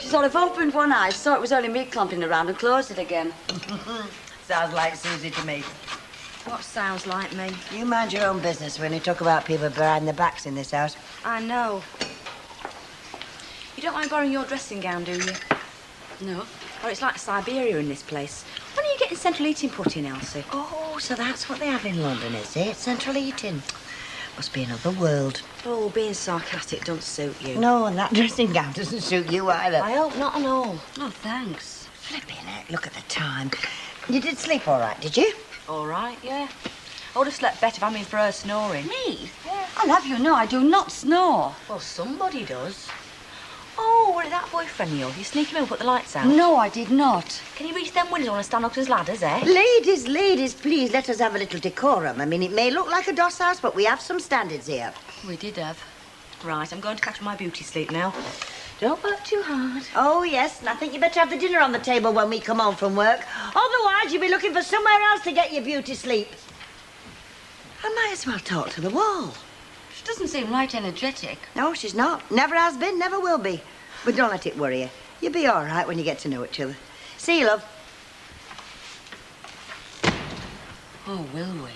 She sort of opened one eye, saw it was only me clumping around and closed it again. Sounds like Susie to me. What sounds like me? You mind your own business when you talk about people behind their backs in this house. I know. You don't mind borrowing your dressing gown, do you? No. Or it's like Siberia in this place. When are you getting central heating put in, Elsie? Oh, so that's what they have in London, is it? Central heating. Must be another world. Oh, being sarcastic don't suit you. No, and that dressing gown doesn't suit you either. I hope not at all. Oh, thanks. Flipping heck, look at the time. You did sleep all right, did you? All right, yeah. I would have slept better if I'm in for her snoring. Me? Yeah. I'll have you know I do not snore. Well, somebody does. Oh, were it that boyfriend of yours? You sneak him in and put the lights out? No, I did not. Can you reach them windows when I stand up to his ladders, eh? Ladies, please, let us have a little decorum. I mean, it may look like a doss house, but we have some standards here. We did have. Right, I'm going to catch my beauty sleep now. Don't work too hard. Oh, yes, and I think you better have the dinner on the table when we come home from work. Otherwise, you'll be looking for somewhere else to get your beauty sleep. I might as well talk to the wall. She doesn't seem right energetic. No, she's not. Never has been, never will be. But don't let it worry you. You'll be all right when you get to know each other. See you, love. Oh, will we?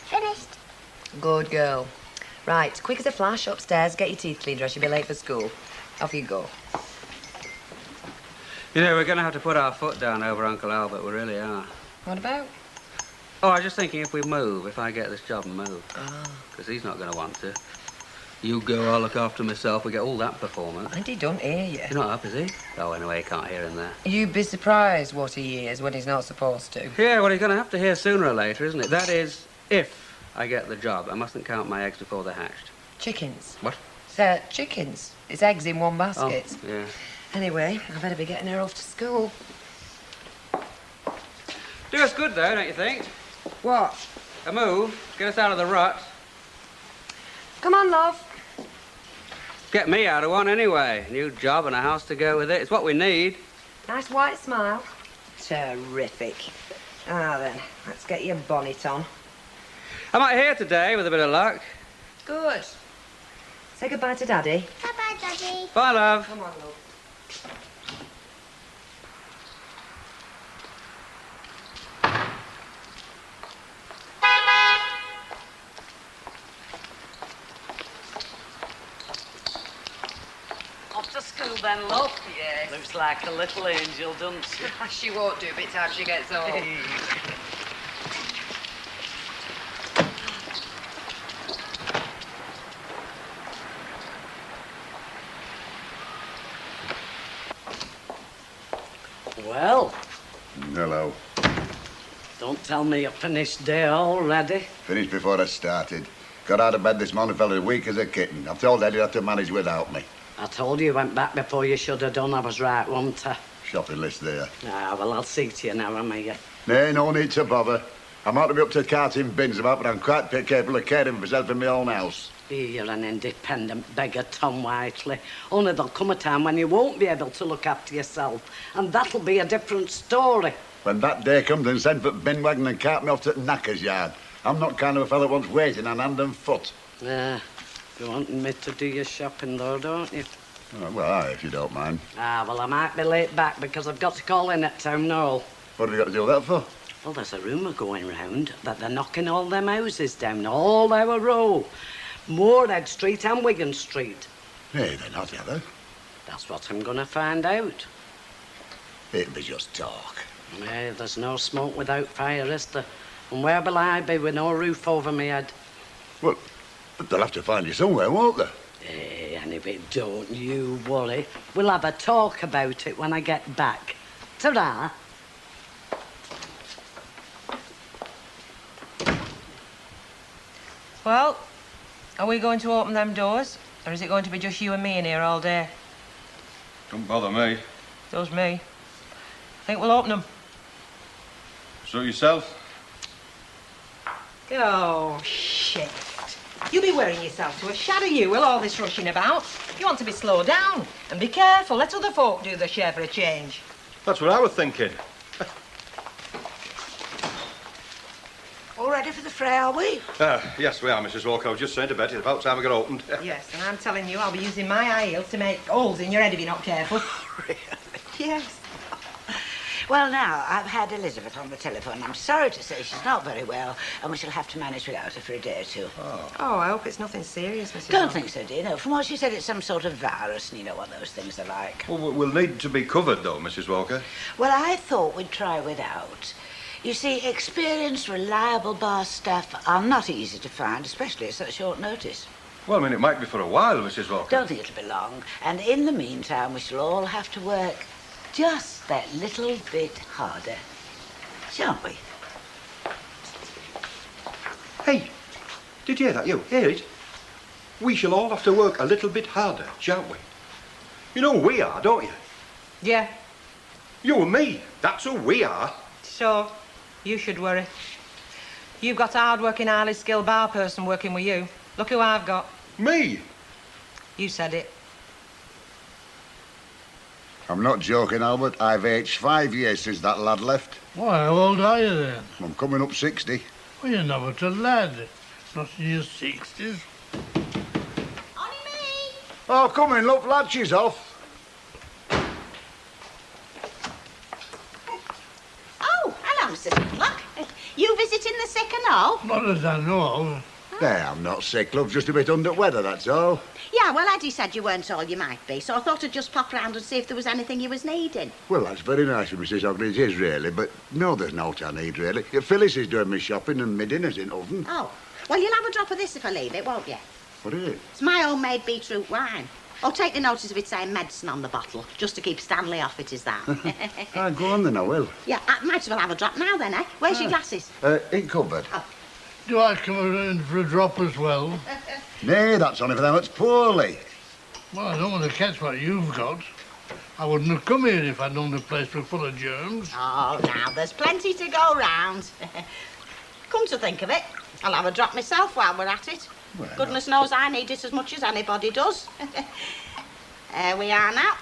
Finished. Good girl. Right, quick as a flash, upstairs, get your teeth cleaned or else you'll be late for school. Off you go. You know, we're going to have to put our foot down over Uncle Albert. We really are. What about? Oh, I was just thinking if we move, if I get this job and move. Oh. Because he's not going to want to. You go, I'll look after myself. We get all that performance. And he don't hear you. He's not up, is he? Oh, anyway, he can't hear him there. You'd be surprised what he hears when he's not supposed to. Yeah, well, he's going to have to hear sooner or later, isn't it? That is, if I get the job. I mustn't count my eggs before they're hatched. Chickens. What? Chickens. It's eggs in one basket. Oh, yeah. Anyway, I better be getting her off to school. Do us good, though, don't you think? What? A move. Get us out of the rut. Come on, love. Get me out of one, anyway. New job and a house to go with it. It's what we need. Nice white smile. Terrific. Ah, then, let's get your bonnet on. I'm out here today with a bit of luck. Good. Say goodbye to Daddy. Bye-bye, Daddy. Bye, love. Come on, love. Off to school then, love. Yes. Looks like a little angel, doesn't she? She won't do by the time she gets home. Well, Hello. don't tell me you're finished day already. Finished before I started. Got out of bed this morning, felt as weak as a kitten. I've told Eddie not to manage without me. I told you went back before you should have done. I was right, wasn't I? Shopping list there. Ah, well, I'll see to you now, am I? Nay, no need to bother. I might not be up to carting bins about, but I'm quite capable of caring for myself in my own house. You're an independent beggar, Tom Whiteley. Only there'll come a time when you won't be able to look after yourself, and that'll be a different story. When that day comes, then send for the bin wagon and cart me off to the knacker's yard. I'm not kind of a fellow that wants waiting on hand and foot. Yeah, you want me to do your shopping, though, don't you? Oh, well, aye, if you don't mind. Ah, well, I might be late back because I've got to call in at Town Hall. What have you got to do that for? Well, there's a rumour going round that they're knocking all them houses down, all our row. Moorhead Street and Wigan Street. Hey, they're not, are they? That's what I'm going to find out. It'll be just talk. Hey, there's no smoke without fire, is there? And where will I be with no roof over me head? Well, but they'll have to find you somewhere, won't they? Hey, anyway, don't you worry. We'll have a talk about it when I get back. Ta-ra. Well, are we going to open them doors? Or is it going to be just you and me in here all day? Don't bother me. Does me. I think we'll open them. Suit yourself. Oh, shit. You'll be wearing yourself to a shadow, you will, all this rushing about. You want to be slowed down. And be careful, let other folk do their share for a change. That's what I was thinking. All ready for the fray, are we? Yes, we are, Mrs. Walker. I was just saying to Betty, it's about time we got opened. Yes, and I'm telling you, I'll be using my high heels to make holes in your head if you're not careful. Really? Yes. Well, now, I've had Elizabeth on the telephone. I'm sorry to say she's not very well, and we shall have to manage without her for a day or two. Oh, I hope it's nothing serious, Mrs. Don't Walker. think so, dear. No, from what she said, it's some sort of virus, and you know what those things are like. Well, we'll need to be covered, though, Mrs. Walker. Well, I thought we'd try without. You see, experienced, reliable bar staff are not easy to find, especially at such short notice. Well, I mean, it might be for a while, Mrs. Walker. Don't think it'll be long. And in the meantime, we shall all have to work just that little bit harder. Shan't we? Hey, did you hear that? You hear it? We shall all have to work a little bit harder, shan't we? You know who we are, don't you? Yeah, You and me. That's who we are. so you should worry. You've got a hard-working, highly skilled bar person working with you. Look who I've got. Me? You said it. I'm not joking, Albert. I've aged 5 years since that lad left. Why, how old are you then? I'm coming up 60. Well, you're not but a lad. Not in your 60s. Oh, come in, look, lad, she's off. Oh, hello, Mr. Sicklock. You visiting the sick and all? Not as I know of. There, I'm not sick, love, just a bit under weather, that's all. Yeah, well, Eddie said you weren't all you might be, so I thought I'd just pop round and see if there was anything you was needing. Well, that's very nice of Mrs. Ogden, it is, really, but no, there's naught I need, really. Phyllis is doing me shopping and my dinner's in oven. Oh, well, you'll have a drop of this if I leave it, won't you? What is it? It's my homemade beetroot wine. Oh, take the notice of it saying medicine on the bottle, just to keep Stanley off it, is that? Ah, go on then, I will. Yeah, I might as well have a drop now then, eh? Where's your glasses? In cupboard. Do I come around for a drop as well? Nay, that's only for them that's poorly. Well, I don't want to catch what you've got. I wouldn't have come here if I'd known the place was full of germs. Oh, now, there's plenty to go round. Come to think of it, I'll have a drop myself while we're at it. Well, Goodness knows I need it as much as anybody does. There we are now.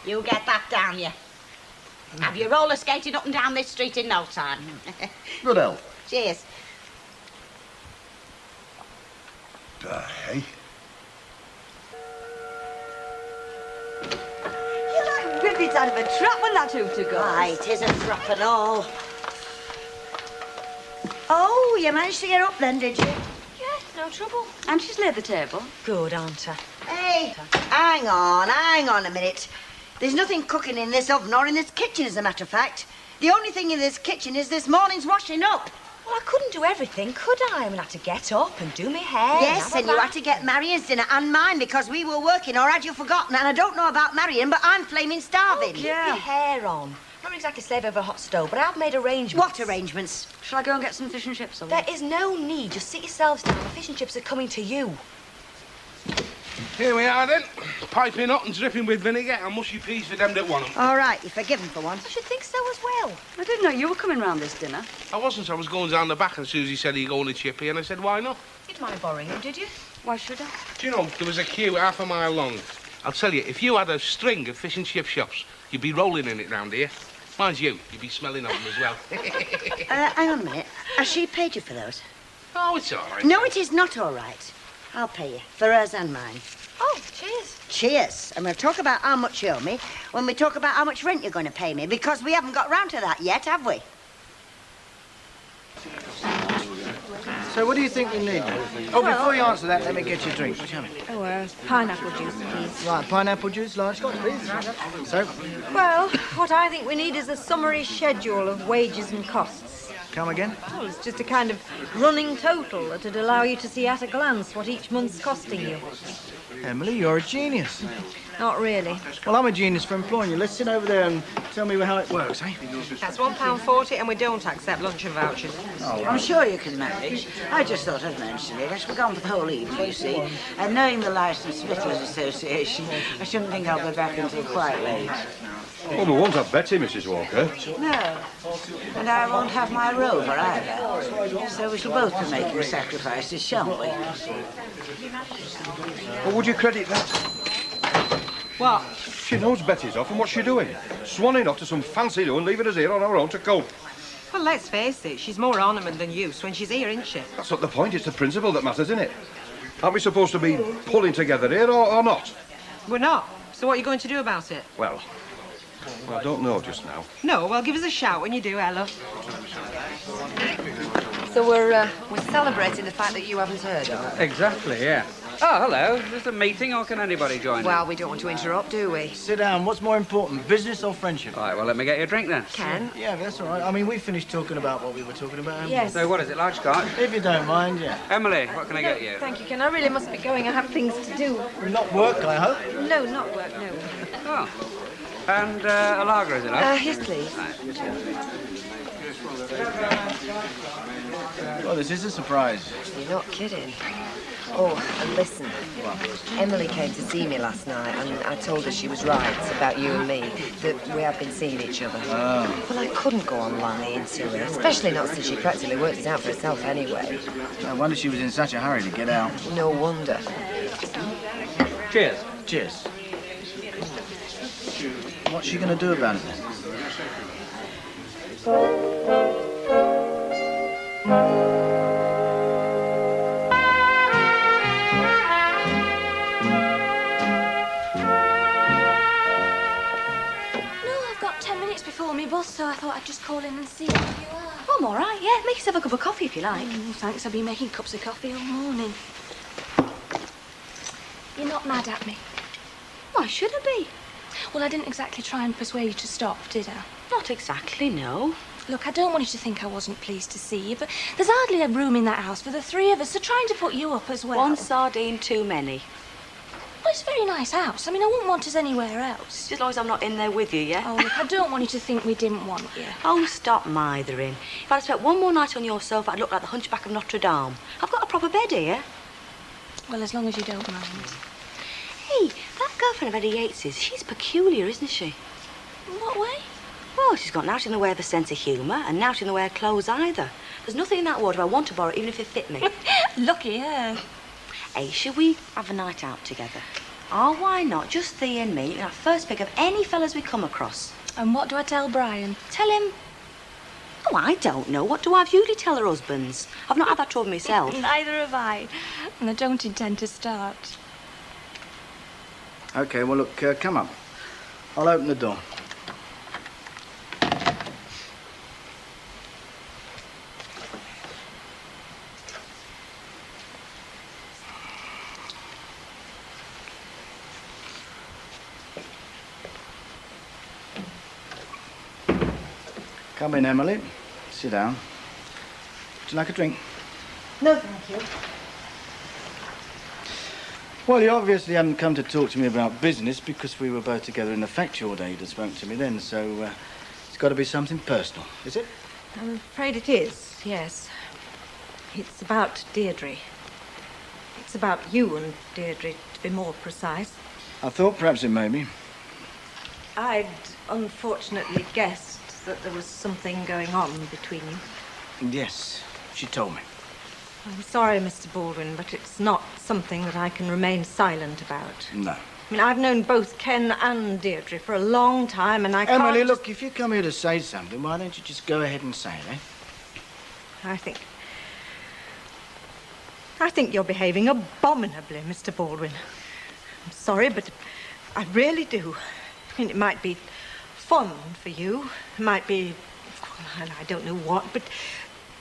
You get that down, you. Have you roller skated up and down this street in no time. Good health. Cheers. Hey. You're like ribbits out of a trap when that hooter goes. Aye, 'tis a drop and all. Oh, you managed to get up then, did you? Yeah, no trouble. And she's laid the table. Good, aren't her? Hey, hang on a minute. There's nothing cooking in this oven or in this kitchen, as a matter of fact. The only thing in this kitchen is this morning's washing up. Well, I couldn't do everything, could I? I mean, I had to get up and do my hair. Yes, and you had to get Marion's dinner and mine because we were working, or had you forgotten? And I don't know about Marion, but I'm flaming starving. Keep your hair on. Not exactly slave over a hot stove, but I've made arrangements. What arrangements? Shall I go and get some fish and chips? There is no need. Just sit yourselves down. The fish and chips are coming to you. Here we are then, piping hot and dripping with vinegar and mushy peas for them that want them. All right, you're forgiven for once. I should think so as well. I didn't know you were coming round this dinner. I wasn't, I was going down the back and Susie said, "Are you going to Chippy?" And I said, "Why not?" You didn't mind borrowing him, did you? Why should I? Do you know, there was a queue half a mile long. I'll tell you, if you had a string of fish and chip shops, you'd be rolling in it round here. Mind you, you'd be smelling of them as well. Hang on a minute. Has she paid you for those? Oh, it's all right. No, it is not all right. I'll pay you, for hers and mine. Oh, cheers. Cheers. And we'll talk about how much you owe me when we talk about how much rent you're going to pay me, because we haven't got round to that yet, have we? So what do you think we need? Oh, before you answer that, let me get you a drink. What shall we? Oh, pineapple juice, please. Right, pineapple juice, large Scotch, please. So, Well, what I think we need is a summary schedule of wages and costs. come again? Well, it's just a kind of running total that'd allow you to see at a glance what each month's costing you. Emily, you're a genius. Not really. Well, I'm a genius for employing you. Let's sit over there and tell me how it works, eh? That's £1.40 and we don't accept luncheon vouchers. Oh, I'm sure you can manage. I just thought I'd mention it. We're gone for the whole evening, you see. And knowing the Licensed Victuallers Association, I shouldn't think I'll be back until quite late. Well, we won't have Betty, Mrs. Walker. No. And I won't have my rover either. So we shall both be making sacrifices, shan't we? Well, would you credit that? What? She knows Betty's off, and what's she doing? Swanning off to some fancy do and leaving us here on our own to cope. Well, let's face it, she's more ornament than use when she's here, isn't she? That's not the point. It's the principle that matters, isn't it? Aren't we supposed to be pulling together here or not? We're not. So what are you going to do about it? Well, I don't know just now. No, well, give us a shout when you do, Ella. So we're celebrating the fact that you haven't heard of her. Exactly, yeah. Oh, hello. Is this a meeting or can anybody join Well, in? we don't want to interrupt, do we? Sit down. What's more important, business or friendship? All right, well, let me get you a drink then. Ken? Yeah, that's all right. I mean, we finished talking about what we were talking about. haven't we? Yes. So what is it, large scotch? If you don't mind, yeah. Emily, what can I get you? Thank you, Ken. I really must be going. I have things to do. Not work, I hope. No, not work, no. Oh. And a lager, is it? Yes, please. Well, this is a surprise. You're not kidding. Oh, and listen. Emily came to see me last night, and I told her she was right about you and me, that we have been seeing each other. Oh. Well, I couldn't go on lying to her, especially not since she practically worked it out for herself anyway. I wonder she was in such a hurry to get out. No wonder. Cheers. Cheers. What's she going to do about it then? Before me bus, so I thought I'd just call in and see how you are. I'm all right, yeah. Make yourself a cup of coffee if you like. Thanks, I've been making cups of coffee all morning. You're not mad at me? Why should I be? Well, I didn't exactly try and persuade you to stop, did I? Not exactly, no. Look, I don't want you to think I wasn't pleased to see you, but there's hardly a room in that house for the three of us, so trying to put you up as well. One sardine too many. Well, it's a very nice house. I mean, I wouldn't want us anywhere else. Just as long as I'm not in there with you, yeah? Oh, look, I don't want you to think we didn't want you. Oh, stop mithering. If I'd spent one more night on your sofa, I'd look like the Hunchback of Notre Dame. I've got a proper bed here. Well, as long as you don't mind. Hey, that girlfriend of Eddie Yates's, she's peculiar, isn't she? In what way? Well, she's got nought in the way of a sense of humour and nought in the way of clothes either. There's nothing in that wardrobe I want to borrow, even if it fit me. Lucky her. Hey, should we have a night out together? Oh, why not? Just thee and me, and our first pick of any fellas we come across. And what do I tell Brian? Tell him... Oh, I don't know. What do our usually tell our husbands? I've not had that trouble myself. Neither have I. And I don't intend to start. OK, well, look, come up. I'll open the door. Come in, Emily. Sit down. Would you like a drink? No, thank you. Well, you obviously haven't come to talk to me about business because we were both together in the factory all day. You'd have spoken to me then, so it's got to be something personal, is it? I'm afraid it is, yes. It's about Deirdre. It's about you and Deirdre, to be more precise. I thought perhaps it may be. I'd unfortunately guessed that there was something going on between you. Yes, she told me. I'm sorry, Mr. Baldwin, but it's not something that I can remain silent about. No. I mean, I've known both Ken and Deirdre for a long time, and I can't... Emily, look, if you come here to say something, why don't you just go ahead and say it, eh? I think you're behaving abominably, Mr. Baldwin. I'm sorry, but I really do. I mean, it might be fun for you. It might be, well, I don't know what, but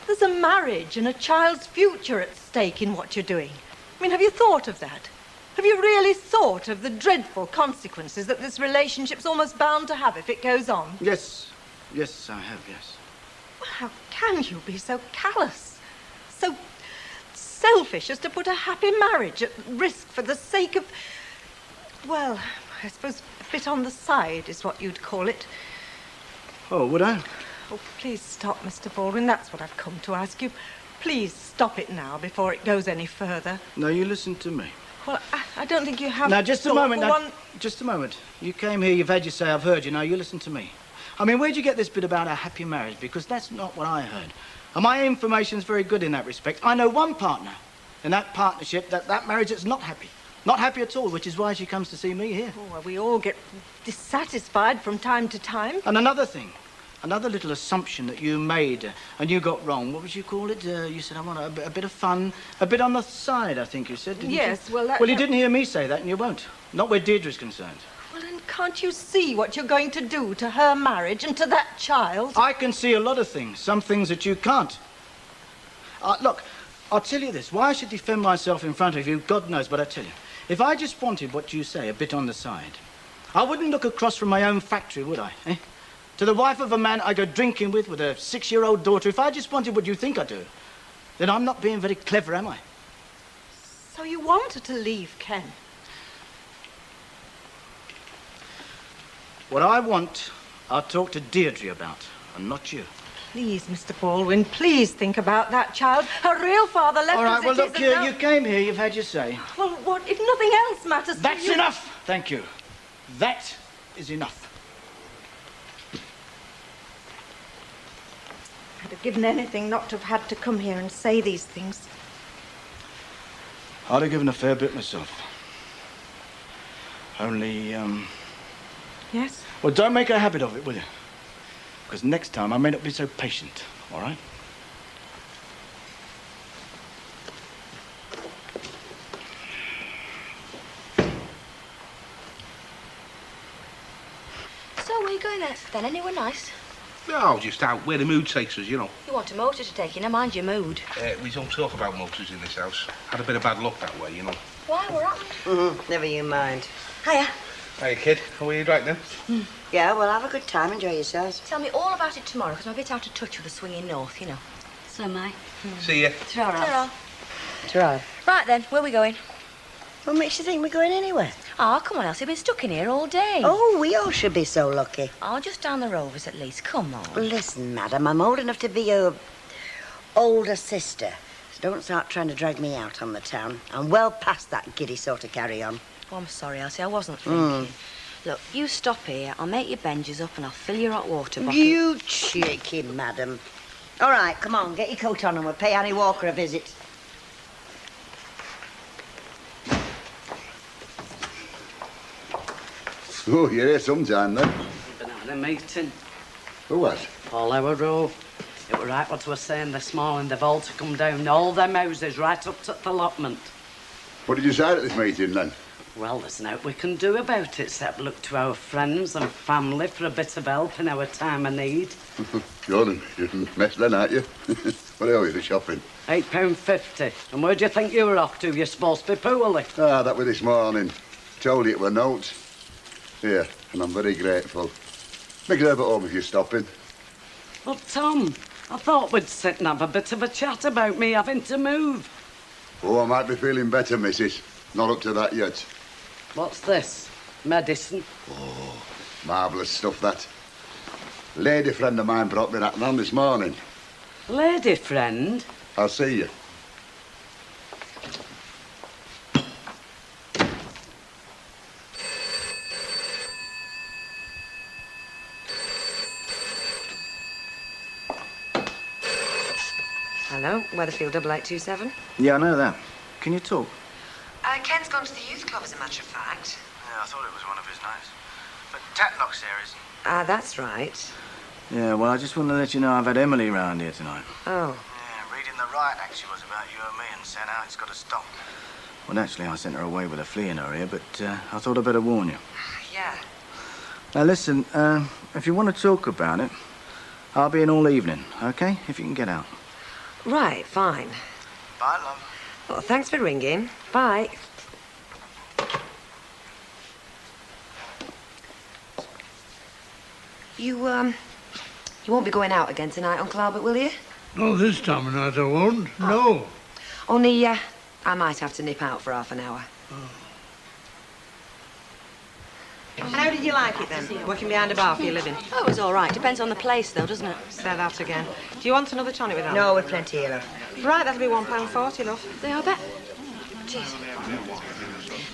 there's a marriage and a child's future at stake in what you're doing. I mean, have you thought of that? Have you really thought of the dreadful consequences that this relationship's almost bound to have if it goes on? Yes. Yes, I have, yes. Well, how can you be so callous, so selfish as to put a happy marriage at risk for the sake of, well, I suppose a bit on the side is what you'd call it. Oh, would I? Oh, please stop, Mr. Baldwin. That's what I've come to ask you. Please stop it now before it goes any further. No, you listen to me. Well, I don't think you have... Now, just a moment. For one... Just a moment. You came here, you've had your say, I've heard you. Now, you listen to me. I mean, where'd you get this bit about a happy marriage? Because that's not what I heard. And my information's very good in that respect. I know one partner in that partnership, that marriage that's not happy. Not happy at all, which is why she comes to see me here. Oh, well, we all get dissatisfied from time to time. And another thing, another little assumption that you made and you got wrong. What would you call it? You said, I want a bit of fun, a bit on the side, I think you said, didn't you? Yes, well, that... Well, you didn't hear me say that, and you won't. Not where Deirdre's concerned. Well, then can't you see what you're going to do to her marriage and to that child? I can see a lot of things, some things that you can't. Look, I'll tell you this. Why I should defend myself in front of you, God knows, but I tell you, if I just wanted what you say, a bit on the side, I wouldn't look across from my own factory, would I, eh? To the wife of a man I go drinking with a 6-year-old daughter. If I just wanted what you think I do, then I'm not being very clever, am I? So you wanted to leave Ken? What I want, I'll talk to Deirdre about, and not you. Please, Mr. Baldwin, please think about that child. Her real father left us. All right, well, look, here. you came here, you've had your say. Well, what if nothing else matters to you? That's enough! Thank you. That is enough. I'd have given anything not to have had to come here and say these things. I'd have given a fair bit myself. Only, Yes? Well, don't make a habit of it, will you? Because next time I may not be so patient, all right? So, where are you going then? Anywhere nice? No, just out where the mood takes us, you know. You want a motor to take you, now mind your mood. We don't talk about motors in this house. Had a bit of bad luck that way, you know. Why, what happened? Never you mind. Hiya. Hey, kid, how are you right then? Yeah, well, have a good time. Enjoy yourselves. Tell me all about it tomorrow, because I'm a bit out of touch with the swinging north, you know. So am I. See ya. Ta-ra. Ta-ra. Right then, where are we going? What makes you think we're going anywhere? Oh, come on, Elsie, we've been stuck in here all day. Oh, we all should be so lucky. Oh, just down the Rovers at least, come on. Listen, madam, I'm old enough to be your older sister. So don't start trying to drag me out on the town. I'm well past that giddy sort of carry-on. Oh, I'm sorry, Elsie, I wasn't thinking. Look, you stop here, I'll make your benches up and I'll fill your hot water bottle. You cheeky madam. All right, come on, get your coat on and we'll pay Annie Walker a visit. Oh, you're here sometime then. We've been having a meeting. Who was? All our row. It were right what we were saying this morning. They've all to come down, all them houses, right up to the allotment. What did you say at this meeting then? Well, there's naught we can do about it except look to our friends and family for a bit of help in our time of need. You're in mess then, aren't you? What are you, the shopping? £8.50. And where do you think you were off to? You're supposed to be poorly. Ah, that was this morning. Told you it were notes. Here, and I'm very grateful. Make it over at home if you're stopping. Well, Tom, I thought we'd sit and have a bit of a chat about me having to move. Oh, I might be feeling better, missus. Not up to that yet. What's this? Medicine? Oh, marvellous stuff, that. Lady friend of mine brought me that on this morning. Lady friend? I'll see you. Hello, Weatherfield 8827. Yeah, I know that. Can you talk? Ken's gone to the youth club, as a matter of fact. Yeah, I thought it was one of his nights. But Tatlock's there, isn't Ah, that's right. Yeah, well, I just want to let you know I've had Emily round here tonight. Oh. Yeah, reading the riot act she was about you and me and saying how it's got to stop. Well, naturally, I sent her away with a flea in her ear, but I thought I'd better warn you. Yeah. Now, listen, if you want to talk about it, I'll be in all evening, OK? If you can get out. Right, fine. Bye, love. Well, thanks for ringing. Bye. You won't be going out again tonight, Uncle Albert, will you? No, this time of night I won't. No. Only, I might have to nip out for half an hour. And how did you like it then, working behind a bar for your living? Oh, it was all right. Depends on the place, though, doesn't it? Say that again. Do you want another tonic with that? No, we've plenty here, love. Right, that'll be £1.40, love. They are bet. Jeez.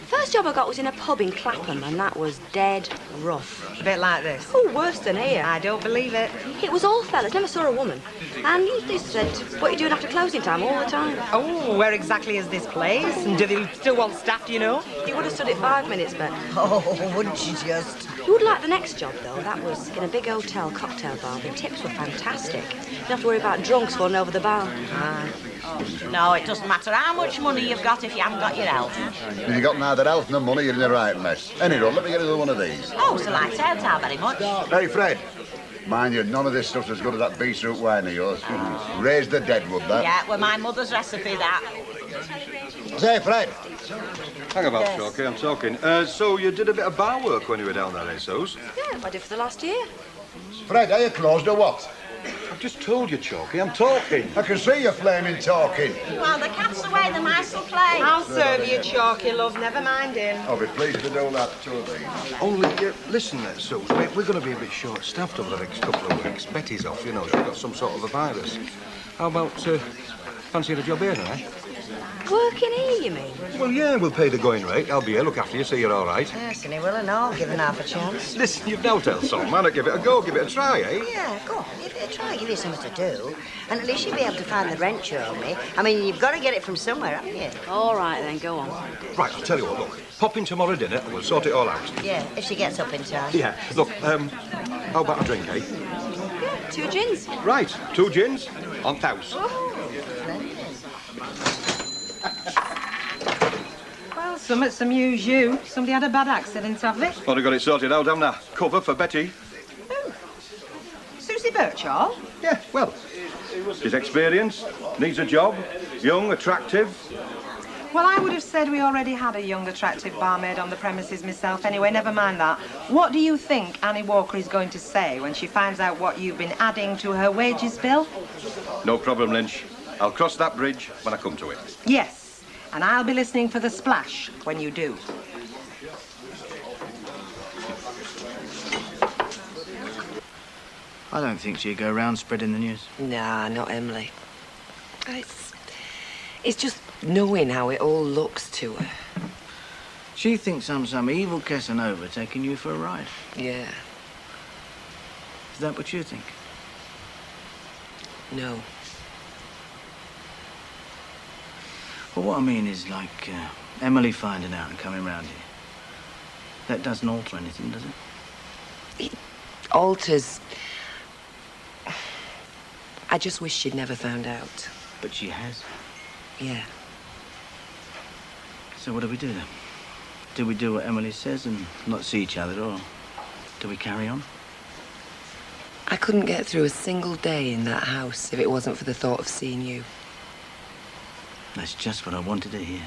First job I got was in a pub in Clapham, and that was dead rough. A bit like this. Oh, worse than here. I don't believe it. It was all fellas, never saw a woman. And they said, what are you doing after closing time all the time? Oh, where exactly is this place? And do they still want staff, do you know? You would have stood it 5 minutes, but... Oh, wouldn't you just? You would like the next job, though. That was in a big hotel cocktail bar. The tips were fantastic. You don't have to worry about drunks falling over the bar. No, it doesn't matter how much money you've got if you haven't got your health. If you got neither health nor money, you're in the right mess. Anyhow, let me get another one of these. Oh, it's a light out, how very much. Hey, Fred. Mind you, none of this stuff's as good as that beetroot wine of yours. Raise the dead wood, that. Yeah, well, my mother's recipe, that. Say, Fred. Hang about, Yes. Chalky, I'm talking. So you did a bit of bar work when you were down there, eh, Sos? Yeah, I did for the last year. Fred, are you closed or what? I've just told you, Chalky, I'm talking. I can see you flaming talking. Well, the cat's away, the mice will play. I'll serve you, Chalky, love. Never mind him. I'll be pleased to do that, two of these. Only, listen, Sos, we're going to be a bit short-staffed over the next couple of weeks. Betty's off, you know, she's got some sort of a virus. How about, fancy a job here, eh? Working here, you mean? Well, yeah, we'll pay the going rate. I'll be here, look after you, see you're all right. Yes, and he will and all, given half a chance. Listen, you've now tell some man to give it a go, give it a try, eh? Yeah, go on, give it a try, give you something to do. And at least you'll be able to find the rent you owe me. I mean, you've got to get it from somewhere, haven't you? All right, then, go on. Right, I'll tell you what, look. Pop in tomorrow dinner and we'll sort it all out. Yeah, if she gets up in time. Yeah, look, how about a drink, eh? Yeah, 2 gins. Right, 2 gins on house. Well, summits amuse you. Somebody had a bad accident, have they? Well, I got it sorted out, haven't I? Cover for Betty. Susie Birchall? Yeah, well, she's experienced, needs a job, young, attractive. Well, I would have said we already had a young, attractive barmaid on the premises myself. Anyway, never mind that. What do you think Annie Walker is going to say when she finds out what you've been adding to her wages bill? No problem, Lynch. I'll cross that bridge when I come to it. Yes, and I'll be listening for the splash when you do. I don't think she'd go round spreading the news. Nah, not Emily. It's just knowing how it all looks to her. She thinks I'm some evil Casanova taking you for a ride. Yeah. Is that what you think? No. Well, what I mean is, like, Emily finding out and coming round here. That doesn't alter anything, does it? It alters. I just wish she'd never found out. But she has. Yeah. So what do we do then? Do we do what Emily says and not see each other, or do we carry on? I couldn't get through a single day in that house if it wasn't for the thought of seeing you. That's just what I wanted to hear.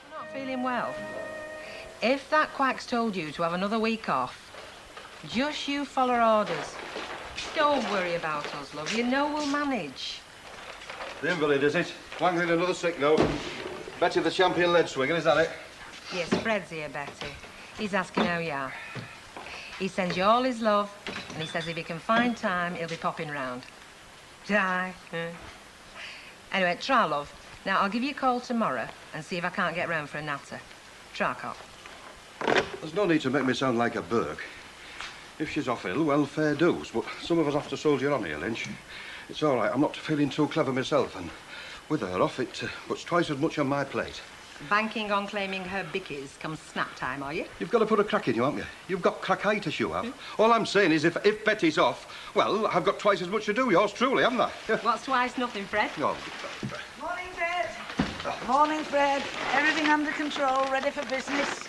You're not feeling well? If that quack's told you to have another week off, just you follow orders. Don't worry about us, love. You know we'll manage. The invalid, is it? Wangling another sick note. Betty the champion lead swinger, is that it? Yes, Fred's here, Betty. He's asking how you are. He sends you all his love, and he says if he can find time, he'll be popping round. Die. Anyway, try, love. Now, I'll give you a call tomorrow and see if I can't get round for a natter. Try, Cop. There's no need to make me sound like a Burke. If she's off ill, well, fair dues. But some of us have to soldier on here, Lynch. It's all right. I'm not feeling too clever myself, and with her off, it puts twice as much on my plate. Banking on claiming her bickies come snap time, are you? You've got to put a crack in you, haven't you? You've got crackitis, you have. All I'm saying is if Betty's off, well, I've got twice as much to do, yours truly, haven't I? What's twice nothing, Fred? Oh, Morning, Fred. Morning, Fred. Everything under control, ready for business.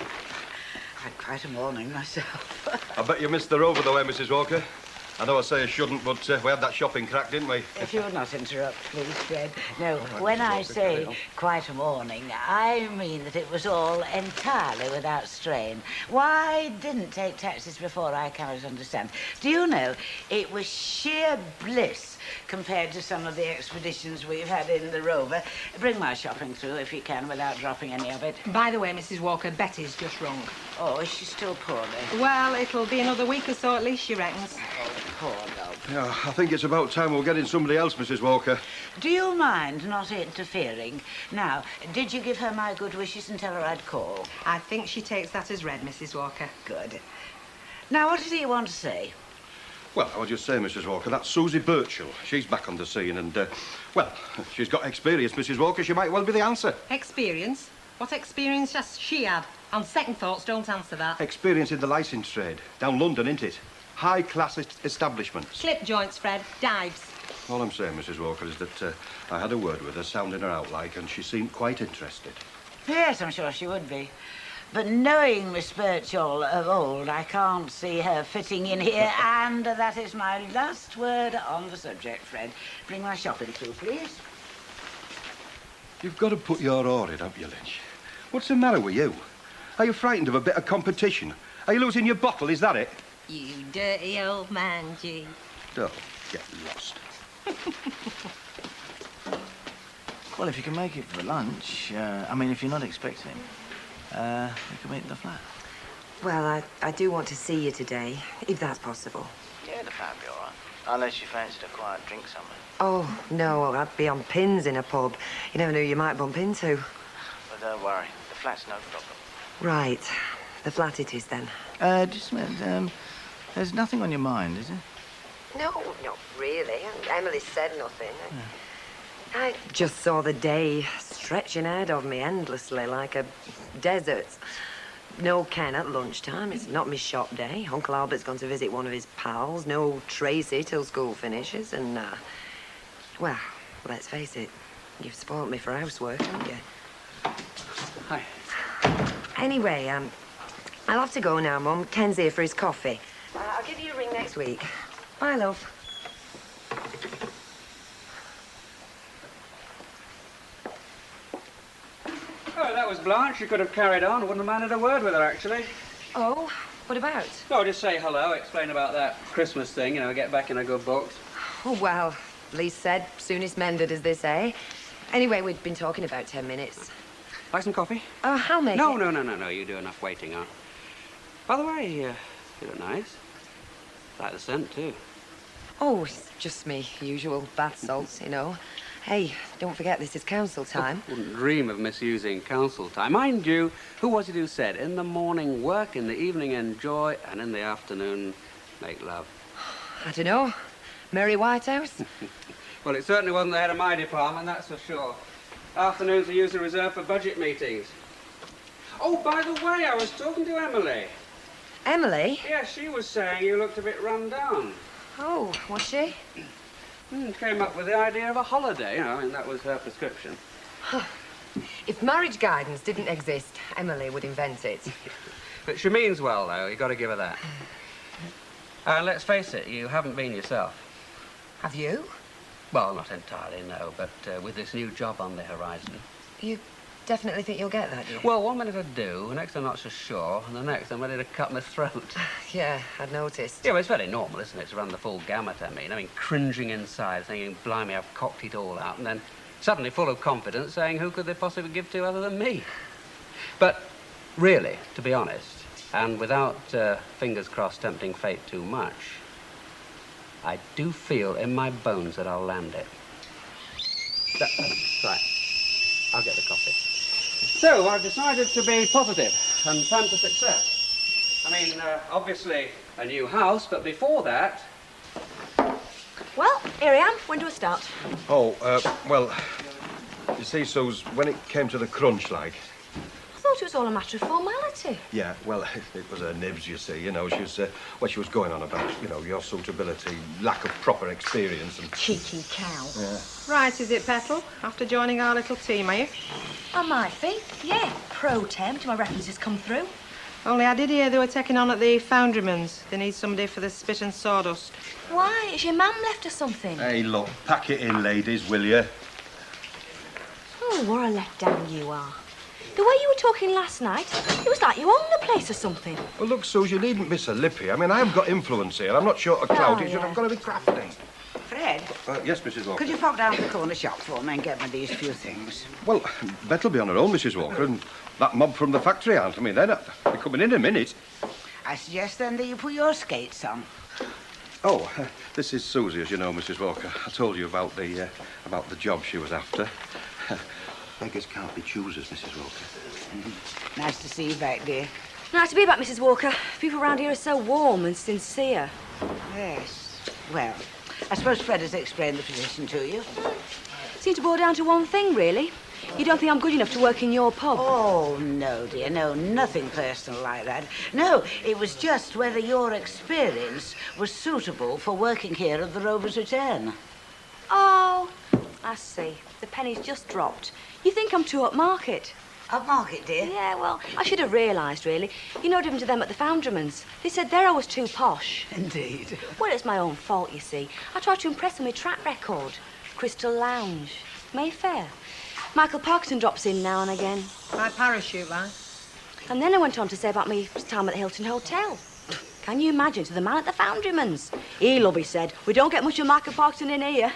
Had quite a morning myself. I bet you missed the rover, though, eh, Mrs. Walker? I know I say I shouldn't, but we had that shopping crack, didn't we? If you would not interrupt, please, Fred. No, when I say quite a morning, I mean that it was all entirely without strain. Why didn't take taxis before, I cannot understand. Do you know, it was sheer bliss compared to some of the expeditions we've had in the rover. Bring my shopping through, if you can, without dropping any of it. By the way, Mrs. Walker, Betty's just wrong. Oh, is she still poorly? Well, it'll be another week or so at least, she reckons. Poor dog. Yeah, I think it's about time we were getting somebody else, Mrs. Walker. Do you mind not interfering? Now, did you give her my good wishes and tell her I'd call? I think she takes that as read, Mrs. Walker. Good. Now, what does he want to say? Well, I was just saying, Mrs. Walker, that's Susie Birchall. She's back on the scene and, well, she's got experience, Mrs. Walker. She might well be the answer. Experience? What experience has she had? On second thoughts, don't answer that. Experience in the licence trade. Down London, isn't it? High-class establishments. Slip joints, Fred. Dives. All I'm saying, Mrs. Walker, is that I had a word with her, sounding her out like, and she seemed quite interested. Yes, I'm sure she would be. But knowing Miss Birchall of old, I can't see her fitting in here, and that is my last word on the subject, Fred. Bring my shopping through, please. You've got to put your oar in, haven't you, Lynch? What's the matter with you? Are you frightened of a bit of competition? Are you losing your bottle, is that it? You dirty old man, G. Don't get lost. Well, if you can make it for lunch, I mean, if you're not expecting, we can meet in the flat. Well, I do want to see you today, if that's possible. Yeah, the flat will be all right. Unless you fancied a quiet drink somewhere. Oh, no, I'd be on pins in a pub. You never know who you might bump into. But don't worry, the flat's no problem. Right. The flat it is, then. Just a minute, there's nothing on your mind, is there? No, not really. Emily said nothing. I just saw the day stretching ahead of me endlessly like a desert. No Ken at lunchtime. It's not my shop day. Uncle Albert's gone to visit one of his pals. No Tracy till school finishes. And, well, let's face it. You've spoilt me for housework, haven't you? Hi. Anyway, I'll have to go now, Mum. Ken's here for his coffee. I'll give you a ring next week. Bye, love. Oh, that was Blanche. You could have carried on. Wouldn't have minded a word with her, actually. Oh, what about? Oh, just say hello, explain about that Christmas thing, you know, get back in a good books. Oh, well, least said, soonest mended, as they say. Anyway, we'd been talking about 10 minutes. Like some coffee? I'll make it. No. You do enough waiting, huh? By the way, you look nice. Like the scent, too. Oh, it's just me usual bath salts, you know. Hey, don't forget this is council time. Oh, wouldn't dream of misusing council time. Mind you, who was it who said, in the morning work, in the evening enjoy, and in the afternoon make love? I don't know. Mary Whitehouse? Well, it certainly wasn't the head of my department, that's for sure. Afternoons are usually reserved for budget meetings. Oh, by the way, I was talking to Emily. Emily? Yeah, she was saying you looked a bit run down. Oh, was she? Came up with the idea of a holiday, you know, and that was her prescription. If marriage guidance didn't exist, Emily would invent it. But she means well, though. You've got to give her that. Let's face it, you haven't been yourself. Have you? Well, not entirely, no, but with this new job on the horizon. You definitely think you'll get that, do you? Well, one minute I do, the next I'm not so sure, and the next I'm ready to cut my throat. Yeah, I'd noticed. Yeah, well, it's very normal, isn't it, to run the full gamut, I mean, cringing inside, thinking, blimey, I've cocked it all out, and then suddenly full of confidence, saying, who could they possibly give to other than me? But really, to be honest, and without fingers crossed tempting fate too much, I do feel in my bones that I'll land it. Right, I'll get the coffee. So, I've decided to be positive and plan for success. I mean, obviously, a new house, but before that... Well, here I am. When do I start? Oh, well, you see, Suze, when it came to the crunch, like... I thought it was all a matter of formality. Yeah, well, it was her nibs, you see, you know, she was going on about, you know, your suitability, lack of proper experience and... Cheeky cow. Yeah. Right, is it, Petal? After joining our little team, are you? I might be, yeah. Pro tem till my references come through. Only I did hear they were taking on at the Foundryman's. They need somebody for the spit and sawdust. Why? Is your mum left or something? Hey, look, pack it in, ladies, will you? Oh, what a letdown you are. The way you were talking last night, it was like you owned the place or something. Well, look, Suze, you needn't be so lippy. I mean, I have got influence here. I'm not short of clout. It's just I've got to be crafty. Fred, Yes, Mrs. Walker. could you pop down to the corner shop for me and get me these few things? Well, Bet'll be on her own, Mrs. Walker, and that mob from the factory aren't. I mean, they're coming in a minute. I suggest then that you put your skates on. Oh, this is Susie, as you know, Mrs. Walker. I told you about the job she was after. Beggars can't be choosers, Mrs. Walker. Nice to see you back, dear. Nice to be back, Mrs. Walker. People around here are so warm and sincere. Yes. Well, I suppose Fred has explained the position to you. Seemed to boil down to one thing, really. You don't think I'm good enough to work in your pub? Oh, no, dear, no, nothing personal like that. No, it was just whether your experience was suitable for working here at the Rover's Return. Oh, I see. The penny's just dropped. You think I'm too upmarket? Upmarket, dear? Yeah, well, I should have realised, really. You know, different to them at the Foundryman's. They said there I was too posh. Indeed. Well, it's my own fault, you see. I tried to impress them with track record. Crystal Lounge, Mayfair. Michael Parkinson drops in now and again. My parachute, man. And then I went on to say about me time at the Hilton Hotel. Can you imagine, to the man at the Foundryman's? He, lovey, said, we don't get much of Michael Parkinson in here.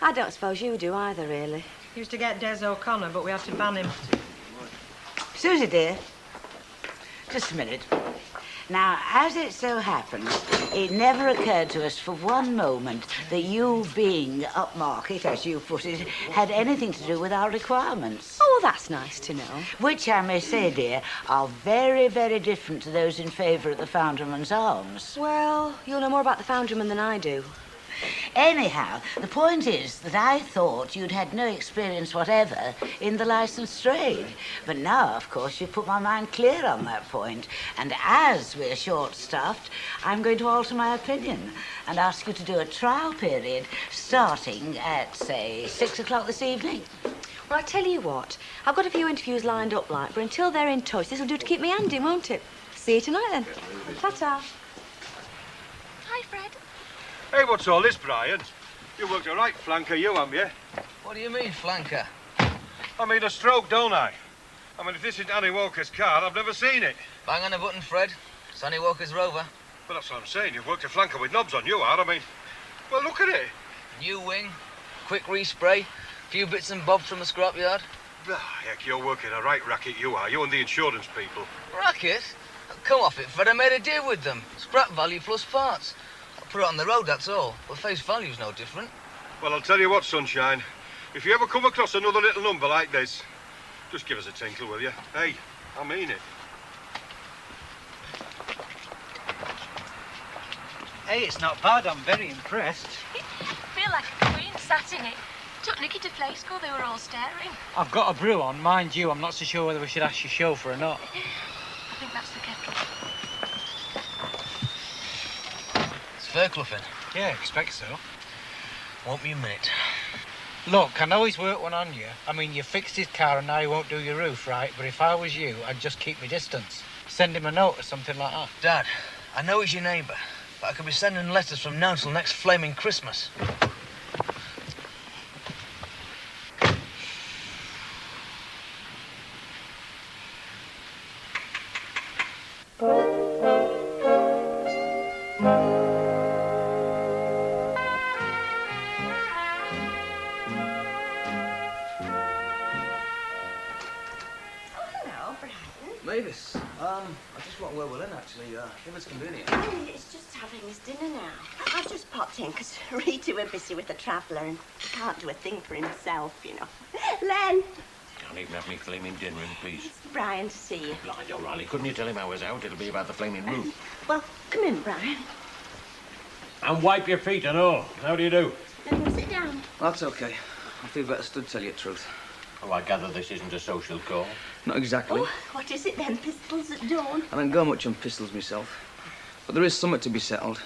I don't suppose you do either, really. Used to get Des O'Connor, but we had to ban him. Susie, dear, just a minute. Now, as it so happens, it never occurred to us for one moment that you being upmarket, as you put it, had anything to do with our requirements. Oh, well, that's nice to know. Which, I may say, dear, are very, very different to those in favour at the Foundryman's Arms. Well, you'll know more about the Foundryman than I do. Anyhow, the point is that I thought you'd had no experience whatever in the licensed trade. But now, of course, you've put my mind clear on that point. And as we're short-staffed, I'm going to alter my opinion and ask you to do a trial period starting at, say, 6 o'clock this evening. Well, I tell you what, I've got a few interviews lined up, like, but until they're in touch, this'll do to keep me handy, won't it? See you tonight, then. Ta-ta. Hi, Fred. Hey, what's all this, Brian? You worked a right flanker, you, haven't you? What do you mean, flanker? I mean a stroke, don't I? I mean, if this isn't Annie Walker's car, I've never seen it. Bang on the button, Fred. It's Annie Walker's Rover. Well, that's what I'm saying. You've worked a flanker with knobs on, you are. I mean, well, look at it. New wing, quick respray, few bits and bobs from the scrapyard. Ah, heck, you're working a right racket, you are. You and the insurance people. Racket? Come off it, Fred. I made a deal with them. Scrap value plus parts. Put it on the road, that's all. But face value's no different. Well, I'll tell you what, Sunshine. If you ever come across another little number like this, just give us a tinkle, will you? Hey, I mean it. Hey, it's not bad. I'm very impressed. I feel like a queen sat in it. Took Nicky to play school, they were all staring. I've got a brew on. Mind you, I'm not so sure whether we should ask your chauffeur or not. I think that's the kettle. Fairclough in? Yeah, expect so. Won't be a minute. Look, I know he's worked one on you. I mean, you fixed his car and now he won't do your roof, right? But if I was you, I'd just keep my distance. Send him a note or something like that. Dad, I know he's your neighbour, but I could be sending letters from now till next flaming Christmas. Mavis, I just want where we're in, actually, if it's convenient. Oh, it's just having his dinner now. I've just popped in because Rita were busy with the traveller and he can't do a thing for himself, you know. Len! Can't even have me flaming dinner in peace. It's Brian to see you. Blind O'Reilly, couldn't you tell him I was out? It'll be about the flaming roof. Well, come in, Brian. And wipe your feet and all. How do you do? Then sit down. That's okay. I feel better stood, tell you the truth. Oh, I gather this isn't a social call. Not exactly. Oh, what is it then? Pistols at dawn? I don't go much on pistols myself. But there is something to be settled.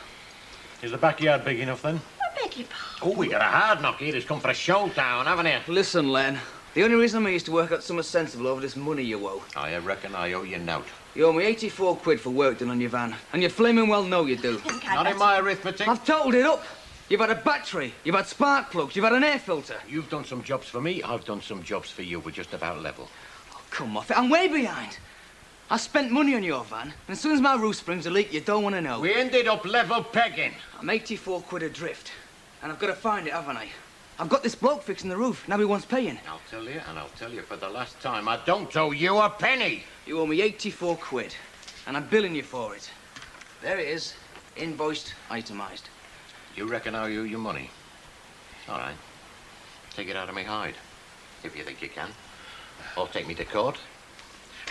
Is the backyard big enough, then? I beg your pardon. Oh, we got a hard knock here. It's come for a showdown, haven't you? Listen, Len. The only reason I'm here is to work out something sensible over this money you owe. I reckon I owe you nout. You owe me 84 quid for work done on your van. And you flaming well know you do. Not in my arithmetic. I've totaled it up. You've had a battery, you've had spark plugs, you've had an air filter. You've done some jobs for me, I've done some jobs for you. We're just about level. Oh, come off it. I'm way behind. I spent money on your van, and as soon as my roof springs a leak, you don't want to know. We ended up level pegging. I'm 84 quid adrift, and I've got to find it, haven't I? I've got this bloke fixing the roof. Now he wants paying. I'll tell you, and I'll tell you for the last time, I don't owe you a penny. You owe me 84 quid, and I'm billing you for it. There it is, invoiced, itemised. You reckon I owe you your money? All right. Take it out of me hide, if you think you can. Or take me to court.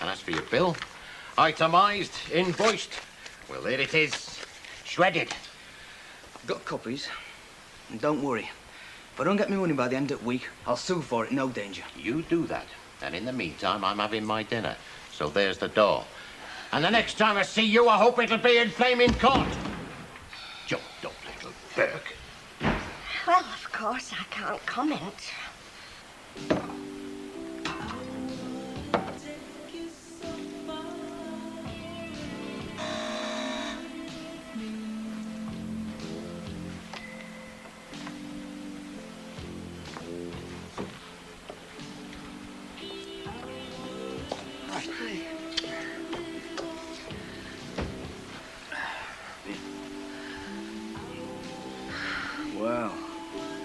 And as for your bill, itemised, invoiced, well, there it is, shredded. I've got copies, and don't worry. If I don't get my money by the end of the week, I'll sue for it, no danger. You do that. And in the meantime, I'm having my dinner. So there's the door. And the next time I see you, I hope it'll be in flaming court. Jumped up, little Burke. Well, of course, I can't comment. Well,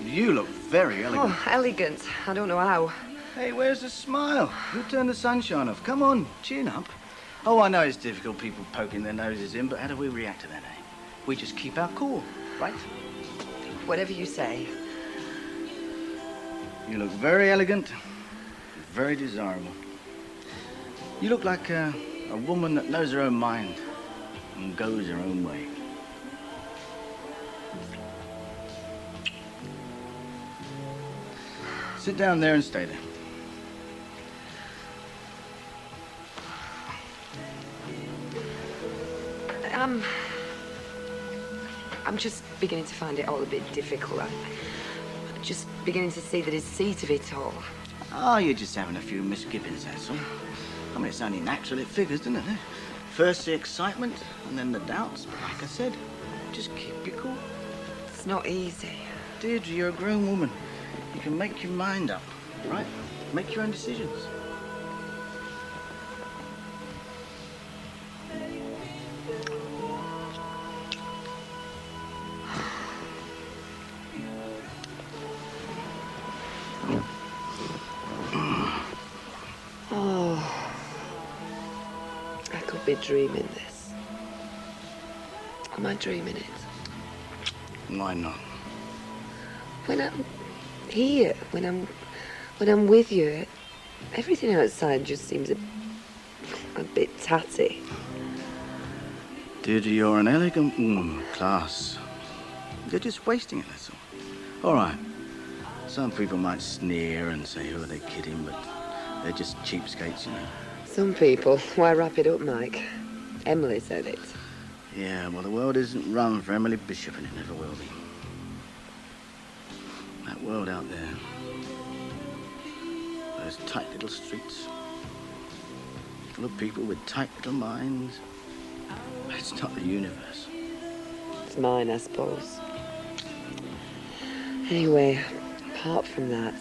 you look very elegant. Oh, elegant. I don't know how. Hey, where's the smile? Who turned the sunshine off? Come on, chin up. Oh, I know it's difficult, people poking their noses in, but how do we react to that, eh? We just keep our cool, right? Whatever you say. You look very elegant, very desirable. You look like a woman that knows her own mind and goes her own way. Sit down there and stay there. I'm just beginning to find it all a bit difficult. I'm just beginning to see the deceit of it all. Oh, you're just having a few misgivings, that's all. I mean, it's only natural, it figures, doesn't it? First the excitement, and then the doubts. But like I said, just keep your cool. It's not easy. Deirdre, you're a grown woman. You can make your mind up, right? Make your own decisions. Oh, I could be dreaming this. Am I dreaming it? Why not? When I'm here, when I'm with you, everything outside just seems a bit tatty. Deirdre, you're an elegant woman, class. You're just wasting it, that's all. All right. Some people might sneer and say, who are they kidding, but they're just cheapskates, you know. Some people. Why wrap it up, Mike? Emily said it. Yeah, well, the world isn't run for Emily Bishop, and it never will be. That world out there, those tight little streets, full of people with tight little minds. It's not the universe. It's mine, I suppose. Anyway, apart from that,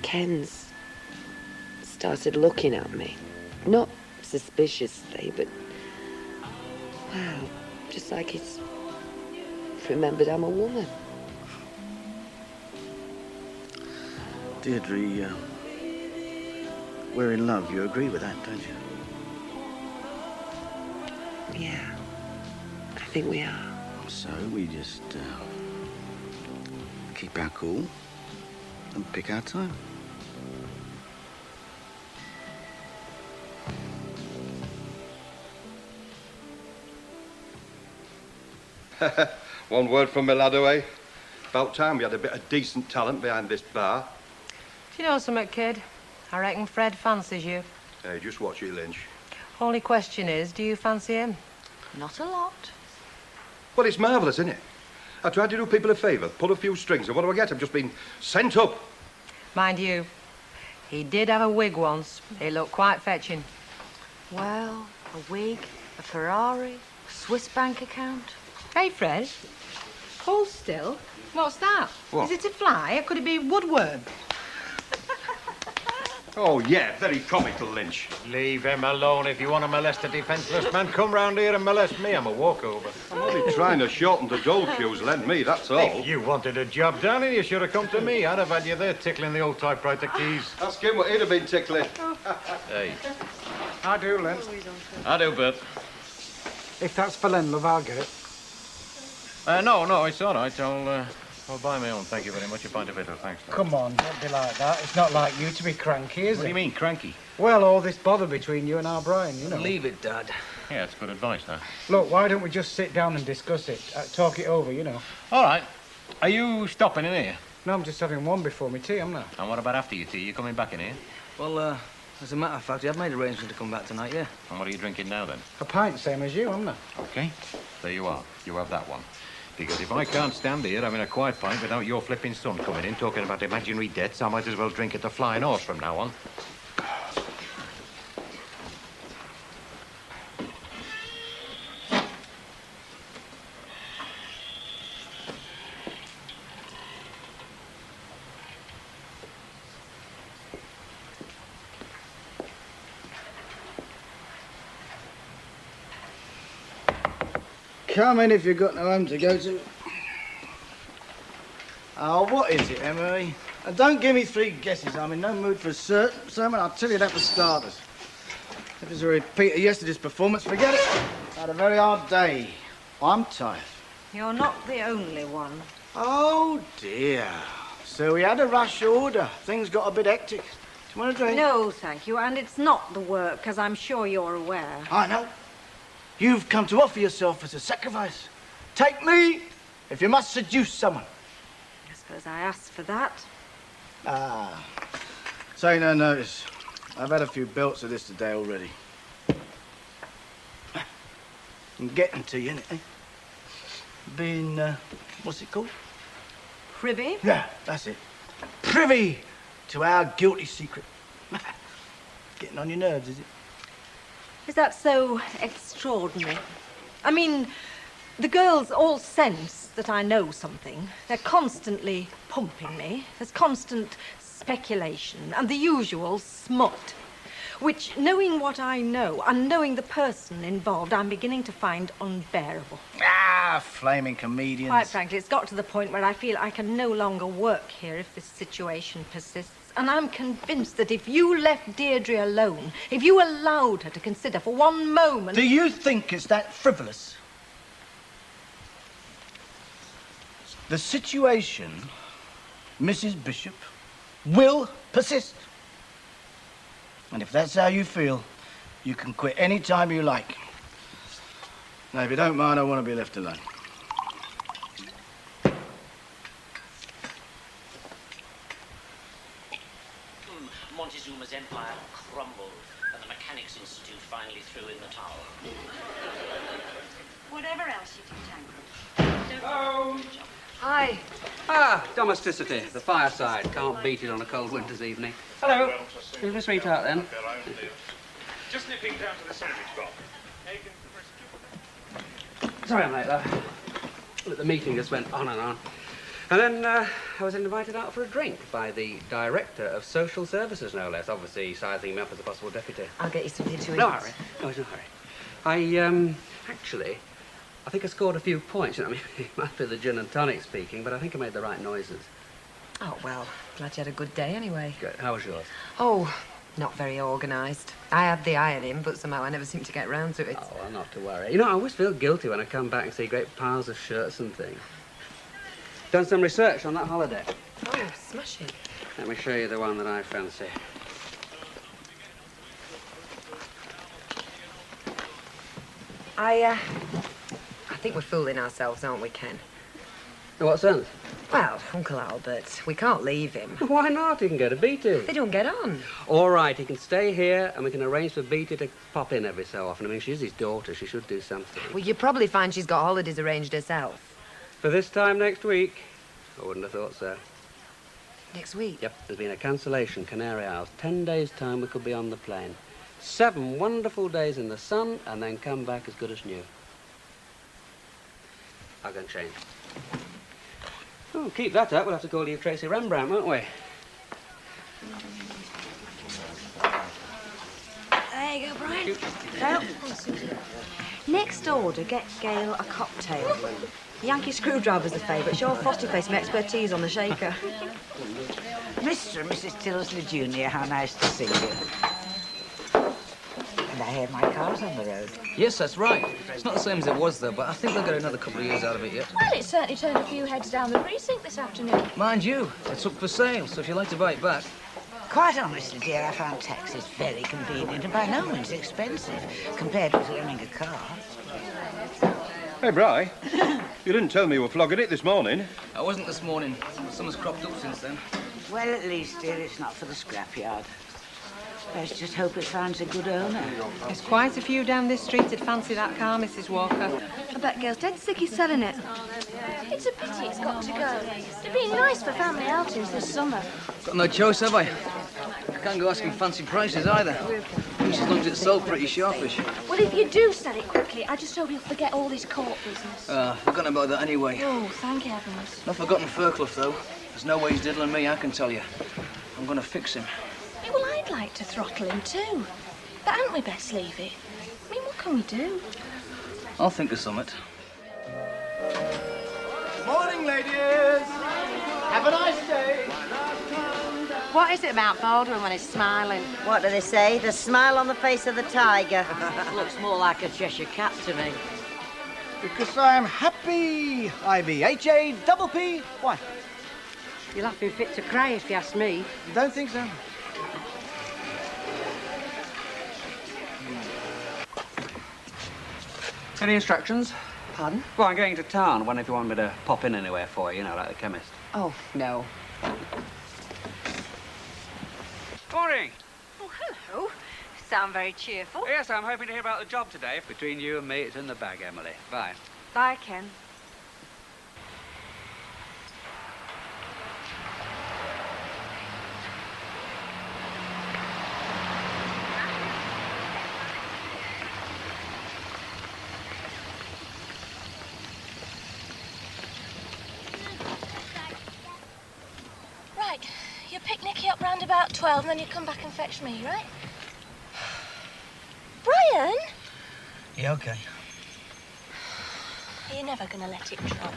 Ken's started looking at me. Not suspiciously, but, well, just like he's remembered I'm a woman. Deirdre, we're in love. You agree with that, don't you? Yeah, I think we are. So we just keep our cool and pick our time. One word from me, lad, away. About time we had a bit of decent talent behind this bar. Do you know something, kid? I reckon Fred fancies you. Hey, just watch it, Lynch. Only question is, do you fancy him? Not a lot. Well, it's marvellous, isn't it? I tried to do people a favour, pull a few strings, and what do I get? I've just been sent up. Mind you, he did have a wig once. It looked quite fetching. Well, a wig, a Ferrari, a Swiss bank account. Hey, Fred. Hold still. What's that? What? Is it a fly, or could it be woodworm? Oh, yeah, very comical, Lynch. Leave him alone. If you want to molest a defenceless man, come round here and molest me. I'm a walkover. I'm only trying to shorten the dole queues, lend me, that's all. If you wanted a job done, you should have come to me. I'd have had you there tickling the old typewriter keys. Ask him what he'd have been tickling. Hey. I do, Len. I do, Bert. If that's for Len, love, I'll get it. No, it's all right. I'll buy my own. Thank you very much. A pint of it, thanks. Come on, don't be like that. It's not like you to be cranky, is it? What do you mean, cranky? Well, all this bother between you and our Brian, you know. Leave it, Dad. Yeah, it's good advice, that. Look, why don't we just sit down and discuss it? Talk it over, you know. All right. Are you stopping in here? No, I'm just having one before me tea, am I? And what about after your tea? You coming back in here? Well, as a matter of fact, I've made arrangements to come back tonight, yeah. And what are you drinking now, then? A pint, same as you, am I? OK. There you are. You have that one. Because if I can't stand here having a quiet pint without your flipping son coming in talking about imaginary debts, I might as well drink at the Flying Horse from now on. Come in if you've got no home to go to. Oh, what is it, Emily? And don't give me three guesses. I'm in no mood for a sermon. I'll tell you that for starters. If it's a repeat of yesterday's performance, forget it. I had a very hard day. I'm tired. You're not the only one. Oh, dear. So we had a rush order. Things got a bit hectic. Do you want a drink? No, thank you. And it's not the work, as I'm sure you're aware. I know. You've come to offer yourself as a sacrifice. Take me if you must seduce someone. I suppose I asked for that. Ah. Take no notice. I've had a few belts of this today already. I'm getting to you, innit? Being, what's it called? Privy? Yeah, that's it. Privy to our guilty secret. Getting on your nerves, is it? Is that so extraordinary? I mean, the girls all sense that I know something. They're constantly pumping me. There's constant speculation and the usual smut, which, knowing what I know and knowing the person involved, I'm beginning to find unbearable. Ah, flaming comedians. Quite frankly, it's got to the point where I feel I can no longer work here if this situation persists. And I'm convinced that if you left Deirdre alone, if you allowed her to consider for one moment... Do you think it's that frivolous? The situation, Mrs. Bishop, will persist. And if that's how you feel, you can quit any time you like. Now, if you don't mind, I want to be left alone. Montezuma's empire crumbled, and the Mechanics Institute finally threw in the towel. Whatever else you do, Tancred. Oh. Hi. Ah, domesticity, the fireside. Can't beat it on a cold winter's evening. Hello. Here's my sweetheart, then. Just nipping down to the sandwich box. Sorry I'm late, though. Look, the meeting just went on and on. And then I was invited out for a drink by the Director of Social Services, no less, obviously sizing me up as a possible deputy. I'll get you something to eat. No hurry. No, it's no hurry. Actually, I think I scored a few points. I mean, it might be the gin and tonic speaking, but I think I made the right noises. Oh, well, glad you had a good day anyway. Good. How was yours? Oh, not very organised. I had the ironing, but somehow I never seem to get round to it. Oh, well, not to worry. You know, I always feel guilty when I come back and see great piles of shirts and things. Done some research on that holiday. Oh, smashing. Let me show you the one that I fancy. I think we're fooling ourselves, aren't we, Ken? In what sense? Well, Uncle Albert, we can't leave him. Why not? He can go to Beatty. They don't get on. All right, he can stay here and we can arrange for Beatty to pop in every so often. I mean, she's his daughter. She should do something. Well, you probably find she's got holidays arranged herself. For this time next week? I wouldn't have thought so. Next week? Yep, there's been a cancellation, Canary Isles. 10 days' time we could be on the plane. 7 wonderful days in the sun and then come back as good as new. I'll go and change. Oh, keep that up. We'll have to call you Tracy Rembrandt, won't we? There you go, Brian. Well, next order, get Gail a cocktail. Yankee screwdriver's a favourite. Show Frosty Face some expertise on the shaker. Mr. and Mrs. Tilsley Jr., how nice to see you. And I hear my car's on the road. Yes, that's right. It's not the same as it was, though, but I think they'll get another couple of years out of it yet. Well, it certainly turned a few heads down the precinct this afternoon. Mind you, it's up for sale, so if you'd like to buy it back... Quite honestly, dear, I found taxis very convenient and by no means expensive compared with owning a car. Hey, Bri, you didn't tell me you were flogging it this morning. I wasn't this morning. Someone's cropped up since then. Well, at least, dear, it's not for the scrapyard. Let's just hope it finds a good owner. There's quite a few down this street that fancy that car, Mrs. Walker. I bet Gail's dead sick he's selling it. It's a pity it's got to go. It'd be nice for family outings this summer. Got no choice, have I? I can't go asking fancy prices either. Just as long as it's sold pretty sharpish. Well, if you do sell it quickly, I just hope you'll forget all this court business. Forgotten about that anyway. Oh, thank heavens. Not forgotten Fairclough, though. There's no way he's diddling me, I can tell you. I'm going to fix him. Yeah, well, I'd like to throttle him too. But hadn't we best leave it? I mean, what can we do? I'll think of something. Morning, ladies. Have a nice day. What is it about Baldwin when he's smiling? What do they say? The smile on the face of the tiger. Looks more like a Cheshire cat to me. Because I'm happy. Ivy. H-A-P-P. Why? You're laughing fit to cry if you ask me. You don't think so? Any instructions? Pardon? Well, I'm going to town. I wonder if you want me to pop in anywhere for you, like the chemist. Oh, no. Morning. Oh, hello. Sound very cheerful. Yes, I'm hoping to hear about the job today. Between you and me, it's in the bag, Emily. Bye. Bye, Ken. Right, you pick Nicky up round about 12 and then you come back and fetch me, right? Brian? Yeah, OK. You're never going to let it drop.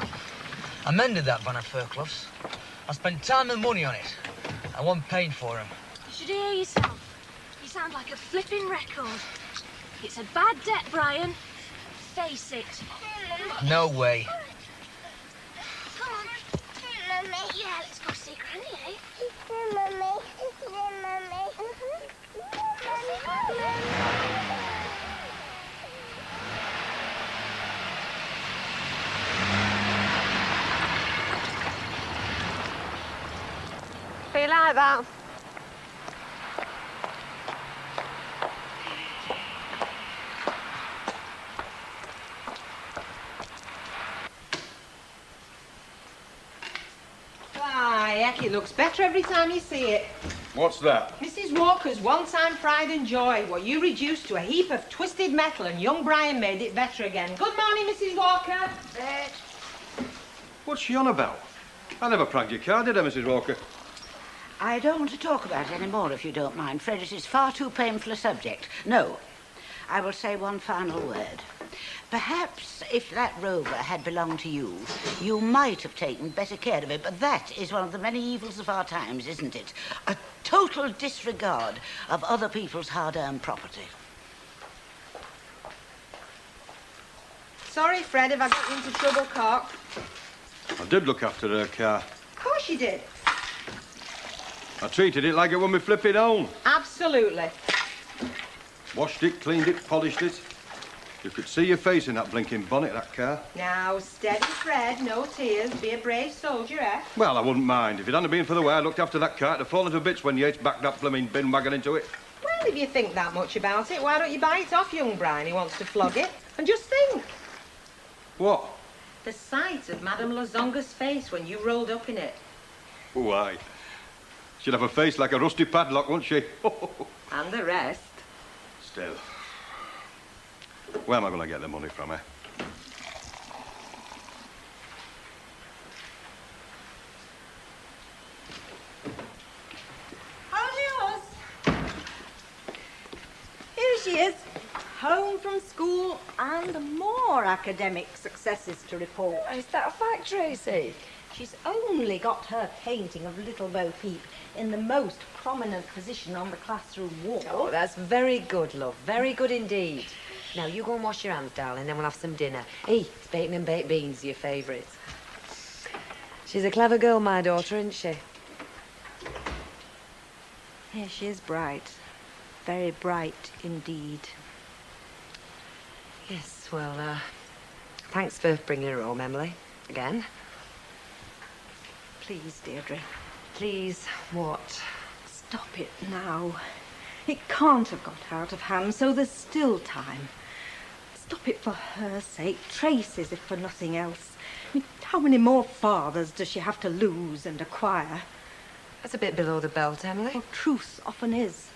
I mended that van at Fairclough's. I spent time and money on it. I wasn't paying for him. You should hear yourself. You sound like a flipping record. It's a bad debt, Brian. Face it. No way. Come on. Mummy. Yeah, let's go see Granny, eh? Mummy. Feel like that? Why, heck, it looks better every time you see it. What's that? Mrs. Walker's one-time pride and joy, what you reduced to a heap of twisted metal, and young Brian made it better again. Good morning, Mrs. Walker. What's she on about? I never pragged your car, did I, Mrs. Walker? I don't want to talk about it any more, if you don't mind, Fred. It is far too painful a subject. No, I will say one final word. Perhaps if that rover had belonged to you, you might have taken better care of it, but that is one of the many evils of our times, isn't it? A total disregard of other people's hard-earned property. Sorry, Fred, if I got you into trouble, Cock. I did look after her car. Of course you did. I treated it like it was my flipping own. Absolutely. Washed it, cleaned it, polished it. You could see your face in that blinking bonnet of that car. Now, steady, Fred, no tears. Be a brave soldier, eh? Well, I wouldn't mind. If it hadn't been for the way I looked after that car, it'd have fallen to bits when Yates backed that blooming bin wagon into it. Well, if you think that much about it, why don't you buy it off young Brian? He wants to flog it. And just think. What? The sight of Madame Lozonga's face when you rolled up in it. Why? She'd have a face like a rusty padlock, wouldn't she? And the rest. Still. Where am I going to get the money from, eh? How's yours? Here she is, home from school and more academic successes to report. Is that a fact, Tracy? She's only got her painting of Little Bo Peep in the most prominent position on the classroom wall. Oh, that's very good, love. Very good indeed. Now, you go and wash your hands, darling, then we'll have some dinner. Hey, bacon and baked beans, your favourite. She's a clever girl, my daughter, isn't she? Yeah, she is bright. Very bright indeed. Yes, well, Thanks for bringing her home, Emily. Again. Please, Deirdre. Please, what? Stop it now. It can't have got out of hand, so there's still time. Stop it for her sake, Tracy's if for nothing else. I mean, how many more fathers does she have to lose and acquire? That's a bit below the belt, Emily. Well, truth often is.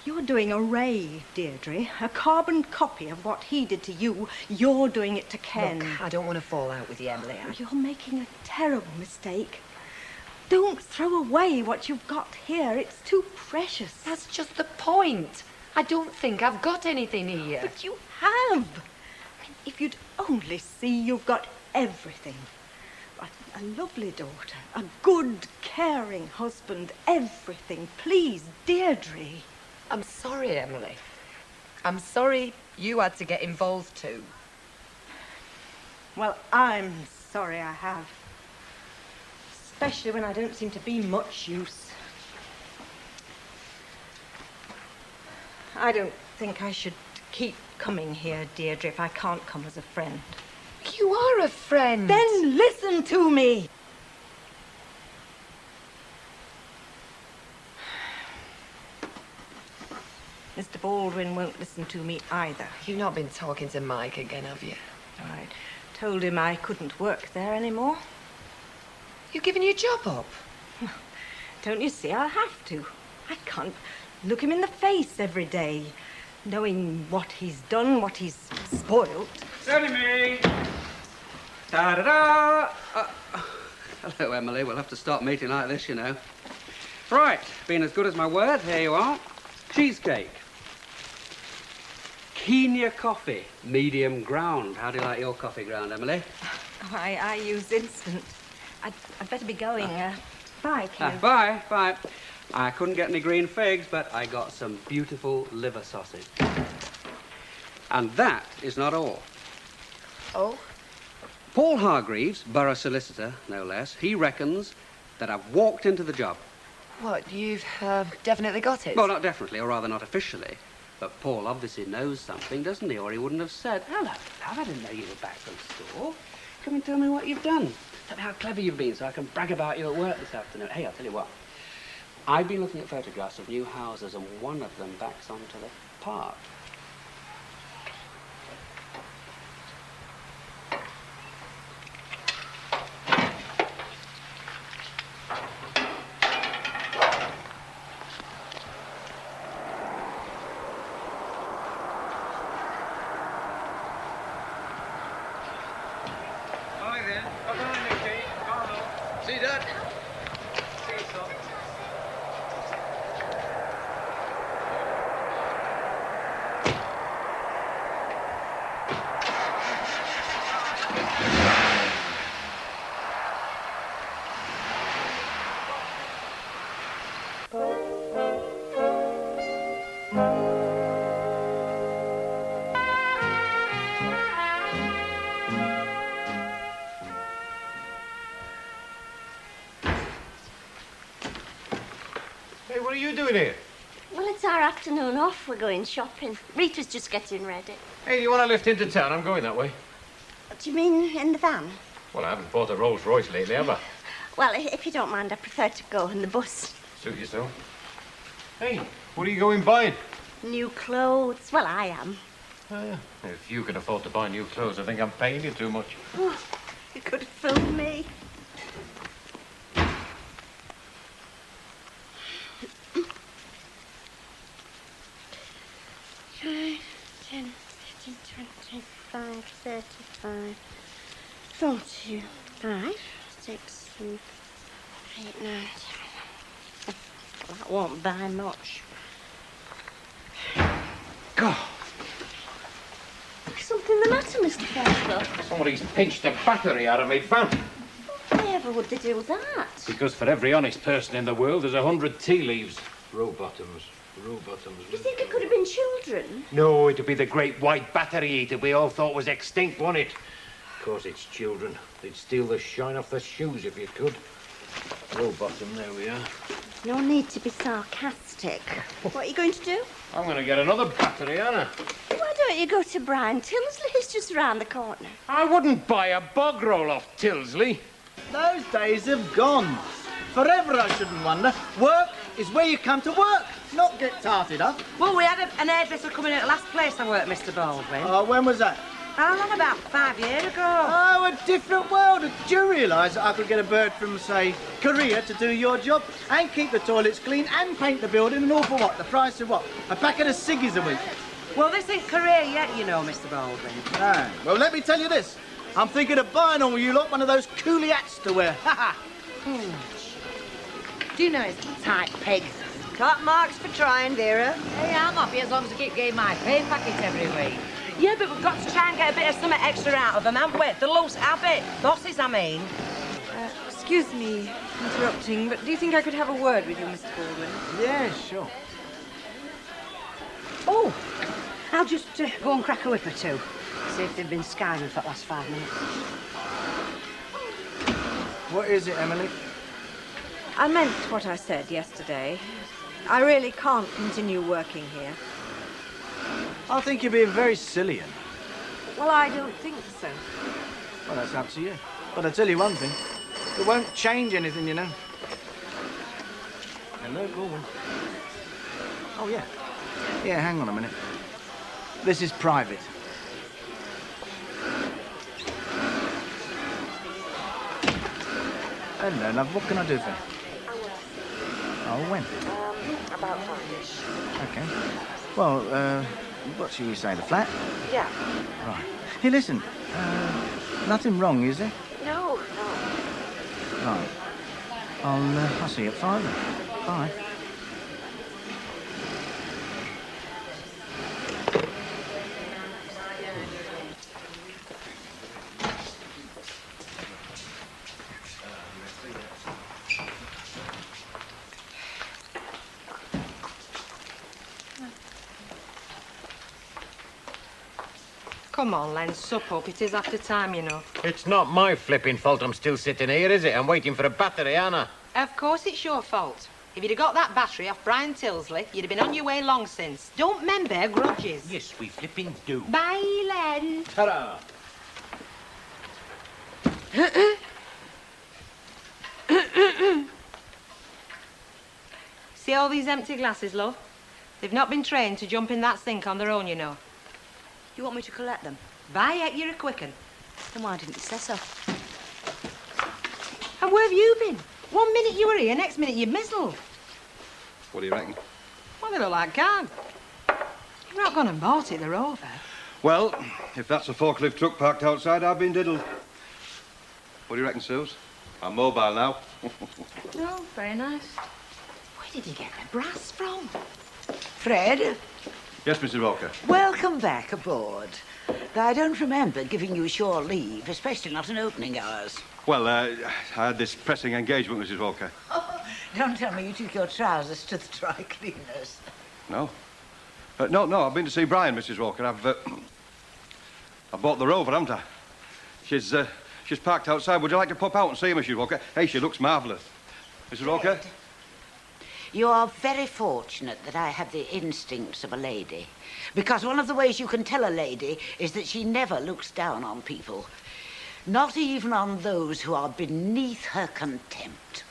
You're doing a Ray, Deirdre. A carbon copy of what he did to you. You're doing it to Ken. Look, I don't want to fall out with you, Emily. You're making a terrible mistake. Don't throw away what you've got here. It's too precious. That's just the point. I don't think I've got anything here. But you have. I mean, if you'd only see you've got everything. A lovely daughter, a good, caring husband, everything. Please, Deirdre. I'm sorry, Emily. I'm sorry you had to get involved too. Well, I'm sorry I have. Especially when I don't seem to be much use. I don't think I should keep coming here, Deirdre, if I can't come as a friend. You are a friend. Then listen to me. Mr. Baldwin won't listen to me either. You've not been talking to Mike again, have you? I told him I couldn't work there anymore. You're giving your job up? Don't you see? I'll have to. I can't look him in the face every day, knowing what he's done, what he's spoilt. Only me. Da-da-da! Hello, Emily. We'll have to stop meeting like this, you know. Right, being as good as my word, here you are. Cheesecake. Kenya coffee, medium ground. How do you like your coffee ground, Emily? Oh, I use instant. I'd better be going. Bye, Ken. Bye, bye. I couldn't get any green figs, but I got some beautiful liver sausage. And that is not all. Oh? Paul Hargreaves, borough solicitor, no less, he reckons that I've walked into the job. What, you've definitely got it? Well, not definitely, or rather not officially. But Paul obviously knows something, doesn't he? Or he wouldn't have said, hello, love, I didn't know you were back from school. Come and tell me what you've done. Tell me how clever you've been so I can brag about you at work this afternoon. Hey, I'll tell you what. I've been looking at photographs of new houses and one of them backs onto the park. What are you doing here? Well, it's our afternoon off. We're going shopping. Rita's just getting ready. Hey, you want to lift into town? I'm going that way. Do you mean in the van? Well, I haven't bought a Rolls Royce lately, have I? Well, if you don't mind, I prefer to go in the bus. Suit yourself. Hey, what are you going buying? New clothes. Well, I am. Oh, yeah. If you can afford to buy new clothes, I think I'm paying you too much. Oh, you could have fooled me. 10, 15, 25, 35, 45, 6, 7, 8, 9, 10. That won't buy much. God. Is something the matter, Mr. Fairclough? Somebody's pinched a battery out of me van. Why ever would they do that? Because for every honest person in the world, there's 100 tea leaves. Row bottoms. Row bottoms. Do you think it could have been children? No, it'd be the great white battery eater we all thought was extinct, wouldn't it? Of course it's children. They'd steal the shine off their shoes if you could. Low bottom, there we are. No need to be sarcastic. What are you going to do? I'm going to get another battery, Anna. Why don't you go to Brian Tilsley? He's just round the corner. I wouldn't buy a bog roll off Tilsley. Those days have gone. Forever, I shouldn't wonder. Work is where you come to work, not get tarted up. Well, we had an hairdresser coming at the last place I worked, Mr. Baldwin. Oh, when was that? How long? About 5 years ago. Oh, a different world. Did you realise that I could get a bird from, say, Korea to do your job and keep the toilets clean and paint the building and all for what? The price of what? A packet of ciggies a week. Well, this ain't career yet, you know, Mr. Baldwin. No. Well, let me tell you this. I'm thinking of buying all you lot one of those coolie hats to wear. Ha ha! Do you know his tight pig? Top marks for trying, Vera. Hey, I'm happy as long as I keep getting my pay packet every week. Yeah, but we've got to try and get a bit of something extra out of them, haven't we? The loose habit. Bosses, I mean. Excuse me interrupting, but do you think I could have a word with you, Mr. Baldwin? Yeah, sure. Oh, I'll just go and crack a whip or two. See if they've been skiving for the last 5 minutes. What is it, Emily? I meant what I said yesterday. I really can't continue working here. I think you're being very silly, Emily. Well, I don't think so. Well, that's up to you. But I tell you one thing. It won't change anything, you know. Hello, Baldwin. Oh, yeah. Yeah, hang on a minute. This is private. Hello, love. What can I do for you? Oh, when? About 5-ish. Okay. Well, what shall you say, the flat? Yeah. Right. Hey, listen. Nothing wrong, is there? No. Right. I'll see you at 5 then. Bye. Come on, Len, sup up. It is after time, you know. It's not my flipping fault I'm still sitting here, is it? I'm waiting for a battery, Anna. Of course it's your fault. If you'd have got that battery off Brian Tilsley, you'd have been on your way long since. Don't men bear grudges. Yes, we flipping do. Bye, Len. Ta-ra! See all these empty glasses, love? They've not been trained to jump in that sink on their own, you know. You want me to collect them? Bye, yet you're a quick un. Then why didn't you say so? And where have you been? 1 minute you were here, next minute you mizzled. What do you reckon? Well, they look like card. You've not gone and bought it, they're over. Well, if that's a forklift truck parked outside, I've been diddled. What do you reckon, Suze? I'm mobile now. Oh, very nice. Where did you get the brass from? Fred, Yes, Mrs. Walker. welcome back aboard. Though I don't remember giving you shore leave, especially not in opening hours. Well, I had this pressing engagement, Mrs. Walker. Don't tell me you took your trousers to the dry cleaners. No. No, I've been to see Brian, Mrs. Walker. I bought the Rover, haven't I? She's parked outside. Would you like to pop out and see her, Mrs. Walker? Hey, she looks marvellous. Mrs. Walker? You are very fortunate that I have the instincts of a lady. Because one of the ways you can tell a lady is that she never looks down on people. Not even on those who are beneath her contempt.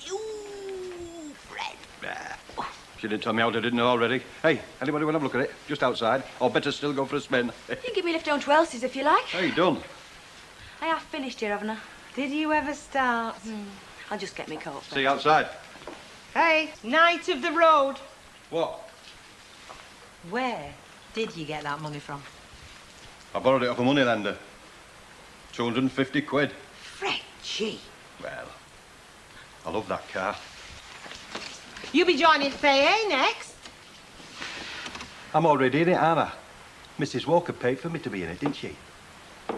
You, Fred. She didn't tell me out I didn't know already. Hey, anybody want to have a look at it? Just outside. Or better still, go for a spin. You can give me a lift down to Elsie's if you like. Hey, done. I have finished here, haven't I? Did you ever start? I'll just get me coat. See you outside. Hey, Knight of the Road. What? Where did you get that money from? I borrowed it off a moneylender. 250 quid. Fredgie. Well, I love that car. You'll be joining FAA next. I'm already in it, aren't I? Mrs. Walker paid for me to be in it, didn't she? I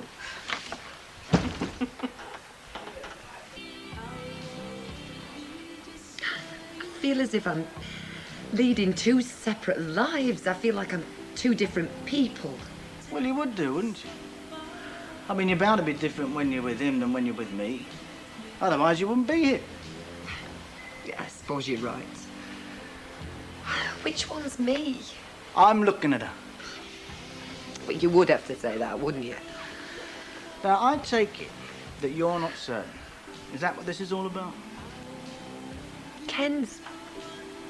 feel as if I'm leading 2 separate lives. I feel like I'm 2 different people. Well, you would do, wouldn't you? I mean, you're bound to be different when you're with him than when you're with me. Otherwise, you wouldn't be here. Yeah, I suppose you're right. Which one's me? I'm looking at her. But you would have to say that, wouldn't you? Now, I take it that you're not certain. Is that what this is all about? Ken's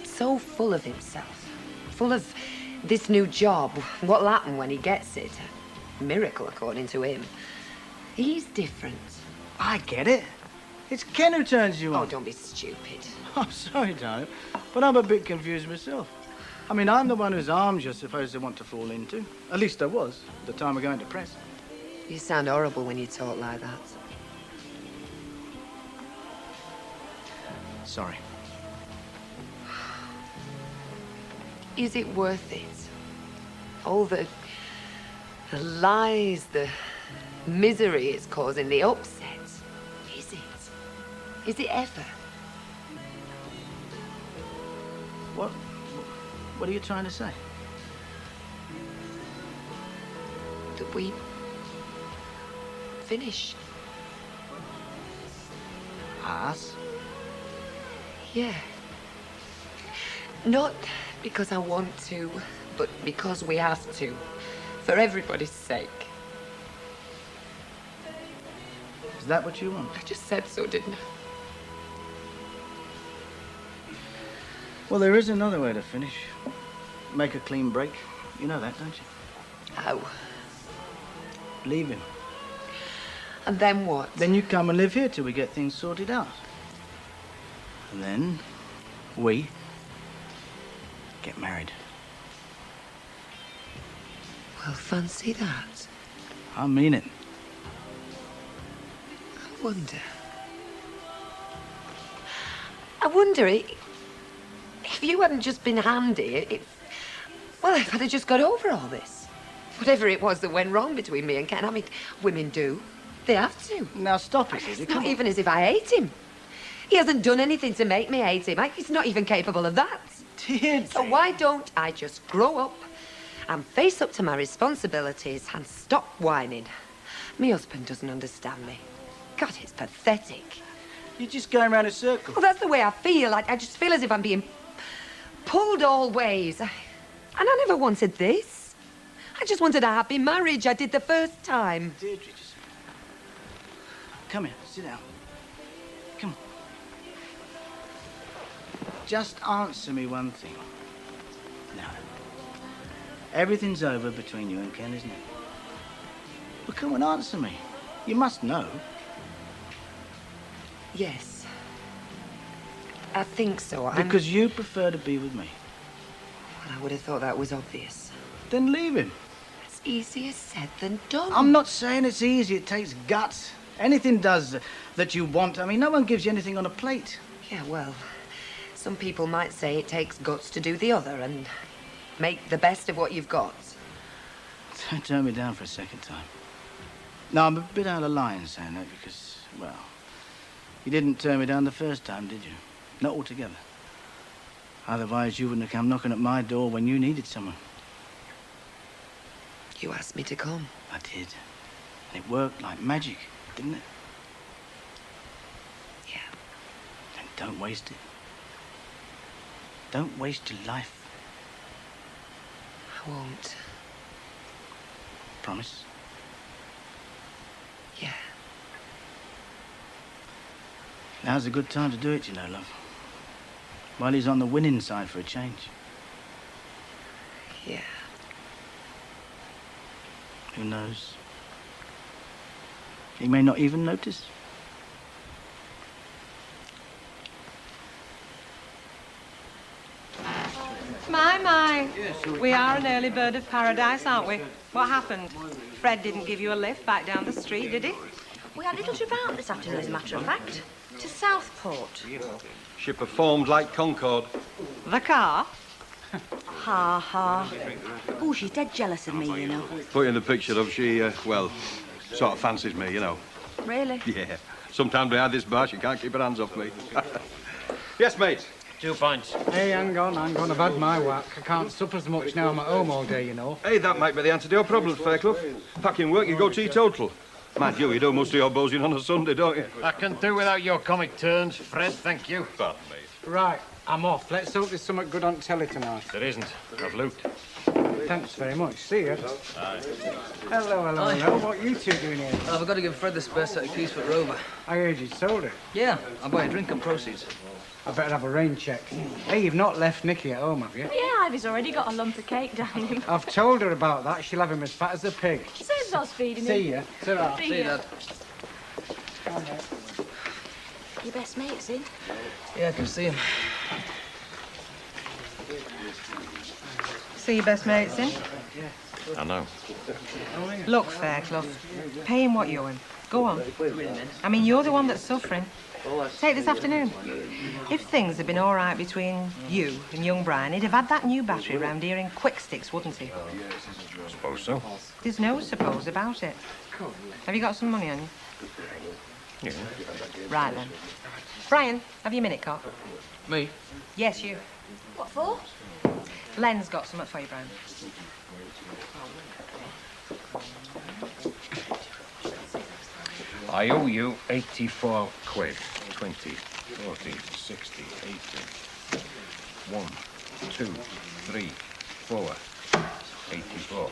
so full of himself. Full of this new job. What'll happen when he gets it? A miracle, according to him. He's different. I get it. It's Ken who turns you on. Oh, don't be stupid. I'm sorry, darling, but I'm a bit confused myself. I mean, I'm the one whose arms you're supposed to want to fall into. At least I was, at the time of going to press. You sound horrible when you talk like that. Sorry. Is it worth it? All the lies, the misery it's causing, the upset. Is it? Is it ever? What are you trying to say? That we finish. Us? Yeah. Not because I want to, but because we have to. For everybody's sake. Is that what you want? I just said so, didn't I? Well, there is another way to finish. Make a clean break. You know that, don't you? How? Leave him. And then what? Then you come and live here till we get things sorted out. And then we get married. Well, fancy that. I mean it. I wonder if you hadn't just been handy, well, if I'd have just got over all this. Whatever it was that went wrong between me and Ken, I mean, women do. They have to. Now, stop it, It's not even as if I hate him. He hasn't done anything to make me hate him. He's not even capable of that. So why don't I just grow up and face up to my responsibilities and stop whining? My husband doesn't understand me. God, it's pathetic. You're just going around in circles. Well, that's the way I feel. I just feel as if I'm being pulled all ways. And I never wanted this. I just wanted a happy marriage. I did the first time. Deirdre, just... Come here, sit down. Come on. Just answer me one thing. Now, everything's over between you and Ken, isn't it? Well, come and answer me. You must know. Yes. I think so. Because you prefer to be with me. Well, I would have thought that was obvious. Then leave him. It's easier said than done. I'm not saying it's easy. It takes guts. Anything does that you want. I mean, no one gives you anything on a plate. Yeah, well, some people might say it takes guts to do the other and make the best of what you've got. Don't turn me down for a second time. No, I'm a bit out of line saying that because, well, you didn't turn me down the first time, did you? Not altogether. Otherwise, you wouldn't have come knocking at my door when you needed someone. You asked me to come. I did. And it worked like magic, didn't it? Yeah. Then don't waste it. Don't waste your life. I won't. Promise? Yeah. Now's a good time to do it, you know, love. While he's on the winning side for a change. Yeah. Who knows? He may not even notice. My. We are an early bird of paradise, aren't we? What happened? Fred didn't give you a lift back down the street, did he? We had a little trip out this afternoon, as a matter of fact. To Southport. She performed like Concorde. The car? Ha ha. Oh, she's dead jealous of me, you know. Put in the picture of she, well, sort of fancies me, you know. Really? Yeah. Sometimes behind this bar, she can't keep her hands off me. Yes, mate. 2 pints. Hey, hang on. I've had my whack. I can't sup as much now I'm at home all day, you know. Hey, that might be the answer to your problems, Fairclough. Packing work, you go teetotal. Mind you do most of your boozing on a Sunday, don't you? I can do without your comic turns, Fred, thank you. Pardon me. Right, I'm off. Let's hope there's something good on telly tonight. There isn't. I've looked. Thanks very much. See you. Aye. Hello. What are you two doing here? I've got to give Fred the spare set of keys for Rover. I heard you sold it. Yeah, I'll buy a drink and proceeds. I better have a rain check. Hey, you've not left Nicky at home, have you? Yeah, Ivy's already got a lump of cake down him. I've told her about that. She'll have him as fat as a pig. Saves us feeding him. See ya. Ta-ra. See ya. Dad. Your best mate's in. Yeah, I can see him. See your best mates in? I know. Look, Fairclough, pay him what you owe him. Go on. I mean, you're the one that's suffering. Take this afternoon. If things had been all right between you and young Brian, he'd have had that new battery round here in quick sticks, wouldn't he? I suppose so. There's no suppose about it. Have you got some money on you? Yeah. Right then. Brian, have you a minute, cop? Me? Yes, you. What for? Len's got something for you, Brian. I owe you 84 quid. 20, 40, 60, 80. 1, 2, 3, 4. 84.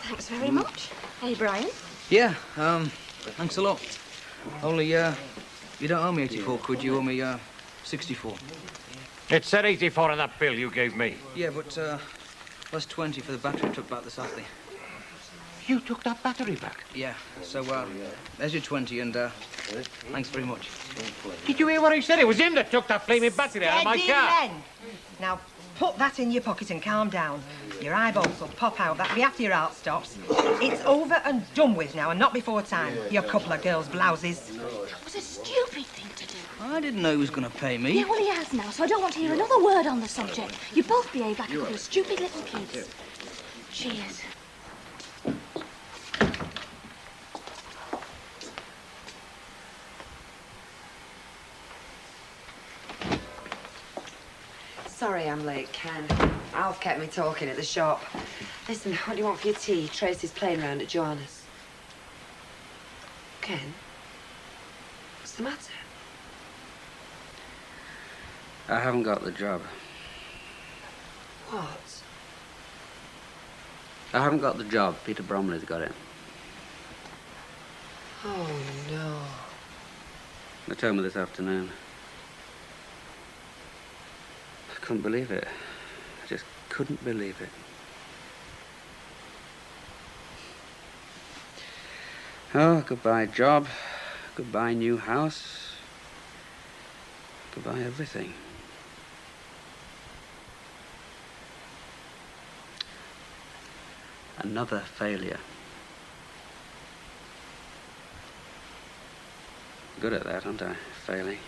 Thanks very much. Hey, Brian. Yeah, thanks a lot. Only, you don't owe me 84 quid, you owe me, 64. It said 84 on that bill you gave me. Yeah, but, plus 20 for the battery I took back this afternoon. You took that battery back? Yeah, so, there's your 20 and, thanks very much. Did you hear what he said? It was him that took that flaming battery out of my Steady, car. Len. Now, put that in your pocket and calm down. Your eyeballs will pop out. That'll be after your heart stops. It's over and done with now, and not before time. You couple of girls' blouses. That was a stupid thing to do. I didn't know he was going to pay me. Yeah, well, he has now, so I don't want to hear another word on the subject. You both behave like a couple of stupid little kids. Cheers. Sorry I'm late, Ken. Alf kept me talking at the shop. Listen, what do you want for your tea? Tracy's playing round at Joanna's. Ken? What's the matter? I haven't got the job. What? I haven't got the job. Peter Bromley's got it. Oh, no. They told me this afternoon. I couldn't believe it. I just couldn't believe it. Oh, goodbye job. Goodbye new house. Goodbye everything. Another failure. Good at that, aren't I? Failing.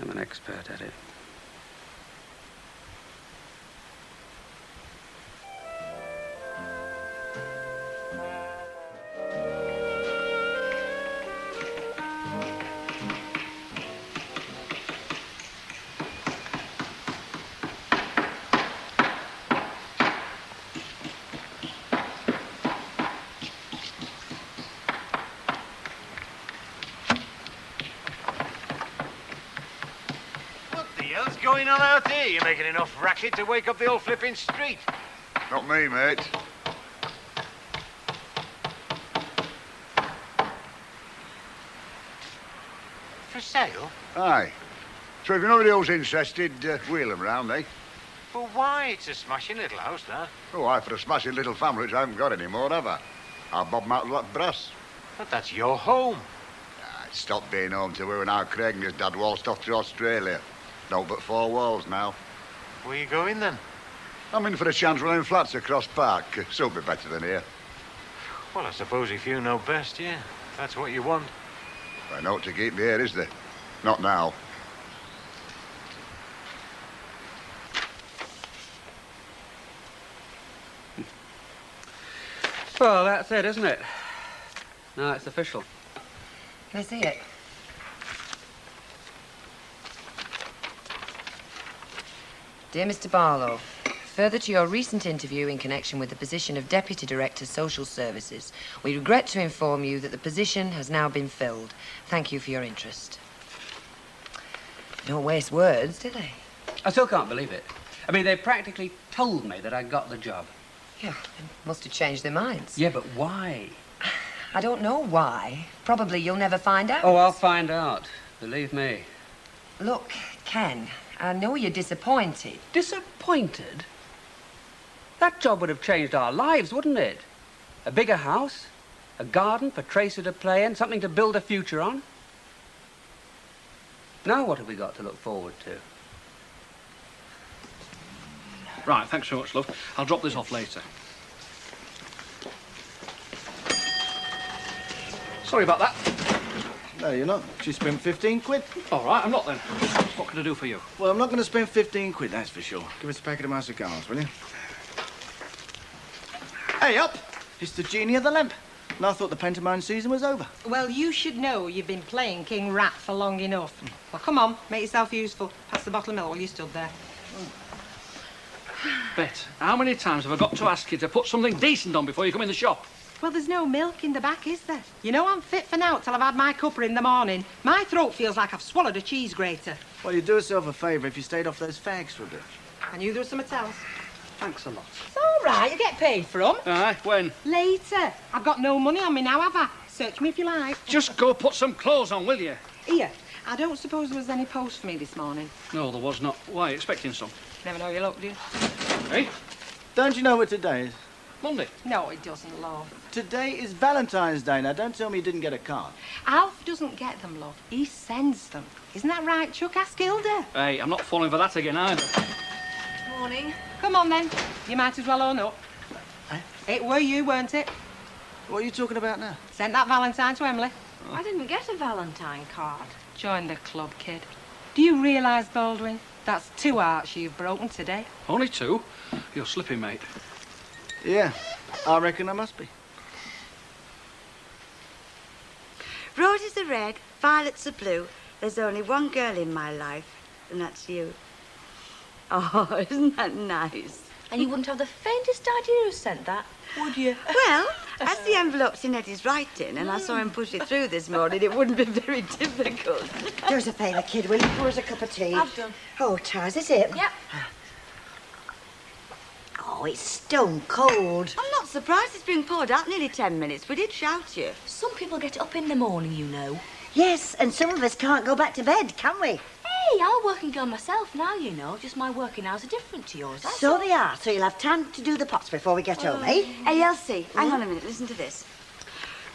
I'm an expert at it. What's going on out there? You're making enough racket to wake up the whole flipping street. Not me, mate. For sale? Aye. So if anybody else interested, wheel them round, eh? But why? It's a smashing little house, that. Oh, aye, for a smashing little family, which I haven't got any more, have I? I'll bob them out of that brass. But that's your home. It stopped being home to her and our Craig and his dad waltzed off to Australia. No but 4 walls now. Where you going, then? I'm in for a chance running flats across Park. So be better than here. Well, I suppose if you know best, yeah. That's what you want. I know to keep me here, is there? Not now. Well, that's it, isn't it? Now it's official. Can I see it? Dear Mr. Barlow, Further to your recent interview in connection with the position of Deputy Director Social Services, we regret to inform you that the position has now been filled. Thank you for your interest. Don't waste words, do they? I still can't believe it. I mean, they practically told me that I got the job. Yeah, they must have changed their minds. Yeah, but why? I don't know why. Probably you'll never find out. Oh, I'll find out. Believe me. Look, Ken, I know you're disappointed. Disappointed? That job would have changed our lives, wouldn't it? A bigger house, a garden for Tracy to play in, something to build a future on. Now what have we got to look forward to? Right, thanks very much, love. I'll drop this off later. Sorry about that. No, you're not. She spent 15 quid. All right, I'm not then. What can I do for you? Well, I'm not going to spend 15 quid, that's for sure. Give us a packet of my cigars, will you? Hey, up! It's the genie of the lamp. And I thought the pantomime season was over. Well, you should know you've been playing King Rat for long enough. Well, come on, make yourself useful. Pass the bottle of milk while you stood there. Bet, how many times have I got to ask you to put something decent on before you come in the shop? Well, there's no milk in the back, is there? You know I'm fit for now till I've had my cuppa in the morning. My throat feels like I've swallowed a cheese grater. Well, you'd do yourself a favour if you stayed off those fags for a bit. I knew there was something else. Thanks a lot. It's all right, you get paid for 'em. Aye, when? Later. I've got no money on me now, have I? Search me if you like. Just go put some clothes on, will you? Here, I don't suppose there was any post for me this morning. No, there was not. Why, expecting some? Never know your luck, do you? Hey? Don't you know what today is? Monday. No, it doesn't, love. Today is Valentine's Day. Now, don't tell me you didn't get a card. Alf doesn't get them, love. He sends them. Isn't that right, Chuck? Ask Hilda. Hey, I'm not falling for that again either. Morning. Come on, then. You might as well own up. Eh? It were you, weren't it? What are you talking about now? Sent that Valentine to Emily. I didn't get a Valentine card. Join the club, kid. Do you realise, Baldwin, that's 2 hearts you've broken today? Only 2? You're slipping, mate. Yeah, I reckon I must be. Roses are red, violets are blue. There's only one girl in my life, and that's you. Oh, isn't that nice? And you wouldn't have the faintest idea who sent that, would you? Well, as the envelope's in Eddie's writing, and I saw him push it through this morning, it wouldn't be very difficult. Do us a favour, kid, will you? Pour us a cup of tea. I've done. Oh, Taz, is it? Yep. Oh, it's stone cold. I'm not surprised it's been poured out nearly 10 minutes. We did shout you. Some people get up in the morning, you know. Yes, and some of us can't go back to bed, can we? Hey, I'm a working girl myself now, you know. Just my working hours are different to yours. That's So all. they are. So you'll have time to do the pots before we get home, eh? Hey, Elsie, hang on a minute. Listen to this.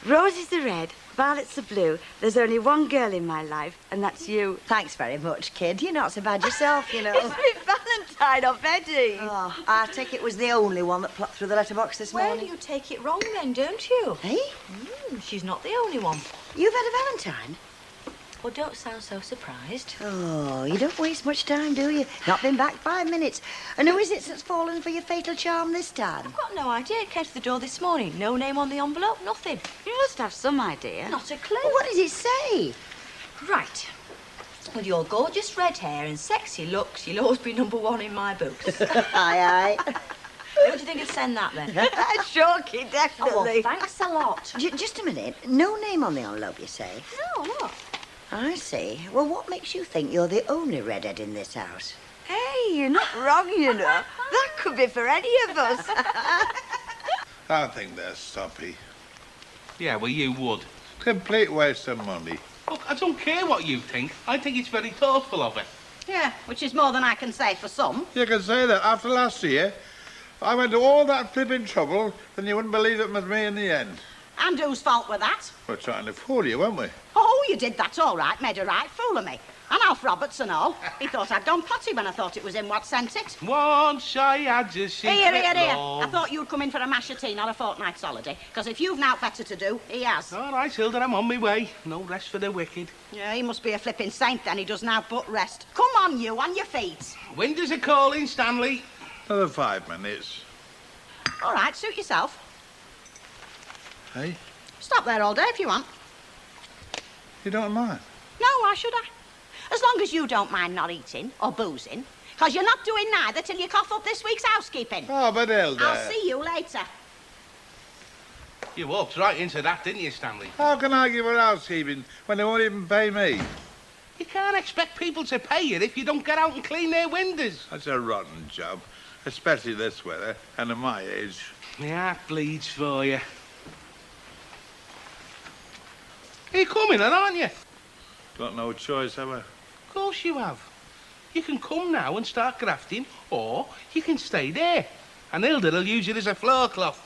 Roses are red, violets are blue. There's only one girl in my life, and that's you. Thanks very much, kid. You're not so bad yourself, you know. It's my Valentine off Eddie. Oh, I take it was the only one that plopped through the letterbox this Well, morning. you take it wrong then, don't you? Eh? She's not the only one. You've had a Valentine? Well, don't sound so surprised. Oh, you don't waste much time, do you? Not been back 5 minutes. And who is it that's fallen for your fatal charm this time? I've got no idea. It came to the door this morning. No name on the envelope, nothing. You must have some idea. Not a clue. Well, what does it say? Right. With your gorgeous red hair and sexy looks, you'll always be #1 in my books. Aye, aye. What do you think of send that, then? Shocky, definitely. Oh, well, thanks a lot. Just a minute. No name on the envelope, you say? No, look. I see. Well, what makes you think you're the only redhead in this house? Hey, you're not wrong, you know. That could be for any of us. I think they're soppy. Yeah, well, you would. Complete waste of money. Look, I don't care what you think. I think it's very thoughtful of it. Yeah, which is more than I can say for some. You can say that after last year. I went to all that flipping trouble, and you wouldn't believe it was me in the end. And whose fault were that? We're trying to fool you, weren't we? Oh, you did that all right. Made a right fool of me. And Alf Roberts and all. He thought I'd gone potty when I thought it was him what sent it. Once I had a secret Here. love. I thought you'd come in for a mash of tea, not a fortnight's holiday. Because if you've naught better to do, he has. All right, Hilda, I'm on my way. No rest for the wicked. Yeah, he must be a flipping saint then. He does now but rest. Come on, you, on your feet. When does it call in, Stanley? Another 5 minutes. All right, suit yourself. Hey, Stop there all day if you want. you don't mind? No, why should I? As long as you don't mind not eating or boozing, Because you're not doing neither till you cough up this week's housekeeping. Oh, but Hilda... I'll see you later. You walked right into that, didn't you, Stanley? How can I give her housekeeping when they won't even pay me? You can't expect people to pay you if you don't get out and clean their windows. That's a rotten job, especially this weather and at my age. My heart bleeds for you. You're coming, then, aren't you? Got no choice, have I? Of course you have. You can come now and start grafting, or you can stay there. And Hilda will use it as a floor cloth.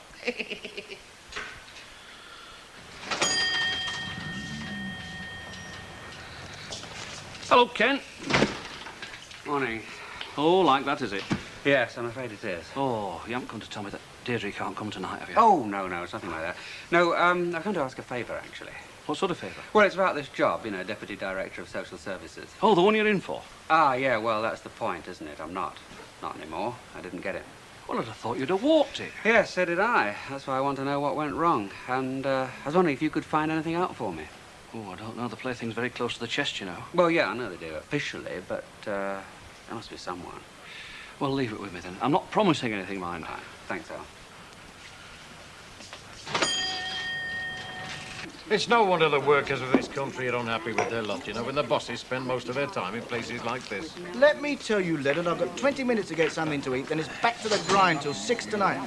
Hello, Ken. Morning. Oh, like that, is it? Yes, I'm afraid it is. Oh, you haven't come to tell me that Deirdre can't come tonight, have you? Oh, no, it's nothing like that. No, I've come to ask a favour, actually. What sort of favour? Well, it's about this job, you know, Deputy Director of Social Services. Oh, the one you're in for? Ah, yeah, well, that's the point, isn't it? I'm not. Not anymore. I didn't get it. Well, I'd have thought you'd have walked it. Yes, so did I. That's why I want to know what went wrong. And I was wondering if you could find anything out for me. Oh, I don't know. They play things very close to the chest, you know. Well, yeah, I know they do officially, but there must be someone. Well, leave it with me, then. I'm not promising anything, mind. Right. Thanks, Al. It's no wonder the workers of this country are unhappy with their lot, you know, when the bosses spend most of their time in places like this. Let me tell you, Leonard, I've got 20 minutes to get something to eat, then it's back to the grind till 6 tonight.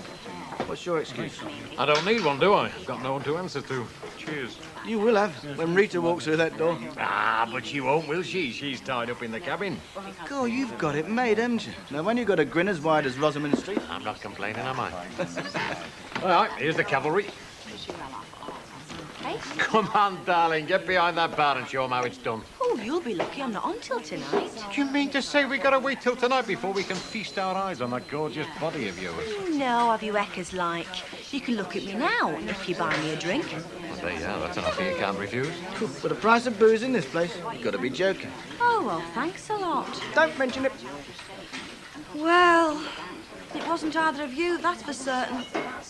What's your excuse? I don't need one, do I? I've got no one to answer to. Cheers. You will have, when Rita walks through that door. Ah, but she won't, will she? She's tied up in the cabin. God, you've got it made, haven't you? Now, when you've got a grin as wide as Rosamond Street. I'm not complaining, am I? All right, here's the cavalry. Come on, darling, get behind that bar and show 'em how it's done. Oh, you'll be lucky I'm not on till tonight. Do you mean to say we gotta wait till tonight before we can feast our eyes on that gorgeous body of yours? No, have you eckers like? You can look at me now if you buy me a drink. Well, there you are, that's an offer you can't refuse. For the price of booze in this place, you've got to be joking. Oh, well, thanks a lot. Don't mention it. Well, it wasn't either of you, that's for certain.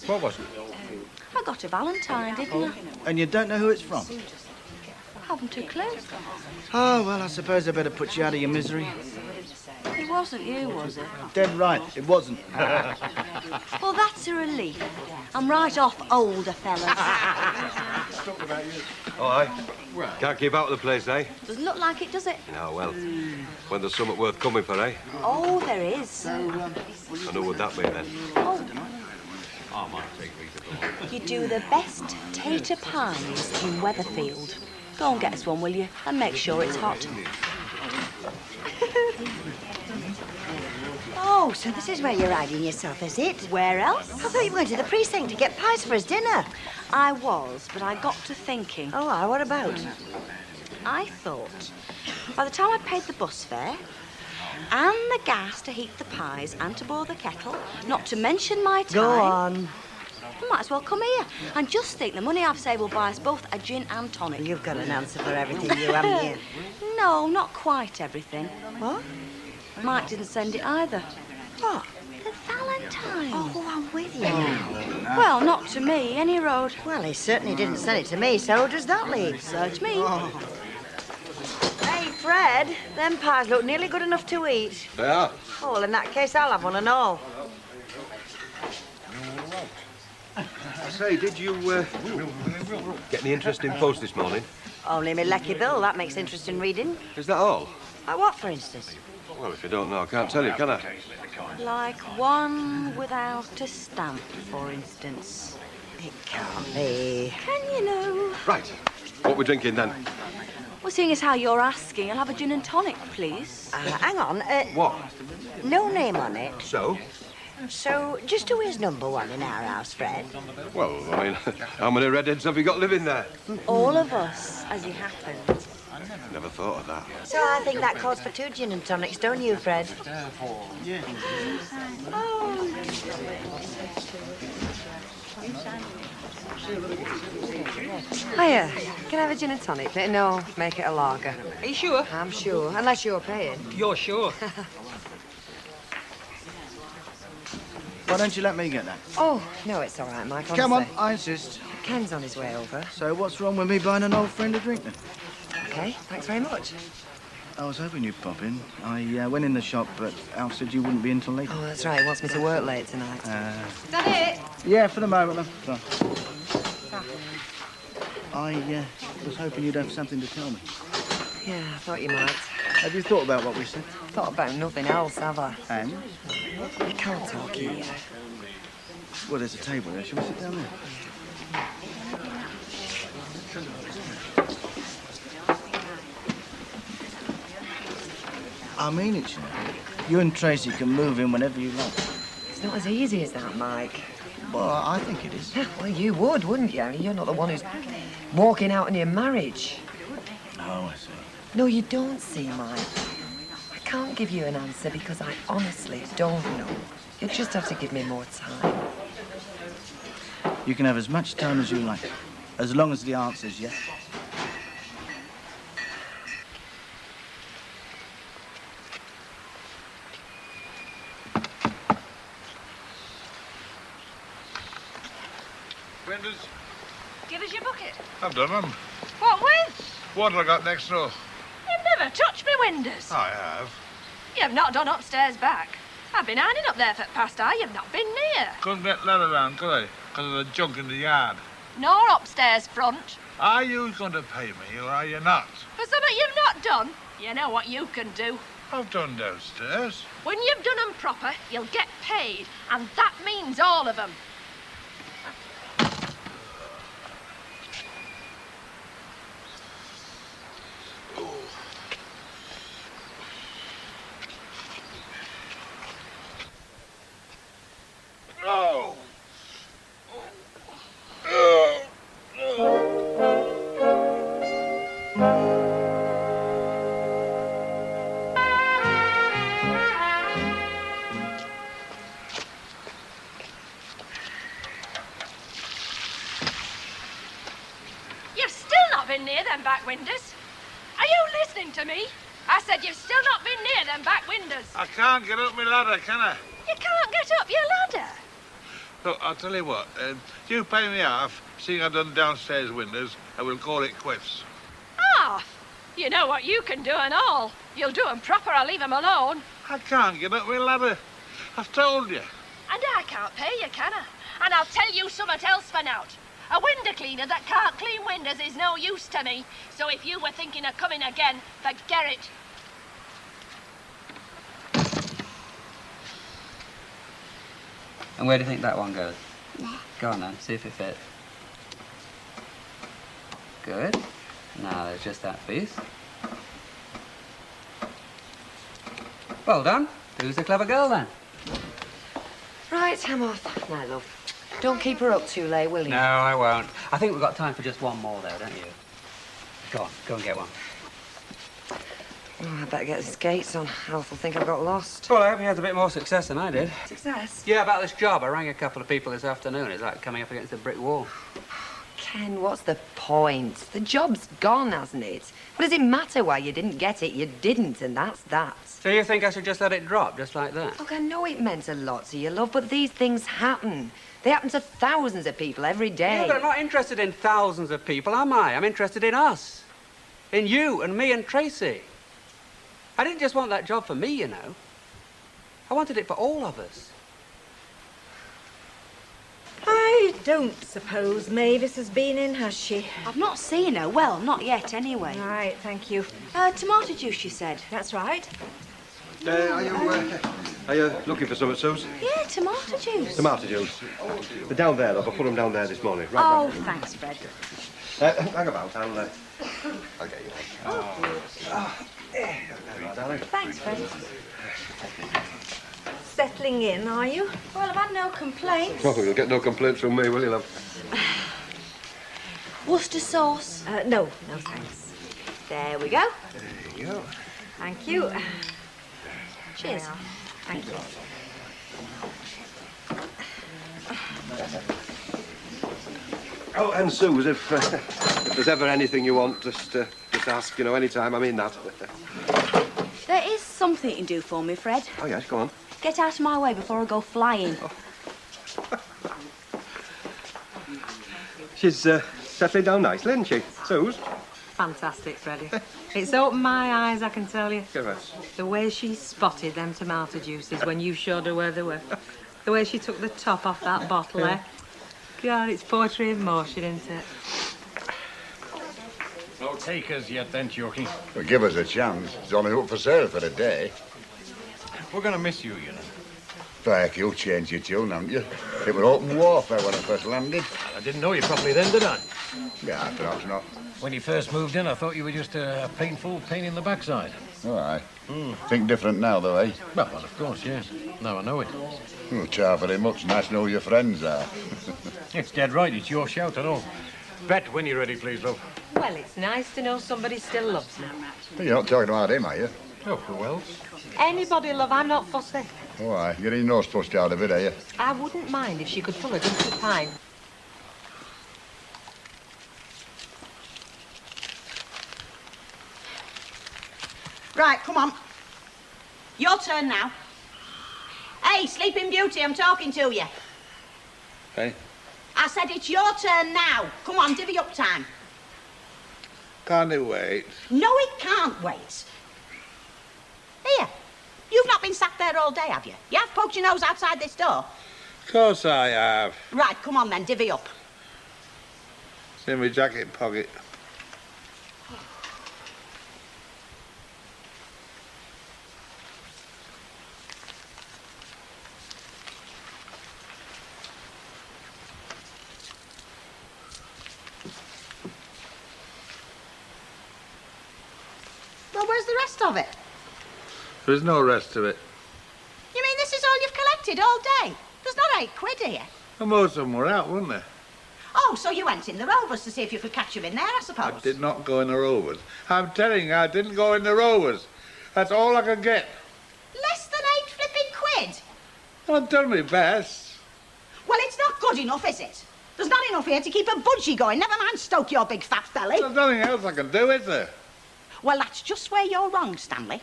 What was it? I got a Valentine, didn't I? And you don't know who it's from? I haven't a clue. Oh, well, I suppose I better put you out of your misery. It wasn't you, was it? Dead right, it wasn't. Well, that's a relief. I'm right off older fellas. Oh, aye. Can't keep out of the place, eh? Doesn't look like it, does it? No, well, when there's something worth coming for, eh? Oh, there is. And who would that be, then? Oh, I might take Rita. you do the best tater pies in Weatherfield. Go and get us one, will you? And make sure it's hot. Oh, so this is where you're hiding yourself, is it? Where else? I thought you were going to the precinct to get pies for his dinner. I was, but I got to thinking. Oh, aye, what about? I thought, by the time I paid the bus fare, and the gas to heat the pies and to boil the kettle, not to mention my time... Go on. I might as well come here and just think the money I've saved will buy us both a gin and tonic. You've got an answer for everything, you haven't you? No, not quite everything. What? Mike didn't send it either. What? The Valentine. Oh, I'm with you now. Well, not to me, any road. Well, he certainly didn't send it to me, so does that leave? Search me. Hey, Fred, them pies look nearly good enough to eat. They are. Oh, well, in that case, I'll have one and all. I say, did you get any interesting post this morning? Only me lecky bill, that makes interesting reading. Is that all? Like what, for instance? Well, if you don't know, I can't tell you, can I? Like one without a stamp, for instance. It can't be. Can you know? Right. What we drinking then? Well, seeing as how you're asking, I'll have a gin and tonic, please. Hang on. What? No name on it. So? So, just who is number one in our house, Fred? Well, I mean, how many redheads have you got living there? All of us, as it happens. Never thought of that. So I think that calls for 2 gin and tonics, don't you, Fred? Yeah. Oh. Hiya. Can I have a gin and tonic? No, make it a lager. Are you sure? I'm sure, unless you're paying. You're sure? Why don't you let me get that? Oh, no, it's all right, Mike. Come on, honestly. I insist. Ken's on his way over. So what's wrong with me buying an old friend a drink, then? OK, thanks very much. I was hoping you'd pop in. I went in the shop, but Alf said you wouldn't be in till later. Oh, that's right. He wants me to work late tonight. Is that it? Yeah, for the moment, love. I was hoping you'd have something to tell me. Yeah, I thought you might. Have you thought about what we said? Thought about nothing else, have I? And? I can't talk here. Well, there's a table there. Shall we sit down there? I mean it, Sharon. You and Tracy can move in whenever you like. It's not as easy as that, Mike. Well, I think it is. Well, you would, wouldn't you? I mean, you're not the one who's walking out on your marriage. Oh, I see. No, you don't see, Mike. I can't give you an answer because I honestly don't know. You'll just have to give me more time. You can have as much time as you like, as long as the answer's yes. Windows? Give us your bucket. I've done them. What with? What have I got next door? You've never touched me windows. I have. You've not done upstairs back. I've been ironing up there for the past hour. You've not been near. Couldn't get leather round, could I? Because of the junk in the yard. Nor upstairs front. Are you going to pay me, or are you not? For something you've not done, you know what you can do. I've done downstairs. When you've done them proper, you'll get paid. And that means all of them. Oh. You've still not been near them back windows. Are you listening to me? I said you've still not been near them back windows. I can't get up my ladder, can I? You can't get up your ladder. Look, I'll tell you what. You pay me half, seeing I've done downstairs windows, and we'll call it quits. Half? You know what you can do and all. You'll do 'em proper or leave 'em alone. I can't get up my ladder. I've told you. And I can't pay you, can I? And I'll tell you something else for now. A window cleaner that can't clean windows is no use to me. So if you were thinking of coming again, forget it. And where do you think that one goes? Go on then, see if it fits. Good. Now there's just that piece. Well done. Who's the clever girl then? Right, I'm off. Now, love. Don't keep her up too late, will you? No, I won't. I think we've got time for just one more though, don't you? Go on, go and get one. Oh, I better get the skates on. Alf will think I've got lost. Well, I hope you had a bit more success than I did. Success? Yeah, about this job. I rang a couple of people this afternoon. It's like coming up against a brick wall. Ken, what's the point? The job's gone, hasn't it? What does it matter why you didn't get it? You didn't, and that's that. So you think I should just let it drop, just like that? Look, I know it meant a lot to you, love, but these things happen. They happen to thousands of people every day. Yeah, but I'm not interested in thousands of people, am I? I'm interested in us. In you and me and Tracy. I didn't just want that job for me, you know. I wanted it for all of us. I don't suppose Mavis has been in, has she? I've not seen her. Well, not yet, anyway. Right, thank you. Tomato juice, she said. That's right. Are you looking for some, Suze? Yeah, tomato juice. Tomato juice. They're down there, love. I put them down there this morning. Right Oh, back. thanks, Fred. Hang about. I'll get you one. Darling. Thanks, Fred. Settling in, are you? Well, I've had no complaints. Oh, you'll get no complaints from me, will you, love? Worcester sauce? No, thanks. There we go. There you go. Thank you. Cheers. Thank you. Oh, and Suze, if there's ever anything you want, just ask, you know, any time. I mean that. There is something you can do for me, Fred. Oh, yes, go on. Get out of my way before I go flying. She's settling down nicely, isn't she, Suze? Fantastic, Freddie. It's opened my eyes, I can tell you. Give us. The way she spotted them tomato juices when you showed her where they were. The way she took the top off that bottle, eh? God, it's poetry in motion, isn't it? No takers yet then, Yorkie. Well, give us a chance. It's only up for sale for a day. We're going to miss you, you know. Fuck, you'll change your tune, haven't you? It was open warfare when I first landed. I didn't know you properly then, did I? Yeah, perhaps not. When you first moved in, I thought you were just a painful pain in the backside. All right. Think different now, though, eh? Well, of course, yes. Now I know it. Oh, char very much. Nice to know who your friends are. It's dead right. It's your shout and all. Bet when you're ready, please, love. Well, it's nice to know somebody still loves me. You're not talking about him, are you? Oh, who else? Anybody, love, I'm not fussy. All right. You're getting your nose pushed out of it, are you? I wouldn't mind if she could pull a good pine. Right, come on. Your turn now. Hey, Sleeping Beauty, I'm talking to you. Hey? I said it's your turn now. Come on, divvy up time. Can't it wait? No, it can't wait. Here, you've not been sat there all day, have you? You have poked your nose outside this door? Of course I have. Right, come on then, divvy up. It's in my jacket pocket. Well, where's the rest of it? There's no rest to it. You mean this is all you've collected all day? There's not £8 here. Well, most of them were out, weren't they? Oh, so you went in the Rovers to see if you could catch them in there, I suppose? I did not go in the Rovers. I'm telling you, I didn't go in the Rovers. That's all I could get. Less than 8 flipping quid? I've done my best. Well, it's not good enough, is it? There's not enough here to keep a budgie going, never mind stoke your big fat belly. There's nothing else I can do, is there? Well, that's just where you're wrong, Stanley.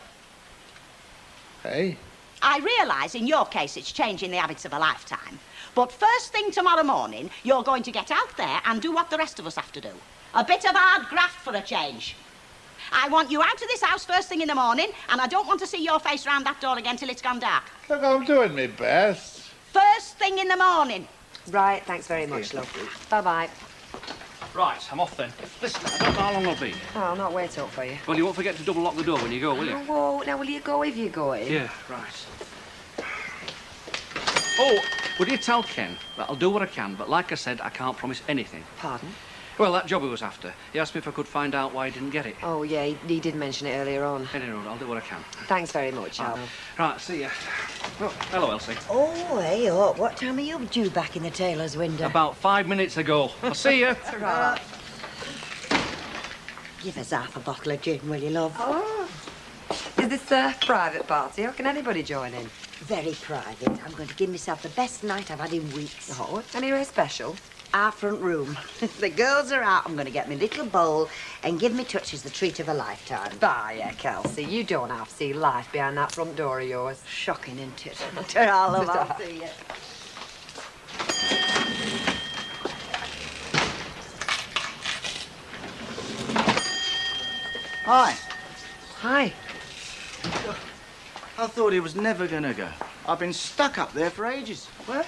Hey? I realise in your case it's changing the habits of a lifetime. But first thing tomorrow morning, you're going to get out there and do what the rest of us have to do. A bit of hard graft for a change. I want you out of this house first thing in the morning, and I don't want to see your face round that door again till it's gone dark. Look, I'm doing my best. First thing in the morning. Right, thanks very much, love. Bye-bye. Right, I'm off then. Listen, I don't know how long I'll be. Oh, I'll not wait up for you. Well, you won't forget to double lock the door when you go, will you? Oh, now, will you go if you're going? Yeah, right. Oh, would you tell Ken that I'll do what I can, but like I said, I can't promise anything. Pardon? Well, that job he was after. He asked me if I could find out why he didn't get it. Oh, yeah, he did mention it earlier on. Anyway, I'll do what I can. Thanks very much, Al. Right, see ya. Oh, hello, Elsie. Oh, hey, up. What time are you due back in the tailor's window? About 5 minutes ago. I'll see you. Right. Give us half a bottle of gin, will you, love? Oh. Is this a private party, or can anybody join in? Very private. I'm going to give myself the best night I've had in weeks. Oh, anywhere special? Our front room. The girls are out. I'm going to get my little bowl and give me touches the treat of a lifetime. Bah, yeah, Kelsey, you don't have to see life behind that front door of yours. Shocking, isn't it? Ta-ra, love. I'll see you. Hi. Hi. I thought he was never going to go. I've been stuck up there for ages. Where?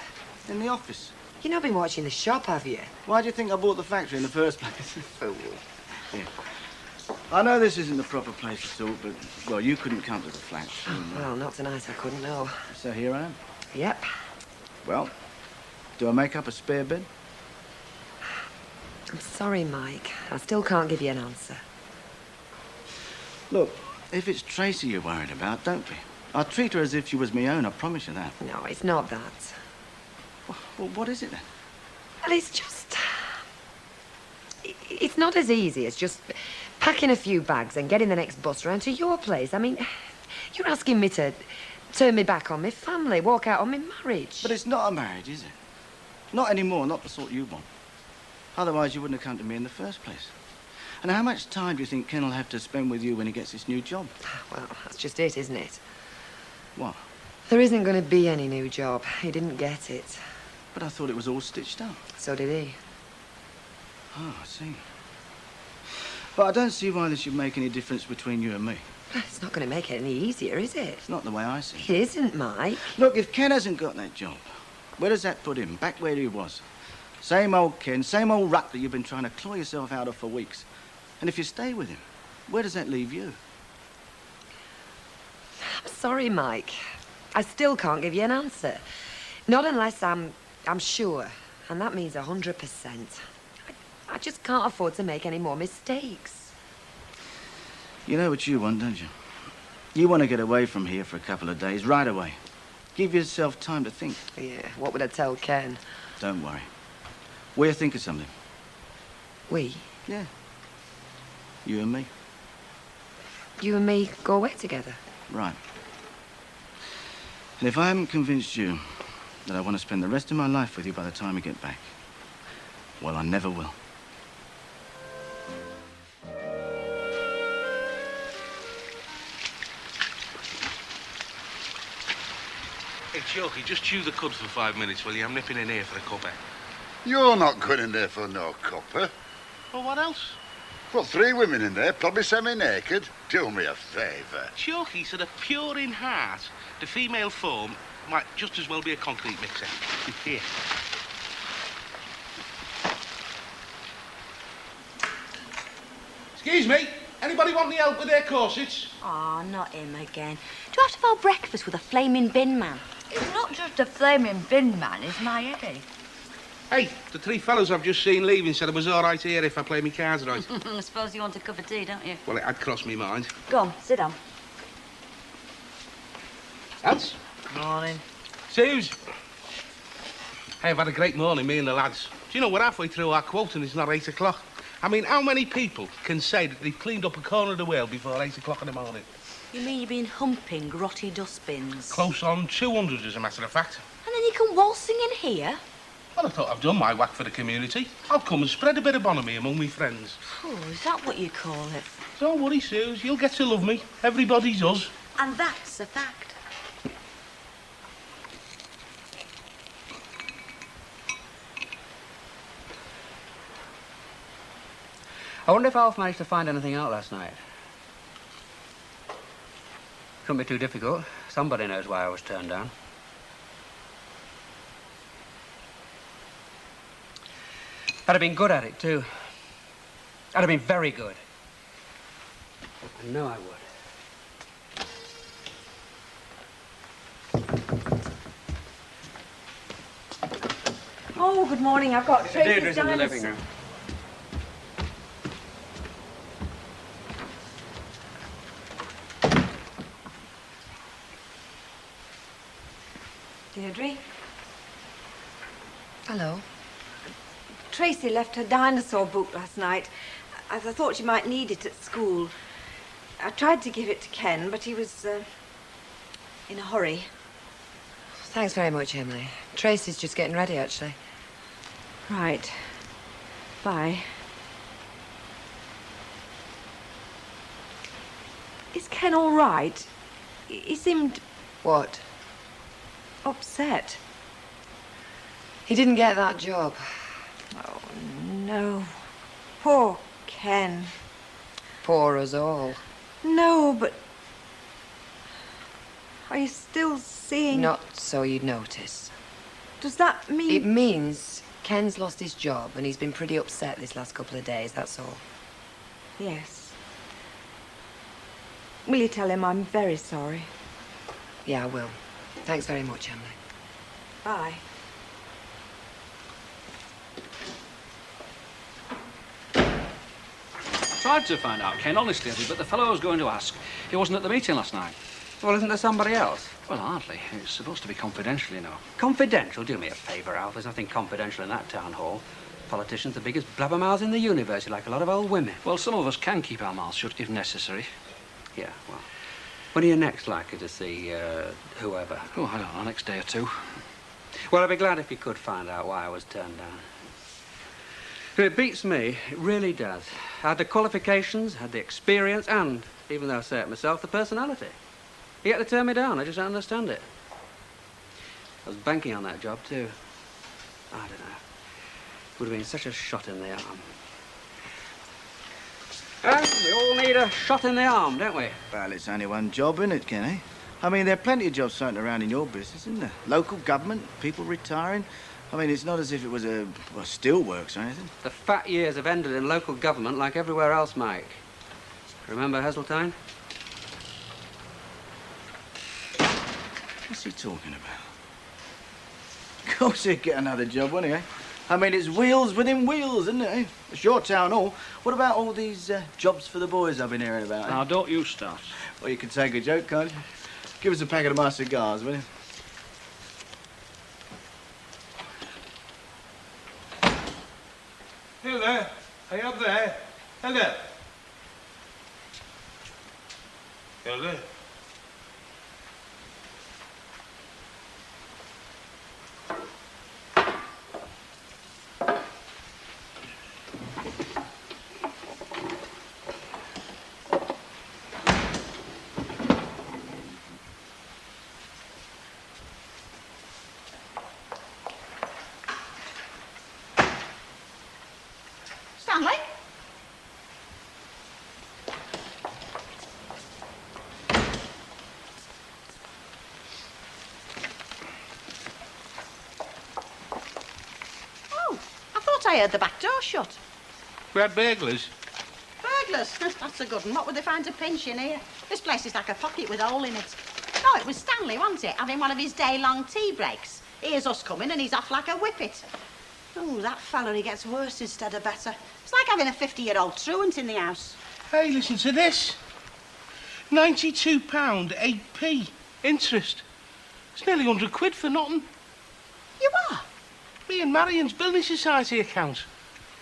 In the office. You've not been watching the shop, have you? Why do you think I bought the factory in the first place? Fool. Here. I know this isn't the proper place to talk, but, well, you couldn't come to the flat. Well, not tonight, I couldn't, no. So here I am. Yep. Well, do I make up a spare bed? I'm sorry, Mike. I still can't give you an answer. Look, if it's Tracy you're worried about, don't be. I'll treat her as if she was my own, I promise you that. No, it's not that. Well, what is it then? Well, it's just... It's not as easy as just packing a few bags and getting the next bus round to your place. I mean, you're asking me to turn me back on my family, walk out on my marriage. But it's not a marriage, is it? Not anymore, not the sort you want. Otherwise, you wouldn't have come to me in the first place. And how much time do you think Ken will have to spend with you when he gets this new job? Well, that's just it, isn't it? What? There isn't going to be any new job. He didn't get it. But I thought it was all stitched up. So did he. Oh, I see. But I don't see why this should make any difference between you and me. It's not going to make it any easier, is it? It's not the way I see it. It isn't, Mike. Look, if Ken hasn't got that job, where does that put him? Back where he was. Same old Ken, same old rut that you've been trying to claw yourself out of for weeks. And if you stay with him, where does that leave you? I'm sorry, Mike. I still can't give you an answer. Not unless I'm sure. And that means 100%. I just can't afford to make any more mistakes. You know what you want, don't you? You want to get away from here for a couple of days, right away. Give yourself time to think. Yeah, what would I tell Ken? Don't worry. We'll think of something. We? Yeah. You and me. You and me go away together? Right. And if I haven't convinced you that I want to spend the rest of my life with you by the time we get back, well, I never will. Hey, Chalky, just chew the cud for 5 minutes, will you? I'm nipping in here for a cuppa. You're not going in there for no cuppa. Well, what else? Well, 3 women in there, probably semi-naked. Do me a favour. Chalky said a pure in heart, the female form might just as well be a concrete mixer. Here. Excuse me, anybody want any help with their corsets? Oh, not him again. Do you have to have breakfast with a flaming bin man? It's not just a flaming bin man, it's my Eddie. Hey, the 3 fellows I've just seen leaving said it was all right here if I play me cards right. I suppose you want a cup of tea, don't you? Well, it had crossed me mind. Go on, sit down. Lads? Morning. Suze? Hey, I've had a great morning, me and the lads. Do you know, we're halfway through our quote and it's not 8 o'clock. I mean, how many people can say that they've cleaned up a corner of the world before 8 o'clock in the morning? You mean you've been humping grotty dustbins? Close on 200, as a matter of fact. And then you come waltzing in here? Well, I thought I've done my whack for the community. I'll come and spread a bit of bonhomie among me friends. Oh, is that what you call it? Don't worry, Suze. You'll get to love me. Everybody does. And that's a fact. I wonder if Alf managed to find anything out last night. Couldn't be too difficult. Somebody knows why I was turned down. I'd have been good at it, too. I'd have been very good. I know I would. Oh, good morning. I've got Tracy's Deirdre's in the living room. Deirdre? Hello. Tracy left her dinosaur book last night, as I thought she might need it at school. I tried to give it to Ken, but he was in a hurry. Thanks very much, Emily. Tracy's just getting ready, actually. Right. Bye. Is Ken all right? He seemed... What? Upset. He didn't get that job. Oh, no. Poor Ken. Poor us all. No, but... Are you still seeing... Not so you'd notice. Does that mean... It means Ken's lost his job and he's been pretty upset this last couple of days, that's all. Yes. Will you tell him I'm very sorry? Yeah, I will. Thanks very much, Emily. Bye. Tried to find out, Ken, honestly, but the fellow I was going to ask, he wasn't at the meeting last night. Well, isn't there somebody else? Well, hardly. It's supposed to be confidential, you know. Confidential? Do me a favour, Alf. There's nothing confidential in that town hall. Politicians the biggest blabbermouths in the universe, like a lot of old women. Well, some of us can keep our mouths shut if necessary. Yeah, well. When are you next likely to see whoever? Oh, I don't know, next day or two. Well, I'd be glad if you could find out why I was turned down. It beats me, it really does. I had the qualifications, had the experience, and, even though I say it myself, the personality. You get to turn me down, I just don't understand it. I was banking on that job, too. I don't know. Would have been such a shot in the arm. We all need a shot in the arm, don't we? Well, it's only one job, isn't it, Kenny? I mean, there are plenty of jobs floating around in your business, isn't there? Local government, people retiring. I mean, it's not as if it was a steelworks or anything. The fat years have ended in local government like everywhere else, Mike. Remember Heseltine? What's he talking about? Of course he'd get another job, wouldn't he, eh? I mean, it's wheels within wheels, isn't it, eh? It's your town hall. What about all these jobs for the boys I've been hearing about, eh? Now, don't you start. Well, you can take a joke, can't you? Give us a packet of my cigars, will you? Hello. Are you up there? Hello. Hello. Stanley? Oh, I thought I heard the back door shut. We had burglars. Burglars? That's a good one. What would they find to pinch in here? This place is like a pocket with a hole in it. No, it was Stanley, wasn't it? Having one of his day-long tea breaks. Here's us coming and he's off like a whippet. Oh, that fella, he gets worse instead of better. It's like having a 50-year-old truant in the house. Hey, listen to this. £92, 8p. Interest. It's nearly 100 quid for nothing. You are? Me and Marion's building society account.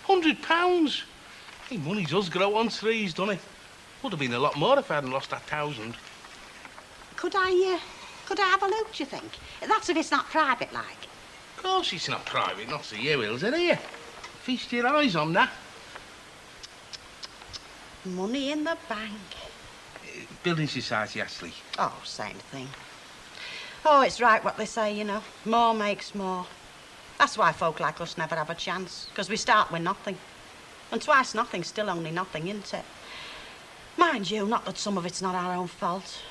£100. Hey, money does grow on trees, doesn't it? Would have been a lot more if I hadn't lost that 1,000. Could I have a look, do you think? That's if it's not private, like. Of course it's not private, not to you, Hills, is it? Feast your eyes on that. Money in the bank. Building society, Ashley. Oh, same thing. Oh, it's right what they say, you know. More makes more. That's why folk like us never have a chance, because we start with nothing. And twice nothing's still only nothing, isn't it? Mind you, not that some of it's not our own fault.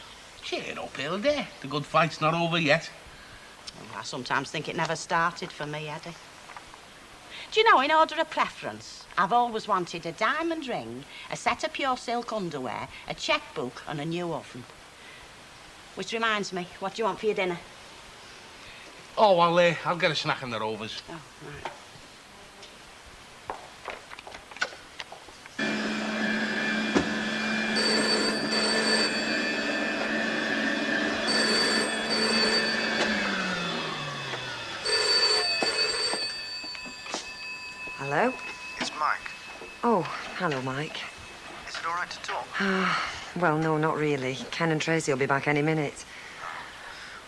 Cheer up, Hilda. The good fight's not over yet. Oh, I sometimes think it never started for me, Eddie. Do you know, in order of preference, I've always wanted a diamond ring, a set of pure silk underwear, a checkbook and a new oven. Which reminds me, what do you want for your dinner? Oh, I'll get a snack in the Rovers. Oh, right. Hello? It's Mike. Oh, hello, Mike. Is it all right to talk? Well, no, not really. Ken and Tracy will be back any minute.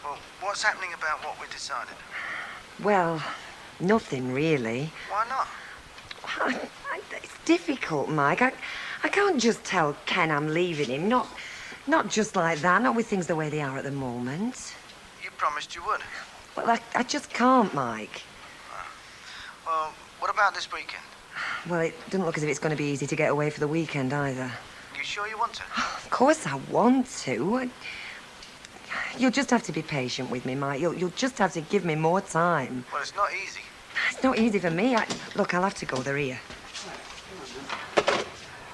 Well, what's happening about what we decided? Well, nothing really. Why not? It's difficult, Mike. I can't just tell Ken I'm leaving him. Not just like that. Not with things the way they are at the moment. You promised you would. Well, I just can't, Mike. Well, what about this weekend? Well, it doesn't look as if it's going to be easy to get away for the weekend either. You sure you want to? Of course I want to. You'll just have to be patient with me, Mike. You'll just have to give me more time. Well, it's not easy. It's not easy for me. Look, I'll have to go. They're here.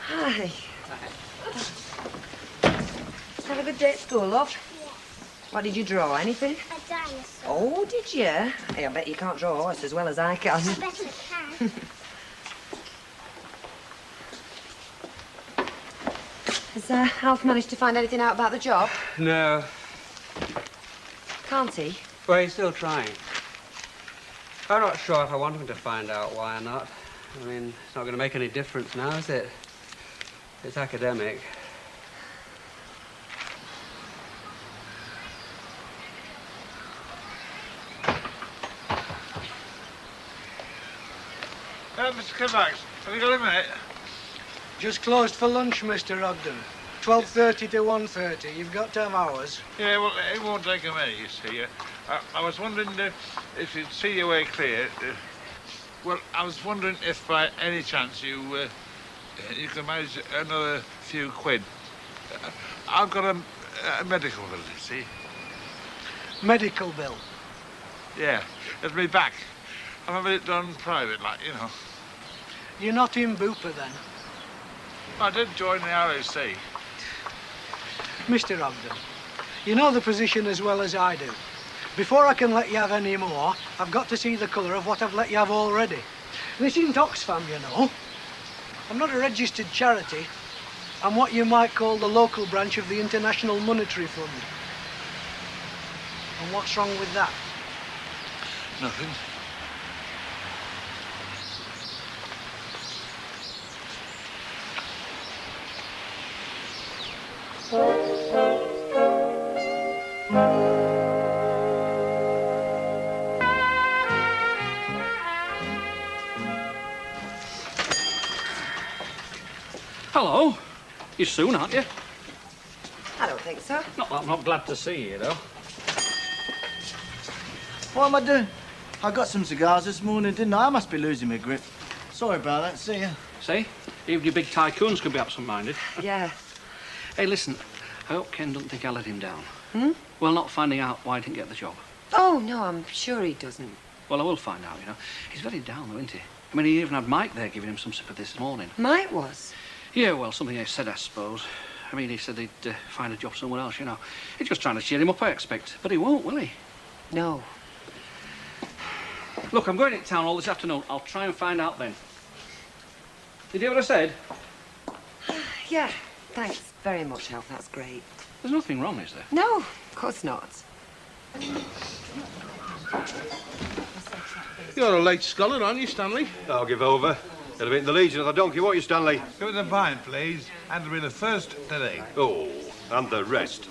Hi. Have a good day at school, love. Yeah. What did you draw? Anything? A dinosaur. Oh, did you? Hey, I bet you can't draw a horse as well as I can. I bet I can. Has Alf managed to find anything out about the job? No. Can't he? Well, he's still trying. I'm not sure if I want him to find out why or not. I mean, it's not going to make any difference now, is it? It's academic. Mr. Kivax, have you got a minute? Just closed for lunch, Mr. Ogden. 12:30 to 1:30. You've got to have hours. Yeah, well, it won't take a minute, you see. I was wondering if you'd see your way clear. Well, I was wondering if by any chance you You can manage another few quid. I've got a medical bill, you see. Medical bill? Yeah, it'll be back. I'm having it done private, like, you know. You're not in Bupa, then? I did join the ROC. Mr. Ogden, you know the position as well as I do. Before I can let you have any more, I've got to see the colour of what I've let you have already. This isn't Oxfam, you know. I'm not a registered charity. I'm what you might call the local branch of the International Monetary Fund. And what's wrong with that? Nothing. Hello. You're soon, aren't you? I don't think so. Not that I'm not glad to see you, though. What am I doing? I got some cigars this morning, didn't I? I must be losing my grip. Sorry about that. See ya. See? Even your big tycoons can be absent-minded. Yeah. Hey, listen. I hope Ken doesn't think I let him down. Hmm? Well, not finding out why he didn't get the job. Oh, no, I'm sure he doesn't. Well, I will find out, you know. He's very down, though, isn't he? I mean, he even had Mike there giving him some sympathy this morning. Mike was? Yeah, well, something he said, I suppose. I mean, he said he'd find a job somewhere else, you know. He's just trying to cheer him up, I expect. But he won't, will he? No. Look, I'm going into town all this afternoon. I'll try and find out then. Did you hear what I said? Yeah, thanks very much, Health. That's great. There's nothing wrong, is there? No, of course not. You're a late scholar, aren't you, Stanley? I'll give over. It'll be in the Legion of the Donkey, won't you, Stanley? Give us a pint, please. And to be the first today. Oh, and the rest.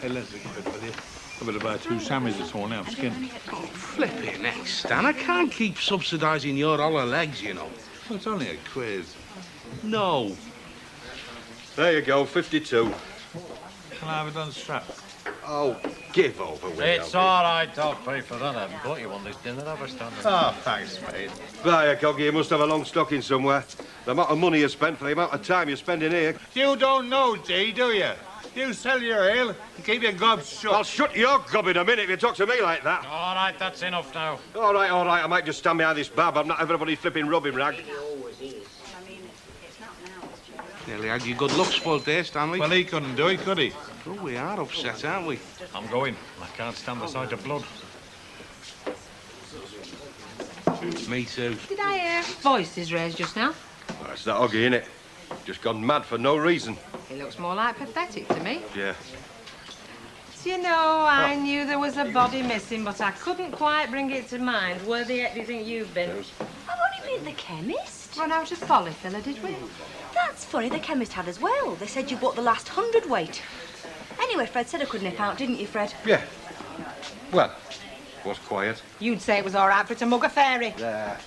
Hey, Leslie, come in with you. I'm going to buy 2 Sammys this morning. I'm skinned. Oh, flipping heck, Stan. I can't keep subsidising your hollow legs, you know. Well, it's only a quiz. No. There you go, 52. Can I have it unstrapped? Oh, give over with It's all right, I'll pay for that. I haven't bought you one this dinner, have I, Stanley? Oh, thanks, mate. There you go, you must have a long stocking somewhere. The amount of money you spent for the amount of time you're spending here. You don't know, Dee, do you? You sell your ale and keep your gob shut. I'll shut your gob in a minute if you talk to me like that. All right, that's enough now. All right, I might just stand behind this bab. I'm not everybody's flipping rubbing rag. Nearly had your good luck spoiled there, Stanley. Well, he couldn't do it, could he? Oh, we are upset, aren't we? I'm going. I can't stand the sight of blood. Me too. Did I hear voices raised just now? That's that Oggy, innit? Just gone mad for no reason. He looks more like pathetic to me. Yeah. Do you know, I knew there was a body missing, but I couldn't quite bring it to mind. Where the heck do you think you've been? I've only been at the chemist. Run out of polyfiller, did we? That's funny, the chemist had as well. They said you bought the last 100 weight. Anyway, Fred said I could nip out, didn't you, Fred? Yeah. Well, was quiet. You'd say it was all right for it to mug a fairy. There.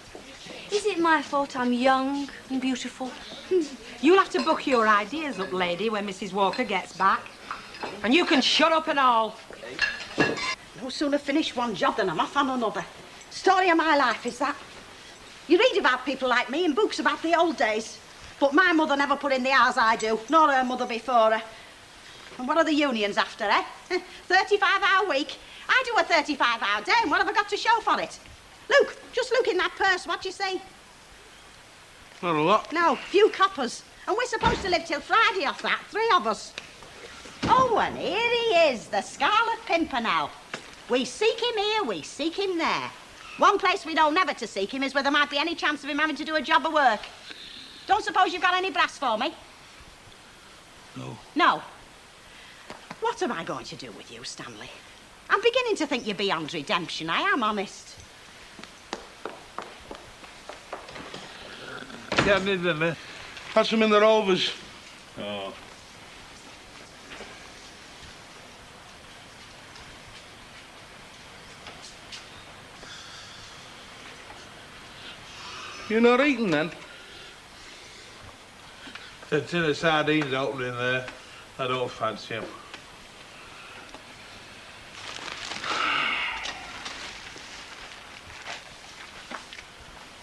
Is it my fault I'm young and beautiful? You'll have to book your ideas up, lady, when Mrs. Walker gets back. And you can shut up and all. No sooner finish one job than I'm off on another. Story of my life is that. You read about people like me in books about the old days. But my mother never put in the hours I do, nor her mother before her. And what are the unions after, eh? 35-hour week. I do a 35-hour day, and what have I got to show for it? Look, just look in that purse, what do you see? Not a lot. No, few coppers. And we're supposed to live till Friday off that, 3 of us. Oh, and here he is, the Scarlet Pimpernel. We seek him here, we seek him there. One place we know never to seek him is where there might be any chance of him having to do a job of work. Don't suppose you've got any brass for me? No. No. What am I going to do with you, Stanley? I'm beginning to think you're beyond redemption, I am honest. Yeah, I need them. Had some in the Rovers. Oh. You're not eating then? The tin of sardines opening there. I don't fancy them.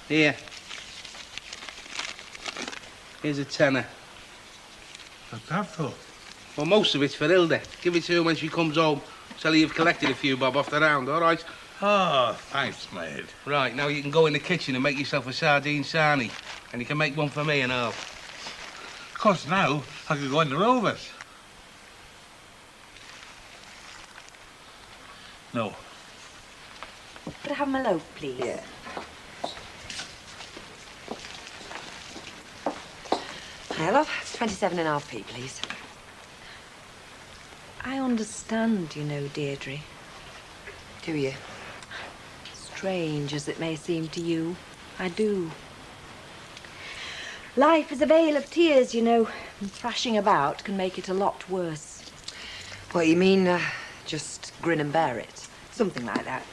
Here. Here's a tenner. What's that for? Well, most of it's for Hilda. Give it to her when she comes home. Tell her you've collected a few bob off the round, all right? Oh, thanks, mate. Right, now you can go in the kitchen and make yourself a sardine sarnie. And you can make one for me and all. Of course, now I could go in the Rovers. No. Could I have my loaf, please? Yeah. Hi, love. 27.5p, please. I understand, you know, Deirdre. Do you? Strange as it may seem to you, I do. Life is a vale of tears, you know, and thrashing about can make it a lot worse. What, you mean, just grin and bear it? Something like that.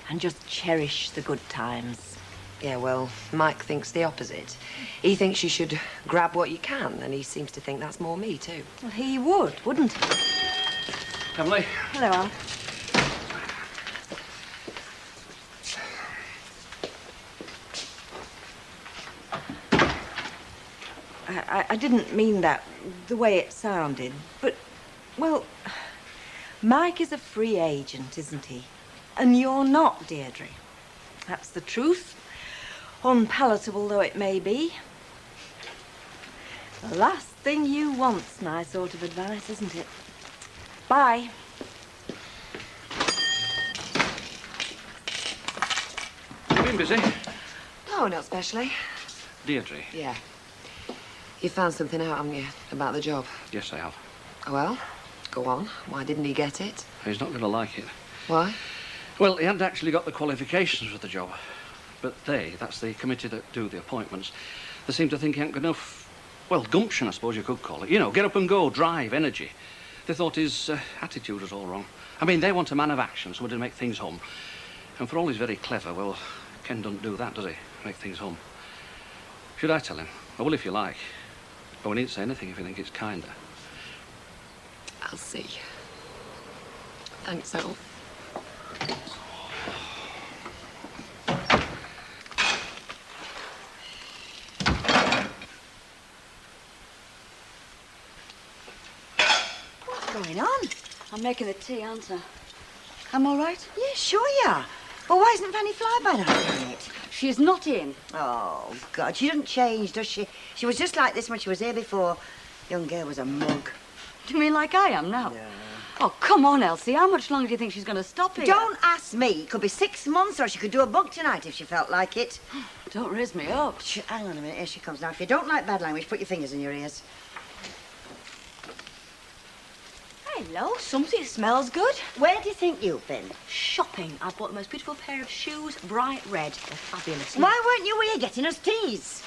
And just cherish the good times. Yeah, well, Mike thinks the opposite. He thinks you should grab what you can, and he seems to think that's more me, too. Well, he would, wouldn't he? Emily. Hello, Al. I didn't mean that the way it sounded, but, well, Mike is a free agent, isn't he? And you're not, Deirdre. That's the truth, unpalatable though it may be. The last thing you want's my sort of advice, isn't it? Bye. You been busy? No, not especially. Deirdre. Yeah. You found something out, haven't you, about the job? Yes, I have. Well, go on. Why didn't he get it? He's not going to like it. Why? Well, he hadn't actually got the qualifications for the job. But that's the committee that do the appointments, they seem to think he ain't got enough, well, gumption, I suppose you could call it. You know, get up and go, drive, energy. They thought his attitude was all wrong. I mean, they want a man of action, somebody to make things hum. And for all he's very clever, well, Ken doesn't do that, does he? Make things hum. Should I tell him? I will if you like. But we needn't say anything if you think it's kinder. I'll see. Thanks, Al. What's going on? I'm making the tea, aren't I? I'm all right? Yeah, sure you are. Well, why isn't Fanny Flyby doing it? She's not in. Oh, God, she doesn't change, does she? She was just like this when she was here before. Young girl was a mug. Do you mean like I am now? Yeah. Oh, come on, Elsie. How much longer do you think she's going to stop here? Don't ask me. It could be 6 months, or she could do a book tonight if she felt like it. Don't raise me up. Hang on a minute. Here she comes now. If you don't like bad language, put your fingers in your ears. Hello, something smells good. Where do you think you've been? Shopping. I bought the most beautiful pair of shoes, bright red. They're fabulous. Why weren't you here getting us teas?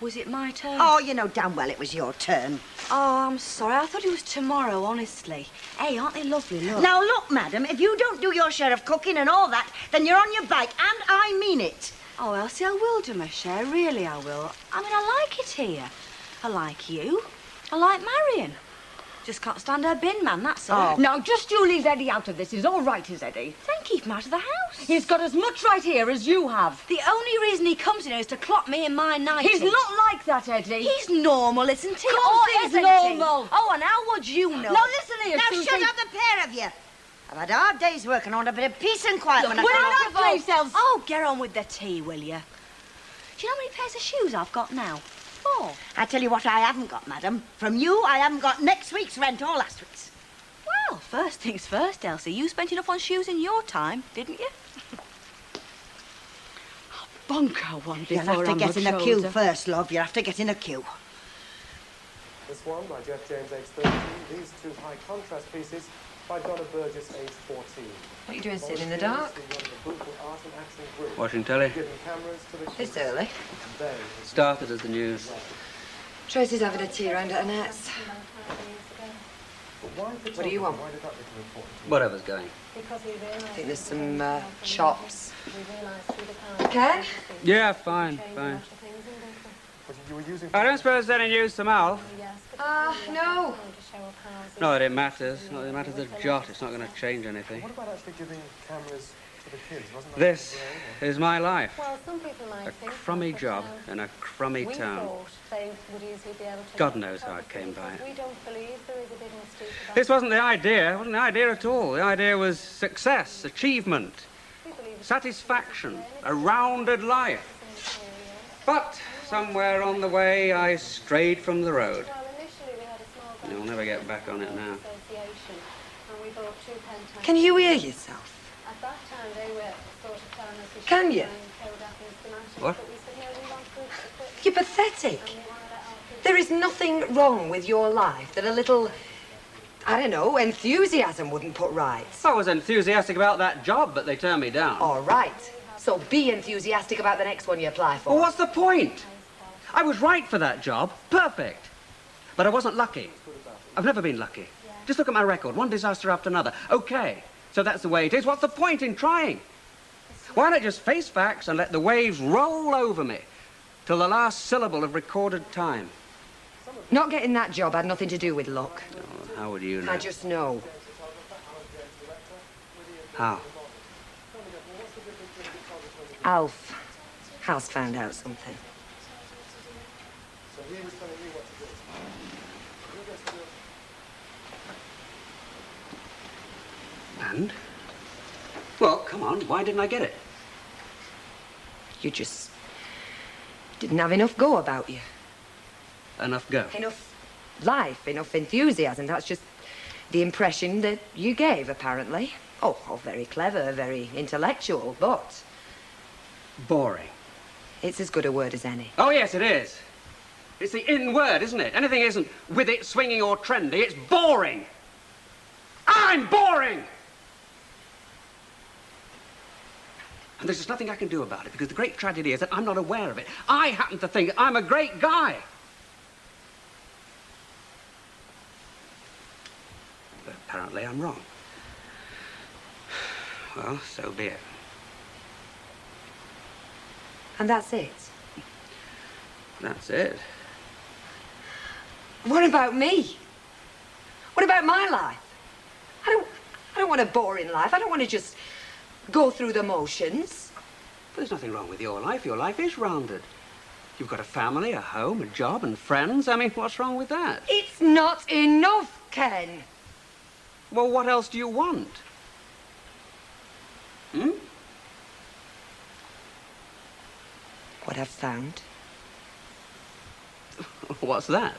Was it my turn? Oh, you know damn well it was your turn. Oh, I'm sorry. I thought it was tomorrow, honestly. Hey, aren't they lovely? Look. Now, look, madam, if you don't do your share of cooking and all that, then you're on your bike, and I mean it. Oh, Elsie, I will do my share. Really, I will. I mean, I like it here. I like you. I like Marion. Just can't stand her bin man, that's all. Oh. Now, just you leave Eddie out of this. He's all right, is Eddie? Then keep him out of the house. He's got as much right here as you have. The only reason he comes in here is to clock me in my nightie. He's not like that, Eddie. He's normal, isn't he? Course he's normal. Oh, and how would you know? Now, listen here, Now, Susie. shut up, the pair of you. I've had a hard day's work and I want a bit of peace and quiet when I we're come not home. yourselves. Oh, get on with the tea, will you? Do you know how many pairs of shoes I've got now? 4. I tell you what I haven't got, madam. From you, I haven't got next week's rent or last week's. Well, first things first, Elsie. You spent enough on shoes in your time, didn't you? Bunker one before You'll have to I'm get much in the queue older. first, love. You'll have to get in the queue. This one by Jeff James, age 13. These two high contrast pieces by Donna Burgess, age 14. What are you doing sitting in the dark? Watching telly. It's early. Started as the news. Tracy's having a tea round at Annette's. What do you want? Whatever's going. I think there's some chops. Ken? Yeah, fine. I don't suppose there's any news to Mal. No. Not that it matters. Not that it matters a jot. It's not going to change anything. What about actually giving cameras for the kids, wasn't that? This is my life. Well, some people might A think crummy that, job in a crummy we town. thought they would easily be able to... God knows how it came by. We don't believe there is a big mistake about This wasn't the idea. It wasn't the idea at all. The idea was success, achievement, satisfaction, a rounded life. But somewhere on the way, I strayed from the road. Well, initially we had a small... You'll never get back on it now. ...association, and we bought 2 pence... Can you hear yourself? At that time, they were sort of telling us we should Can you? try and code up instrumentals, What? but we said, no, we want group equipment. You're pathetic. There is nothing wrong with your life that a little, I don't know, enthusiasm wouldn't put right. I was enthusiastic about that job, but they turned me down. All right. So be enthusiastic about the next one you apply for. Well, what's the point? I was right for that job. Perfect. But I wasn't lucky. I've never been lucky. Just look at my record. One disaster after another. Okay. So that's the way it is. What's the point in trying? Why not just face facts and let the waves roll over me till the last syllable of recorded time? Not getting that job had nothing to do with luck. Oh, how would you know? I just know. How? Alf has found out something. So he was telling you what to do. You just do it. And? Well, come on. Why didn't I get it? You just didn't have enough go about you. Enough go. Enough life, enough enthusiasm. That's just the impression that you gave, apparently. Oh, very clever, very intellectual, but... Boring. It's as good a word as any. Oh, yes, it is. It's the in word, isn't it? Anything isn't with it, swinging or trendy. It's boring. I'm boring! And there's just nothing I can do about it, because the great tragedy is that I'm not aware of it. I happen to think I'm a great guy. But apparently I'm wrong. Well, so be it. And that's it. That's it. What about me? What about my life? I don't want a boring life. I don't want to just go through the motions. But there's nothing wrong with your life. Your life is rounded. You've got a family, a home, a job, and friends. I mean, what's wrong with that? It's not enough, Ken. Well, what else do you want? Hmm? What I've found. What's that?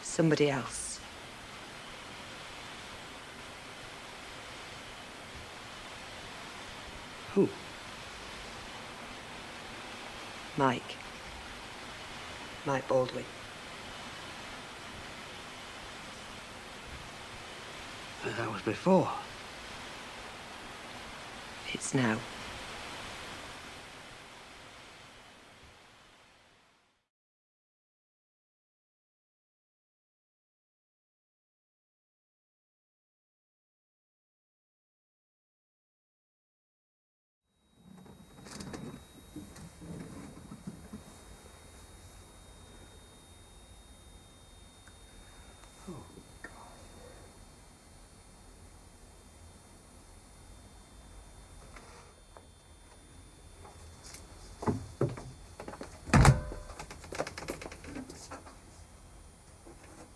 Somebody else. Who? Mike. Mike Baldwin. That was before. It's now.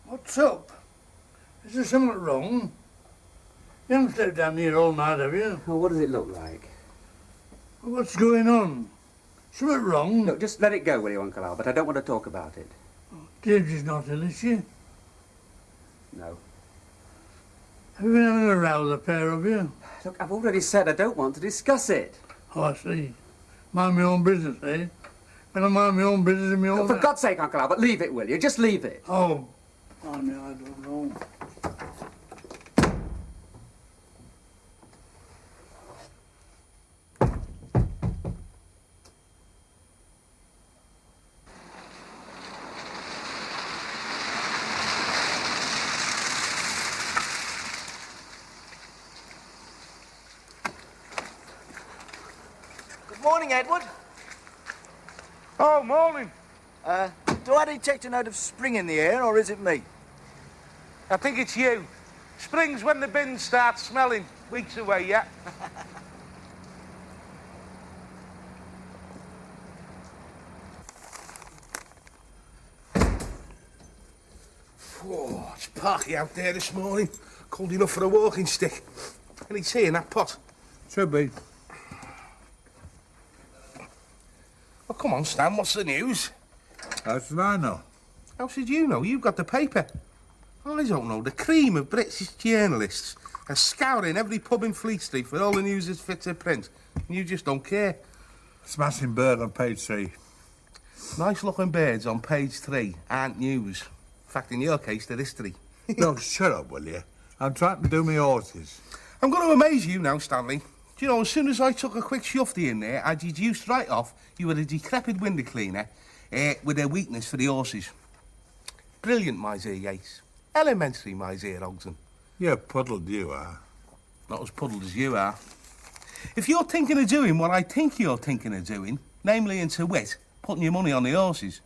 What's up? Is there something wrong? You haven't slept down here all night, have you? Well, what does it look like? What's going on? Something wrong? Look, just let it go, will you, Uncle Albert? I don't want to talk about it. James is not ill, is she? No. Have you been having a row, the pair of you? Look, I've already said I don't want to discuss it. Oh, I see. Mind my own business, eh? When I mind my own business in my own... Look, for God's sake, Uncle Albert, leave it, will you? Just leave it. Oh, I mean, I don't know. Good morning, Edward. Oh, morning. Do I detect a note of spring in the air, or is it me? I think it's you. Spring's when the bins start smelling. Weeks away yet. Oh, it's parky out there this morning. Cold enough for a walking stick. Any tea in that pot? Should be. Oh, come on, Stan, what's the news? How should I know? How should you know? You've got the paper. I don't know. The cream of British journalists are scouring every pub in Fleet Street for all the news that's fit to print. And you just don't care. Smashing bird on page 3. Nice-looking birds on page 3 aren't news. In fact, in your case, they're history. No, shut up, will you? I'm trying to do my horses. I'm going to amaze you now, Stanley. Do you know, as soon as I took a quick shufty in there, I deduced right off you were a decrepit window cleaner with a weakness for the horses. Brilliant, my dear Yates. Elementary, my dear Ogden. You're puddled, you are. Not as puddled as you are. If you're thinking of doing what I think you're thinking of doing, namely and to wit, putting your money on the horses...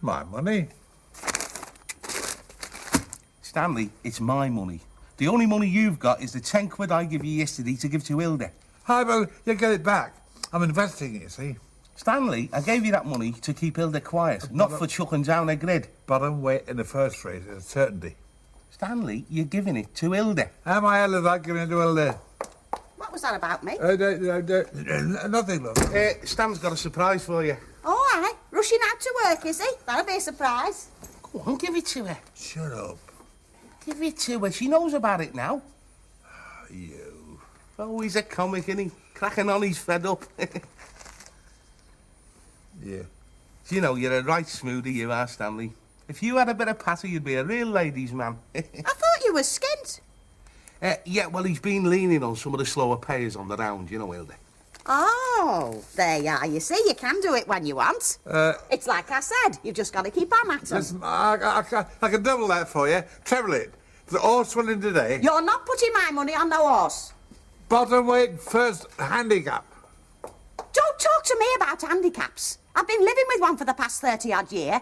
My money? Stanley, it's my money. The only money you've got is the 10 quid I give you yesterday to give to Hilda. Hi, well, you get it back. I'm investing it, you see. Stanley, I gave you that money to keep Hilda quiet, not for chucking down a grid. Bottom weight in the first phrase is certainty. Stanley, you're giving it to Hilda. Am I hell of that giving it to Hilda? What was that about me? Nothing, love. Stan's got a surprise for you. All right. Rushing out to work, is he? That'll be a surprise. Go on, give it to her. Shut up. Give it to her. She knows about it now. You. Oh, he's a comic, isn't he? Cracking on, he's fed up. Yeah. You know, you're a right smoothie, you are, Stanley. If you had a bit of patter, you'd be a real ladies' man. I thought you were skint. Yeah, well, he's been leaning on some of the slower payers on the round, you know, Hilda. Oh, there you are. You see, you can do it when you want. It's like I said, you've just got to keep on at 'em. Listen, I can double that for you. Treble it. The horse winning today. You're not putting my money on no horse. Bottom weight first handicap. Don't talk to me about handicaps. I've been living with one for the past 30-odd year.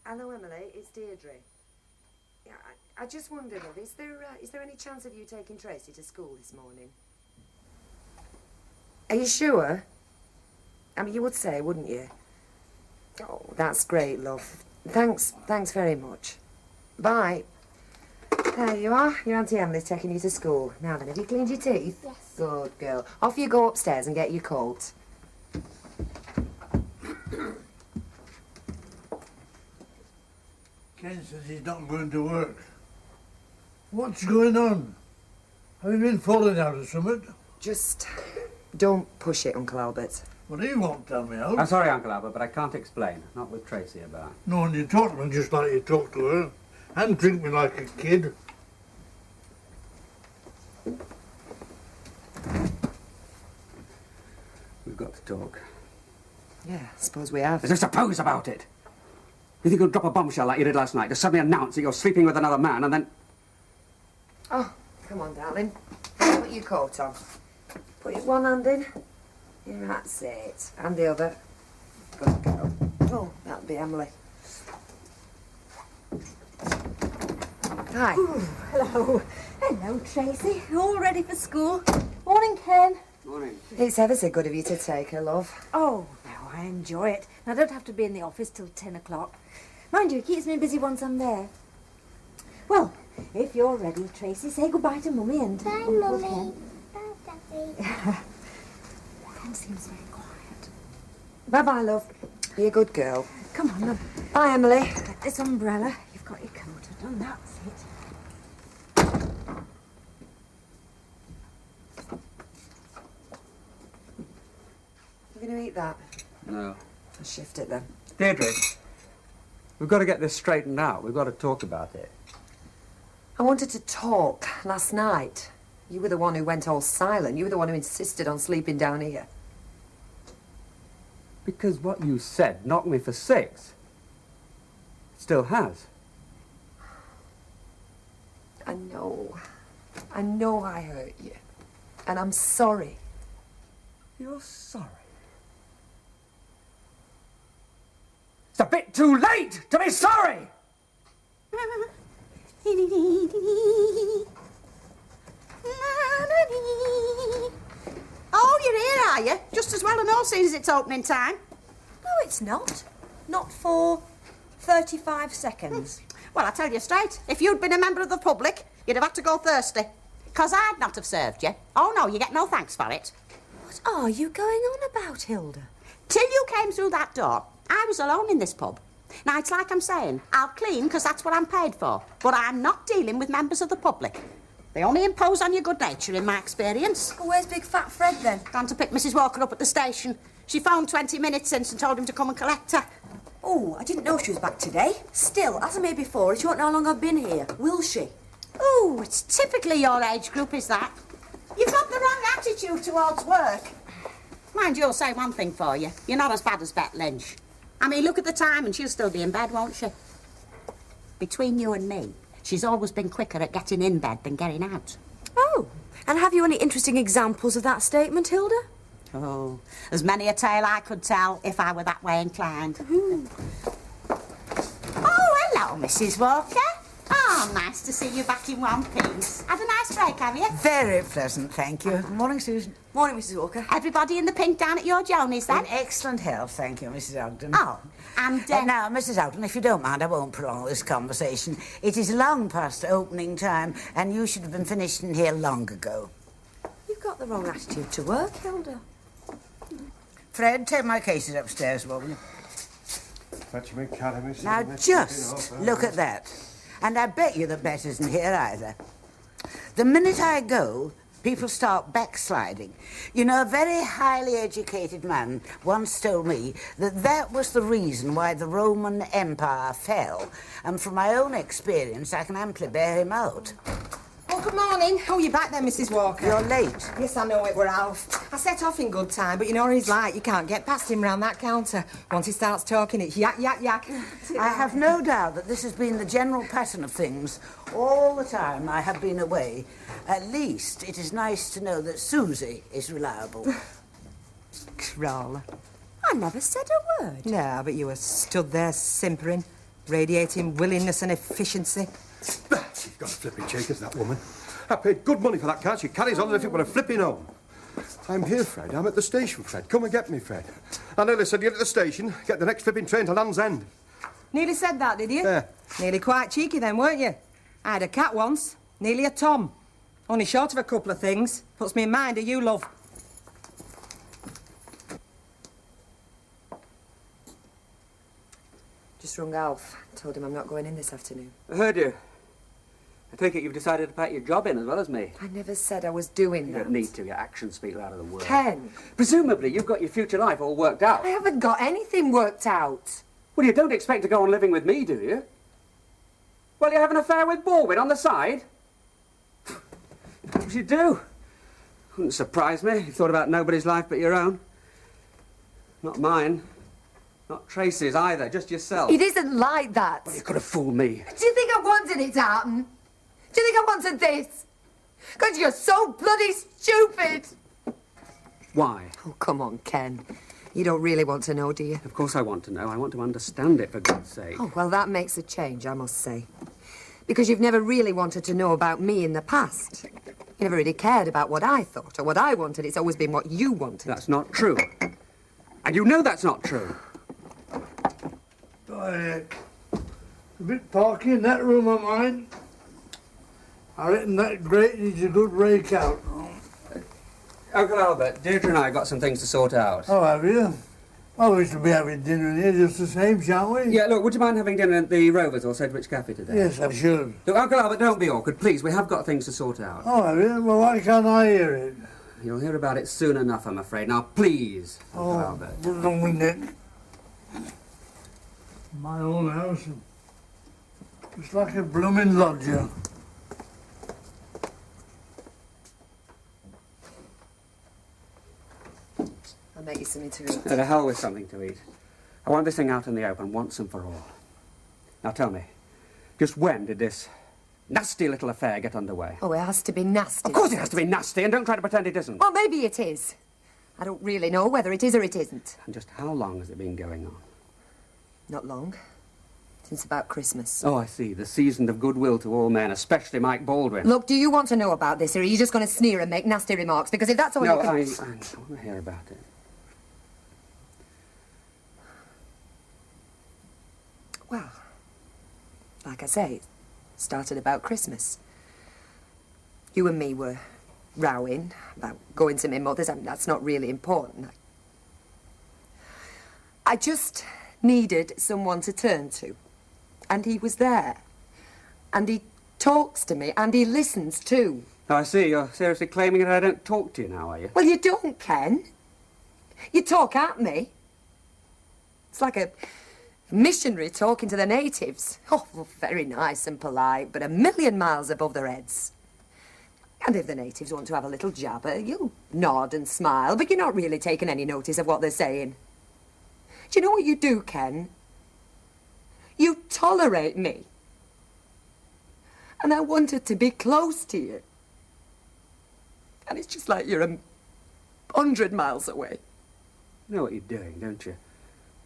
Hello, Emily. It's Deirdre. Yeah, I just wondered, love, is there any chance of you taking Tracy to school this morning? Are you sure? I mean, you would say, wouldn't you? Oh, that's great, love. Thanks very much. Bye. There you are. Your Auntie Emily's taking you to school. Now then, have you cleaned your teeth? Yes. Good girl. Off you go upstairs and get your coat. Ken says he's not going to work. What's going on? Have you been falling out of something? Just don't push it, Uncle Albert. Well, he won't tell me how. I'm sorry, Uncle Albert, but I can't explain. Not with Tracy about. No, and you talk to me just like you talk to her. And treat me like a kid. We've got to talk. Yeah, I suppose we have. There's no suppose about it. You think you'll drop a bombshell like you did last night to suddenly announce that you're sleeping with another man and then... Oh, come on, darling. Put your coat on. Put your one hand in. Yeah, that's it. And the other. Good girl. Oh, that'll be Emily. Hi. Ooh, hello. Hello, Tracy. All ready for school? Morning, Ken. Morning. It's ever so good of you to take her, love. Oh, no, I enjoy it. I don't have to be in the office till 10 o'clock. Mind you, it keeps me busy once I'm there. Well, if you're ready, Tracy, say goodbye to Mummy and... Bye, Uncle Mummy. Ken. Bye, Daddy. Ken seems very quiet. Bye-bye, love. Be a good girl. Come on, love. Bye, Emily. Get this umbrella. You've got your coat on. That's it. You going to eat that? No. I'll shift it then. Deirdre, we've got to get this straightened out. We've got to talk about it. I wanted to talk last night. You were the one who went all silent. You were the one who insisted on sleeping down here. Because what you said knocked me for 6. It still has. I know. I know I hurt you. And I'm sorry. You're sorry? It's a bit too late to be sorry! Oh, you're here, are you? Just as well and all soon as it's opening time. No, it's not. Not for 35 seconds. Well, I tell you straight, if you'd been a member of the public, you'd have had to go thirsty. 'Cause I'd not have served you. Oh, no, you get no thanks for it. What are you going on about, Hilda? Till you came through that door, I was alone in this pub. Now, it's like I'm saying, I'll clean 'cause that's what I'm paid for. But I'm not dealing with members of the public. They only impose on your good nature, in my experience. Well, where's Big Fat Fred, then? Gone to pick Mrs. Walker up at the station. She phoned 20 minutes since and told him to come and collect her. Oh, I didn't know she was back today. Still, as I made before, she won't know how long I've been here, will she? Oh, it's typically your age group, is that? You've got the wrong attitude towards work. Mind you, I'll say one thing for you. You're not as bad as Bet Lynch. I mean, look at the time and she'll still be in bed, won't she? Between you and me, she's always been quicker at getting in bed than getting out. Oh, and have you any interesting examples of that statement, Hilda? Oh, there's many a tale I could tell if I were that way inclined. Oh, hello, Mrs. Walker. Oh, nice to see you back in one piece. Had a nice break, have you? Very pleasant, thank you. Morning, Susan. Morning, Mrs. Walker. Everybody in the pink down at your Joni's, then? In excellent health, thank you, Mrs. Ogden. Oh, and... now, Mrs. Ogden, if you don't mind, I won't prolong this conversation. It is long past opening time, and you should have been finished in here long ago. You've got the wrong attitude to work, Hilda. Fred, take my cases upstairs, will you? Fetch me carry, Mrs. Now, just look at that. And I bet you the bet isn't here either. The minute I go, people start backsliding. You know, a very highly educated man once told me that that was the reason why the Roman Empire fell. And from my own experience, I can amply bear him out. Oh, good morning. Oh, you're back there, Mrs. Walker. You're late. Yes, I know it were Alf. I set off in good time, but you know what he's like. You can't get past him round that counter. Once he starts talking, it's yak, yak, yak. I have no doubt that this has been the general pattern of things all the time I have been away. At least it is nice to know that Susie is reliable. Crawler. I never said a word. No, but you were stood there simpering, radiating willingness and efficiency. She's got a flipping cheek, isn't that woman? I paid good money for that car. She carries on as if it were a flipping home. I'm here, Fred. I'm at the station, Fred. Come and get me, Fred. I nearly said get at the station, get the next flipping train to Land's End. Nearly said that, did you? Yeah. Nearly quite cheeky then, weren't you? I had a cat once, nearly a Tom. Only short of a couple of things. Puts me in mind of you, love. Just rung Alf. Told him I'm not going in this afternoon. I heard you. I take it you've decided to pack your job in as well as me. I never said I was doing You that. don't need to. Your actions speak louder than words. Ken. Presumably you've got your future life all worked out. I haven't got anything worked out. Well, you don't expect to go on living with me, do you? Well, you have an affair with Baldwin on the side? Of course you do. Wouldn't surprise me. You thought about nobody's life but your own. Not mine. Not Tracy's either, just yourself. It isn't like that. Well, you could have fooled me. Do you think I wanted it to happen? Do you think I wanted this? Because you're so bloody stupid. Why? Oh, come on, Ken. You don't really want to know, do you? Of course I want to know. I want to understand it, for God's sake. Oh, well, that makes a change, I must say. Because you've never really wanted to know about me in the past. You never really cared about what I thought or what I wanted. It's always been what you wanted. That's not true. And you know that's not true. A bit parky in that room of mine. I reckon that grate needs a good rake out. Uncle Albert, Deirdre and I got some things to sort out. Oh, have you? Well, we should be having dinner in here just the same, shan't we? Yeah, look, would you mind having dinner at the Rovers or Sedgwick Cafe today? Yes, I should. Look, Uncle Albert, don't be awkward, please. We have got things to sort out. Oh, have you? Well, why can't I hear it? You'll hear about it soon enough, I'm afraid. Now, please, Uncle Albert. Blooming it. My own house. It's like a blooming lodger. I'll make you something to eat. The hell with something to eat. I want this thing out in the open once and for all. Now tell me, just when did this nasty little affair get underway? Oh, it has to be nasty. Of course it has to be nasty, and don't try to pretend it isn't. Well, maybe it is. I don't really know whether it is or it isn't. And just how long has it been going on? Not long. Since about Christmas. Oh, I see. The season of goodwill to all men, especially Mike Baldwin. Look, do you want to know about this, or are you just going to sneer and make nasty remarks? Because if that's all no, you can... I want to hear about it. Well, like I say, it started about Christmas. You and me were rowing about going to my mother's. I mean, that's not really important. I just needed someone to turn to. And he was there. And he talks to me, and he listens too. Oh, I see. You're seriously claiming that I don't talk to you now, are you? Well, you don't, Ken. You talk at me. It's like a missionary talking to the natives. Oh, well, very nice and polite, but a million miles above their heads. And if the natives want to have a little jabber, you'll nod and smile, but you're not really taking any notice of what they're saying. Do you know what you do, Ken? You tolerate me. And I wanted to be close to you. And it's just like you're 100 miles away. You know what you're doing, don't you?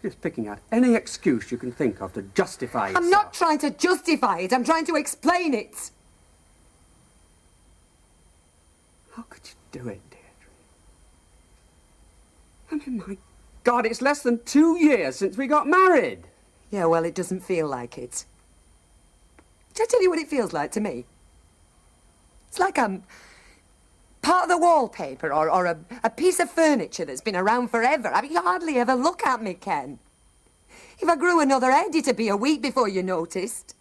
You're just picking out any excuse you can think of to justify yourself. I'm not trying to justify it. I'm trying to explain it. How could you do it, Deirdre? I mean, my God, it's less than 2 years since we got married. Yeah, well, it doesn't feel like it. Shall I tell you what it feels like to me? It's like I'm part of the wallpaper or a piece of furniture that's been around forever. I mean, you hardly ever look at me, Ken. If I grew another head, it'd be a week before you noticed.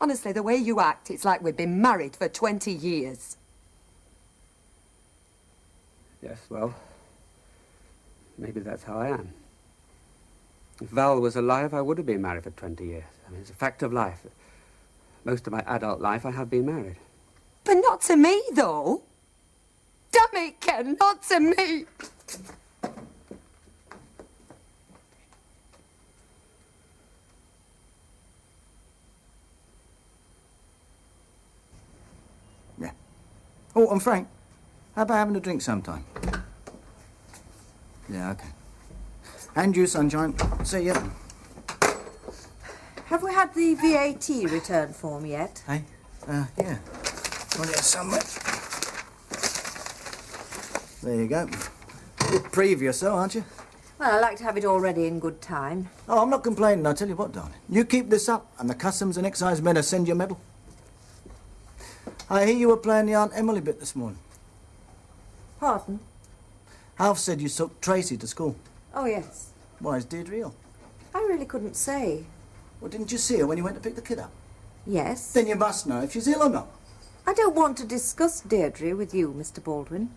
Honestly, the way you act, it's like we've been married for 20 years. Yes, well, maybe that's how I am. If Val was alive, I would have been married for 20 years. I mean, it's a fact of life. Most of my adult life, I have been married. But not to me, though. Damn it, Ken, not to me. Yeah. Oh, and Frank, how about having a drink sometime? Yeah, okay. And you, Sunshine. See ya. Have we had the VAT return form yet? Hey? Yeah. Got it somewhere. There you go. Bit previous, though, aren't you? Well, I like to have it all ready in good time. Oh, I'm not complaining. I'll tell you what, darling. You keep this up, and the Customs and Excise men will send you a medal. I hear you were playing the Aunt Emily bit this morning. Pardon? Alf said you took Tracy to school. Oh, yes. Why, is Deirdre ill? I really couldn't say. Well, didn't you see her when you went to pick the kid up? Yes. Then you must know if she's ill or not. I don't want to discuss Deirdre with you, Mr. Baldwin.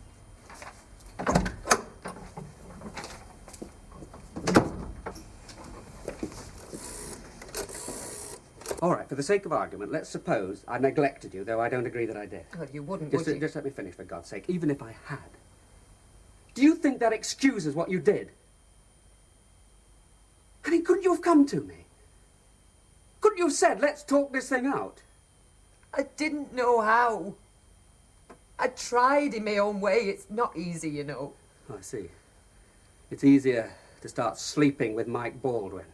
All right, for the sake of argument, let's suppose I neglected you, though I don't agree that I did. Well, you wouldn't, Just let me finish, for God's sake. Even if I had. Do you think that excuses what you did? I mean, couldn't you have come to me? Couldn't you have said, let's talk this thing out? I didn't know how. I tried in my own way. It's not easy, you know. Oh, I see. It's easier to start sleeping with Mike Baldwin.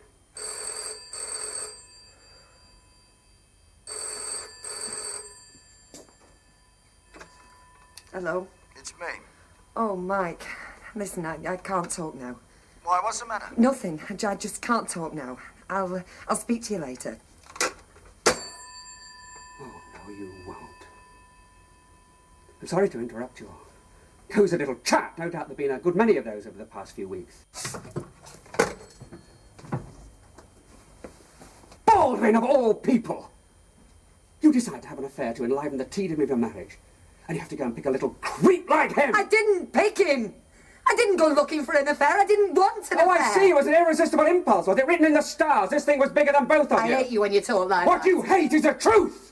Hello? It's me. Oh, Mike. Listen, I can't talk now. Why, what's the matter? Nothing. I just can't talk now. I'll speak to you later. Oh, no, you won't. I'm sorry to interrupt you. Who's a little chat? No doubt there have been a good many of those over the past few weeks. Baldwin, of all people! You decide to have an affair to enliven the tedium of your marriage, and you have to go and pick a little creep like him! I didn't pick him! I didn't go looking for an affair. I didn't want an affair. Oh, I see. It was an irresistible impulse. Was it written in the stars? This thing was bigger than both of you. I hate you when you talk like that. What you hate is the truth!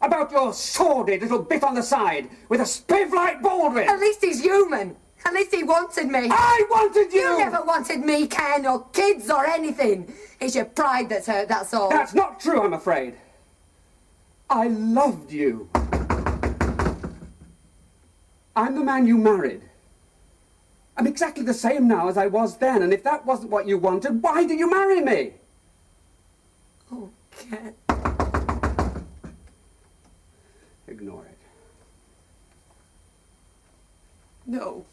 About your sordid little bit on the side with a spiv like Baldwin! At least he's human. At least he wanted me. I wanted you! You never wanted me, Ken, or kids, or anything. It's your pride that's hurt, that's all. That's not true, I'm afraid. I loved you. I'm the man you married. I'm exactly the same now as I was then, and if that wasn't what you wanted, why did you marry me? Ken. Ignore it. No.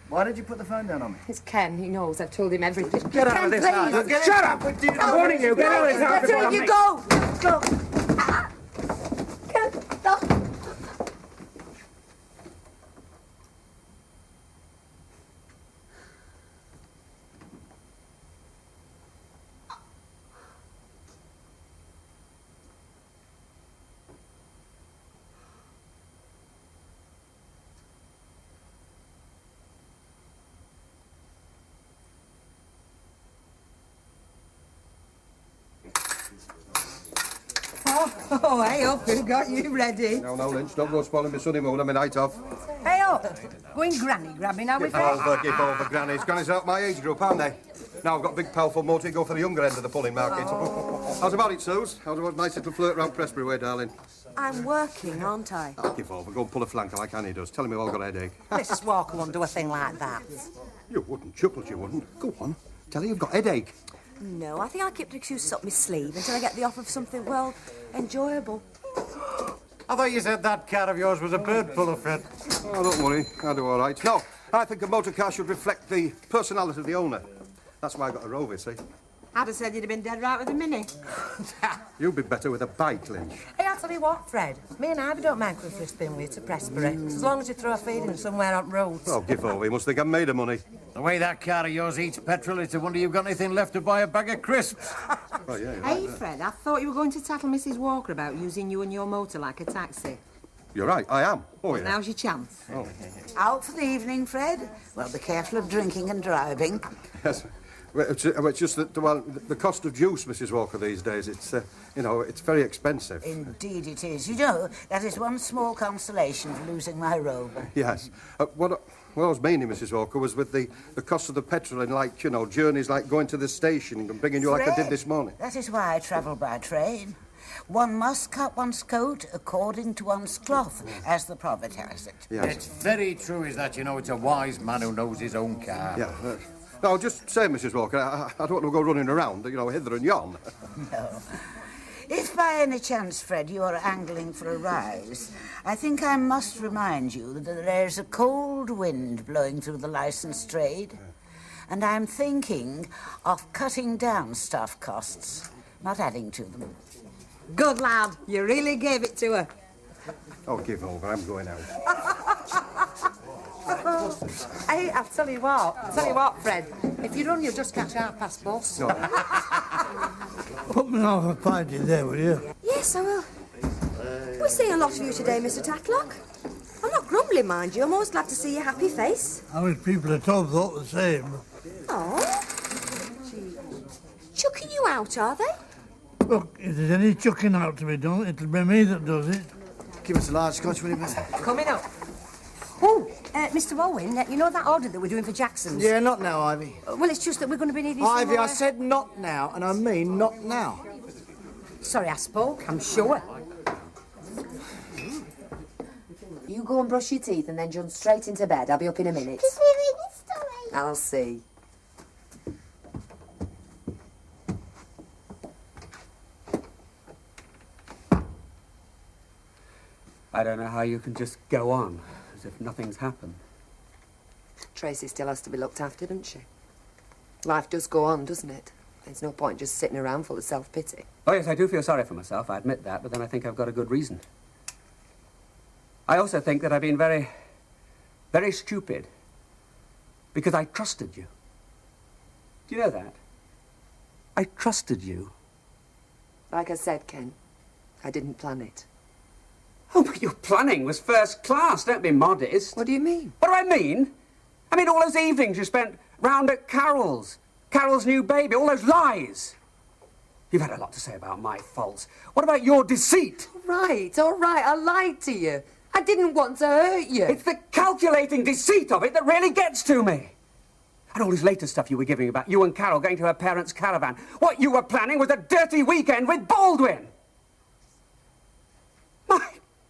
Why did you put the phone down on me? It's Ken. He knows. I've told him everything. Get out of this house. Shut up! I'm warning you. Get out of this house before I You make- go. Go. Ken, stop. Oh, hey up, who got you ready? No, Lynch, don't go spoiling my sunny moon on my night off. Hey up, going granny grabbing, are we Give over, grannies. Grannies are out my age group, aren't they? Now I've got a big powerful motor to go for the younger end of the pulling market. How's about it, Suze? How's about a nice little flirt round Prestbury way, darling? I'm working, aren't I? I'll give over. Go and pull a flanker like Annie does. Tell him we've all got a headache. Mrs. Walker won't do a thing like that. You wouldn't. Chuckles, you wouldn't. Go on. Tell her you've got a headache. No, I think I'll keep the excuses up my sleeve until I get the offer of something, well, enjoyable. I thought you said that car of yours was a bird puller, Fred. Oh, don't worry. I'll do all right. No, I think a motor car should reflect the personality of the owner. That's why I got a Rover, see? I'd have said you'd have been dead right with a Mini. You'd be better with a bike, Lynch. Hey, I'll tell you what, Fred. Me and Ivy don't mind quickly spin with you to Prestbury. As long as you throw a feed in somewhere on roads. Oh, give over. You must think I'm made of money. The way that car of yours eats petrol, it's a wonder you've got anything left to buy a bag of crisps. Oh, yeah, you're Hey, right, Fred, I thought you were going to tattle Mrs. Walker about using you and your motor like a taxi. You're right, I am. Oh, yeah. Now's your chance. Oh. Out for the evening, Fred? Well, be careful of drinking and driving. Yes. Well, it's just that, well, the cost of juice, Mrs. Walker, these days, it's, you know, it's very expensive. Indeed it is. You know, that is one small consolation for losing my Rover. Yes. What I was meaning, Mrs. Walker, was with the cost of the petrol and, like, you know, journeys like going to the station and bringing you like I did this morning. That is why I travel by train. One must cut one's coat according to one's cloth, as the proverb has it. Yes. It's very true, is that, you know, it's a wise man who knows his own car. Yeah. No, just say, Mrs. Walker, I don't want to go running around, you know, hither and yon. No. If by any chance, Fred, you are angling for a rise, I think I must remind you that there is a cold wind blowing through the licensed trade, and I'm thinking of cutting down staff costs, not adding to them. Good lad, you really gave it to her. Oh, give over, I'm going out. Hey, I'll tell you what, Fred. If you run, you'll just catch our past bus. No. Put me off a pint in there, will you? Yes, I will. We see a lot of you today, Mr. Tatlock. I'm not grumbling, mind you. I'm always glad to see your happy face. I wish people at home thought the same. Oh. Chucking you out, are they? Look, if there's any chucking out to be done, it'll be me that does it. Give us a large scotch, will you, miss? Coming up. Oh, Mr. Owen, you know that order that we're doing for Jackson's? Yeah, not now, Ivy. Well, it's just that we're going to be needing Ivy, some more... I said not now, and I mean not now. Sorry, I spoke, I'm sure. You go and brush your teeth and then jump straight into bed. I'll be up in a minute. Just read the story. I'll see. I don't know how you can just go on as if nothing's happened. Tracy still has to be looked after, doesn't she? Life does go on, doesn't it? There's no point just sitting around full of self-pity. Oh, yes, I do feel sorry for myself, I admit that, but then I think I've got a good reason. I also think that I've been very, very stupid because I trusted you. Do you know that? I trusted you. Like I said, Ken, I didn't plan it. Oh, but your planning was first class. Don't be modest. What do you mean? What do I mean? I mean all those evenings you spent round at Carol's. Carol's new baby, all those lies. You've had a lot to say about my faults. What about your deceit? All right, I lied to you. I didn't want to hurt you. It's the calculating deceit of it that really gets to me. And all this later stuff you were giving about you and Carol going to her parents' caravan. What you were planning was a dirty weekend with Baldwin. My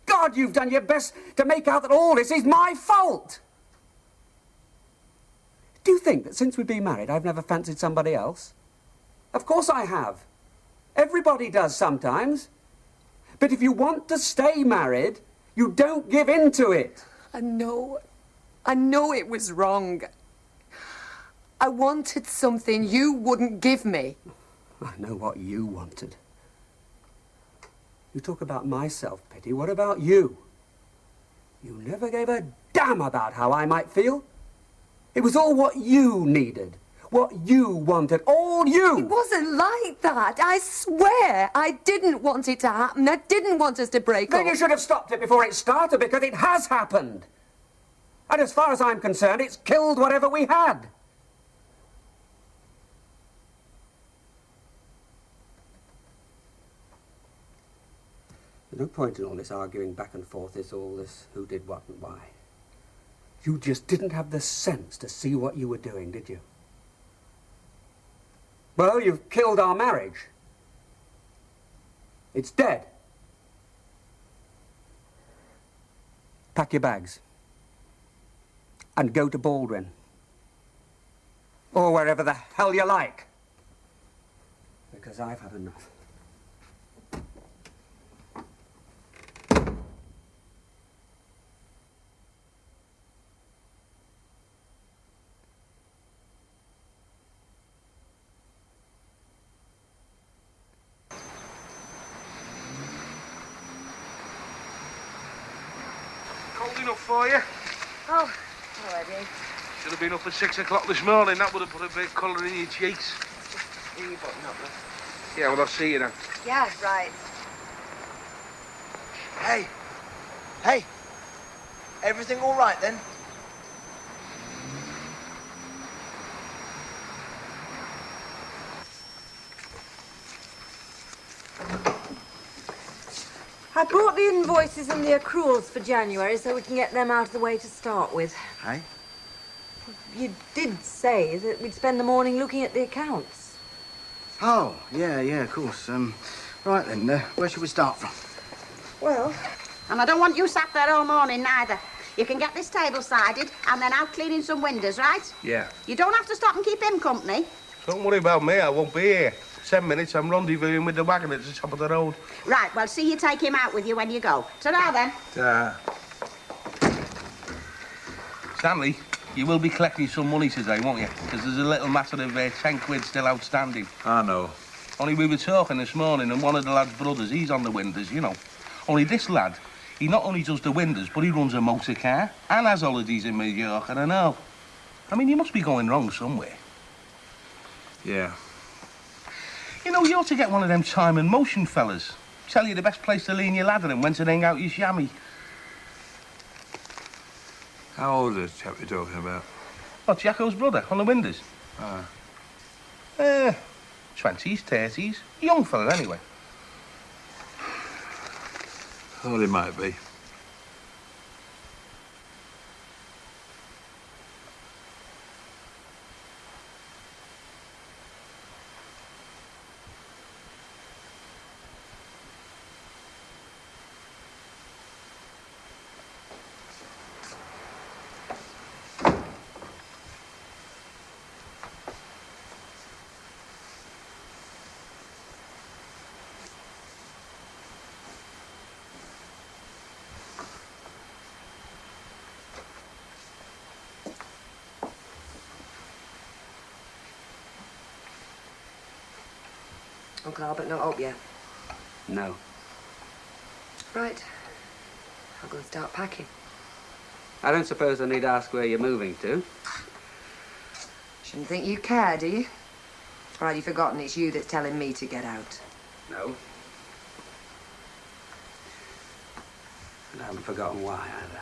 God, you've done your best to make out that all this is my fault. Do you think that since we've been married, I've never fancied somebody else? Of course I have. Everybody does sometimes. But if you want to stay married, you don't give in to it. I know it was wrong. I wanted something you wouldn't give me. I know what you wanted. You talk about my self-pity. What about you? You never gave a damn about how I might feel. It was all what you needed, what you wanted, all you. It wasn't like that. I swear I didn't want it to happen. I didn't want us to break up. Then you should have stopped it before it started, because it has happened. And as far as I'm concerned, it's killed whatever we had. There's no point in all this arguing back and forth, all this who did what and why. You just didn't have the sense to see what you were doing, did you? Well, you've killed our marriage. It's dead. Pack your bags and go to Baldwin. Or wherever the hell you like. Because I've had enough. Cold enough for you? Oh, already. Should have been up at 6 o'clock this morning. That would have put a bit of colour in your cheeks. Will you button up, love? Yeah, well, I'll see you then. Yeah, right. Hey. Hey. Everything all right then? I brought the invoices and the accruals for January so we can get them out of the way to start with. Hey? You did say that we'd spend the morning looking at the accounts. Oh, yeah, of course. Right then, where should we start from? Well, and I don't want you sat there all morning, neither. You can get this table sided and then out cleaning some windows, right? Yeah. You don't have to stop and keep him company. Don't worry about me. I won't be here. 10 minutes, I'm rendezvousing with the wagon at the top of the road. Right, well, see you take him out with you when you go. Ta-ra, then. Stanley, you will be collecting some money today, won't you? Because there's a little matter of 10 quid still outstanding. I know. Only we were talking this morning, and one of the lad's brothers, he's on the windows, you know. Only this lad, he not only does the windows, but he runs a motor car and has holidays in Mallorca and all. I mean, you must be going wrong somewhere. Yeah. You know, you ought to get one of them time and motion fellas. Tell you the best place to lean your ladder and when to hang out your chamois. How old is the chap you're talking about? Oh, Jacko's brother, on the windows. Ah. 20s, 30s. Young fella, anyway. Thought he might be. Uncle Albert not up yet? No. Right. I'll go and start packing. I don't suppose I need ask where you're moving to. Shouldn't think you care, do you? Or have you forgotten it's you that's telling me to get out? No. And I haven't forgotten why either.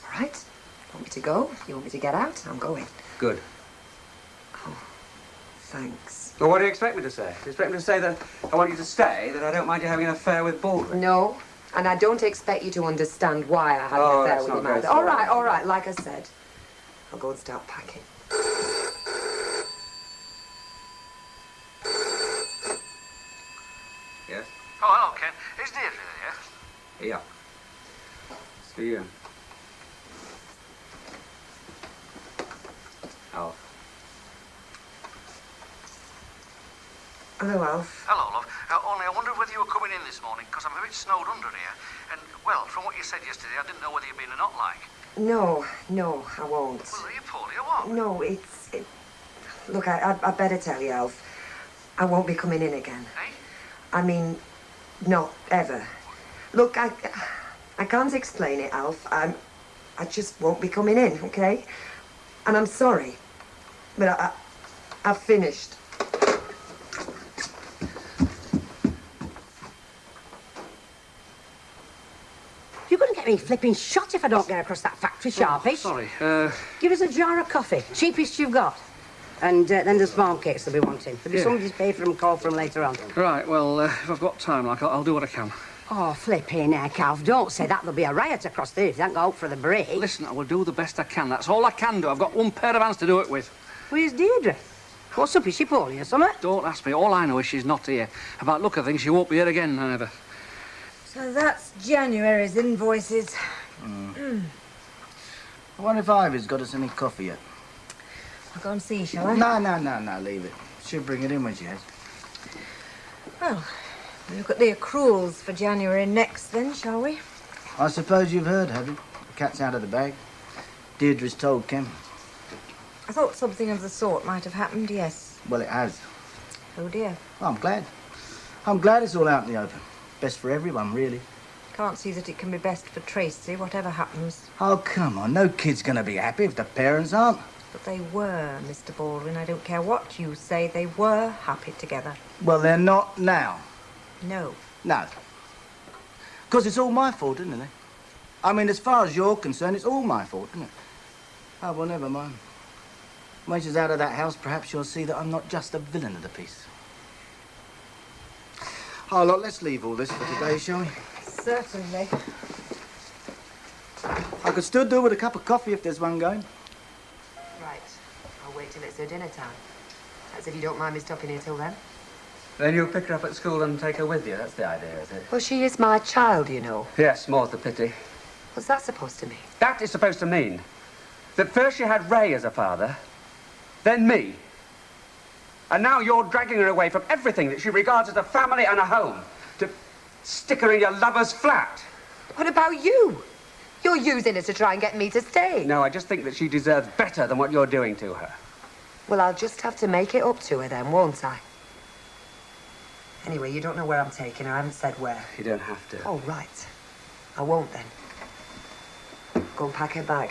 All right. You want me to go? You want me to get out? I'm going. Good. Oh, thanks. Well, what do you expect me to say? Do you expect me to say that I want you to stay, that I don't mind you having an affair with Baldwin? No. And I don't expect you to understand why I had an affair with him either. All right. Like I said, I'll go and start packing. Yes? Oh, hello, Ken. Is Deirdre there? Yeah. See you. Oh. Hello, Alf. Hello, love. Only I wondered whether you were coming in this morning, because I'm a bit snowed under here. And, well, from what you said yesterday, I didn't know whether you'd been or not like. No, I won't. Well, are you poorly or what? No, Look, I better tell you, Alf. I won't be coming in again. Eh? I mean, not ever. Look, I can't explain it, Alf. I just won't be coming in, okay? And I'm sorry, but I've finished. You're going to get me flipping shot if I don't get across that factory, Sharpie. Sorry, Give us a jar of coffee, cheapest you've got. And then the small cakes they'll be wanting. There'll be Yeah. somebody to pay for them, call for them later on. Right, well, if I've got time, like, I'll do what I can. Oh, flipping heck, Alf, don't say that. There'll be a riot across there if you don't go out for the break. Listen, I will do the best I can. That's all I can do. I've got one pair of hands to do it with. Where's Deirdre? What's up? Is she poorly or something? Don't ask me. All I know is she's not here. About look of things, she won't be here again, neither. So that's January's invoices. I wonder if Ivy's got us any coffee yet. I'll go and see, shall I? No, leave it. She'll bring it in when she has. Well, we'll look at the accruals for January next then, shall we? I suppose you've heard, have you? The cat's out of the bag. Deirdre's told Kim. I thought something of the sort might have happened, yes. Well, it has. Oh, dear. Well, I'm glad. I'm glad it's all out in the open. Best for everyone, really. Can't see that it can be best for Tracy, whatever happens. Oh, come on. No kid's going to be happy if the parents aren't. But they were, Mr. Baldwin. I don't care what you say. They were happy together. Well, they're not now. No. No. Because it's all my fault, isn't it? I mean, as far as you're concerned, it's all my fault, isn't it? Oh, well, never mind. When she's out of that house, perhaps you'll see that I'm not just a villain of the piece. Oh, look, let's leave all this for today, shall we? Certainly. I could still do with a cup of coffee if there's one going. Right. I'll wait till it's her dinner time. That's if you don't mind me stopping here till then. Then you'll pick her up at school and take her with you. That's the idea, is it? Well, she is my child, you know. Yes, more's the pity. What's that supposed to mean? That is supposed to mean that first you had Ray as a father, then me. And now you're dragging her away from everything that she regards as a family and a home to stick her in your lover's flat. What about you? You're using her to try and get me to stay. No, I just think that she deserves better than what you're doing to her. Well, I'll just have to make it up to her then, won't I? Anyway, you don't know where I'm taking her. I haven't said where. You don't have to. Oh, right. I won't then. Go and pack her bag.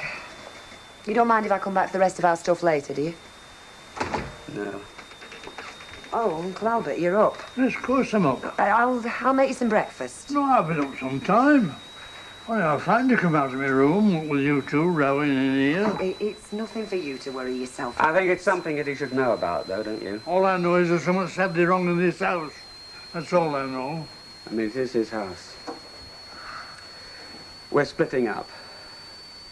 You don't mind if I come back for the rest of our stuff later, do you? No. Oh, Uncle Albert, you're up. Yes, of course I'm up. I'll make you some breakfast. No, I've been up some time. Well, I find you come out of my room with you two rowing in here. It's nothing for you to worry yourself. I think it's something that he should know about, though, don't you? All I know is there's something sadly wrong in this house. That's all I know. I mean, it is his house. We're splitting up.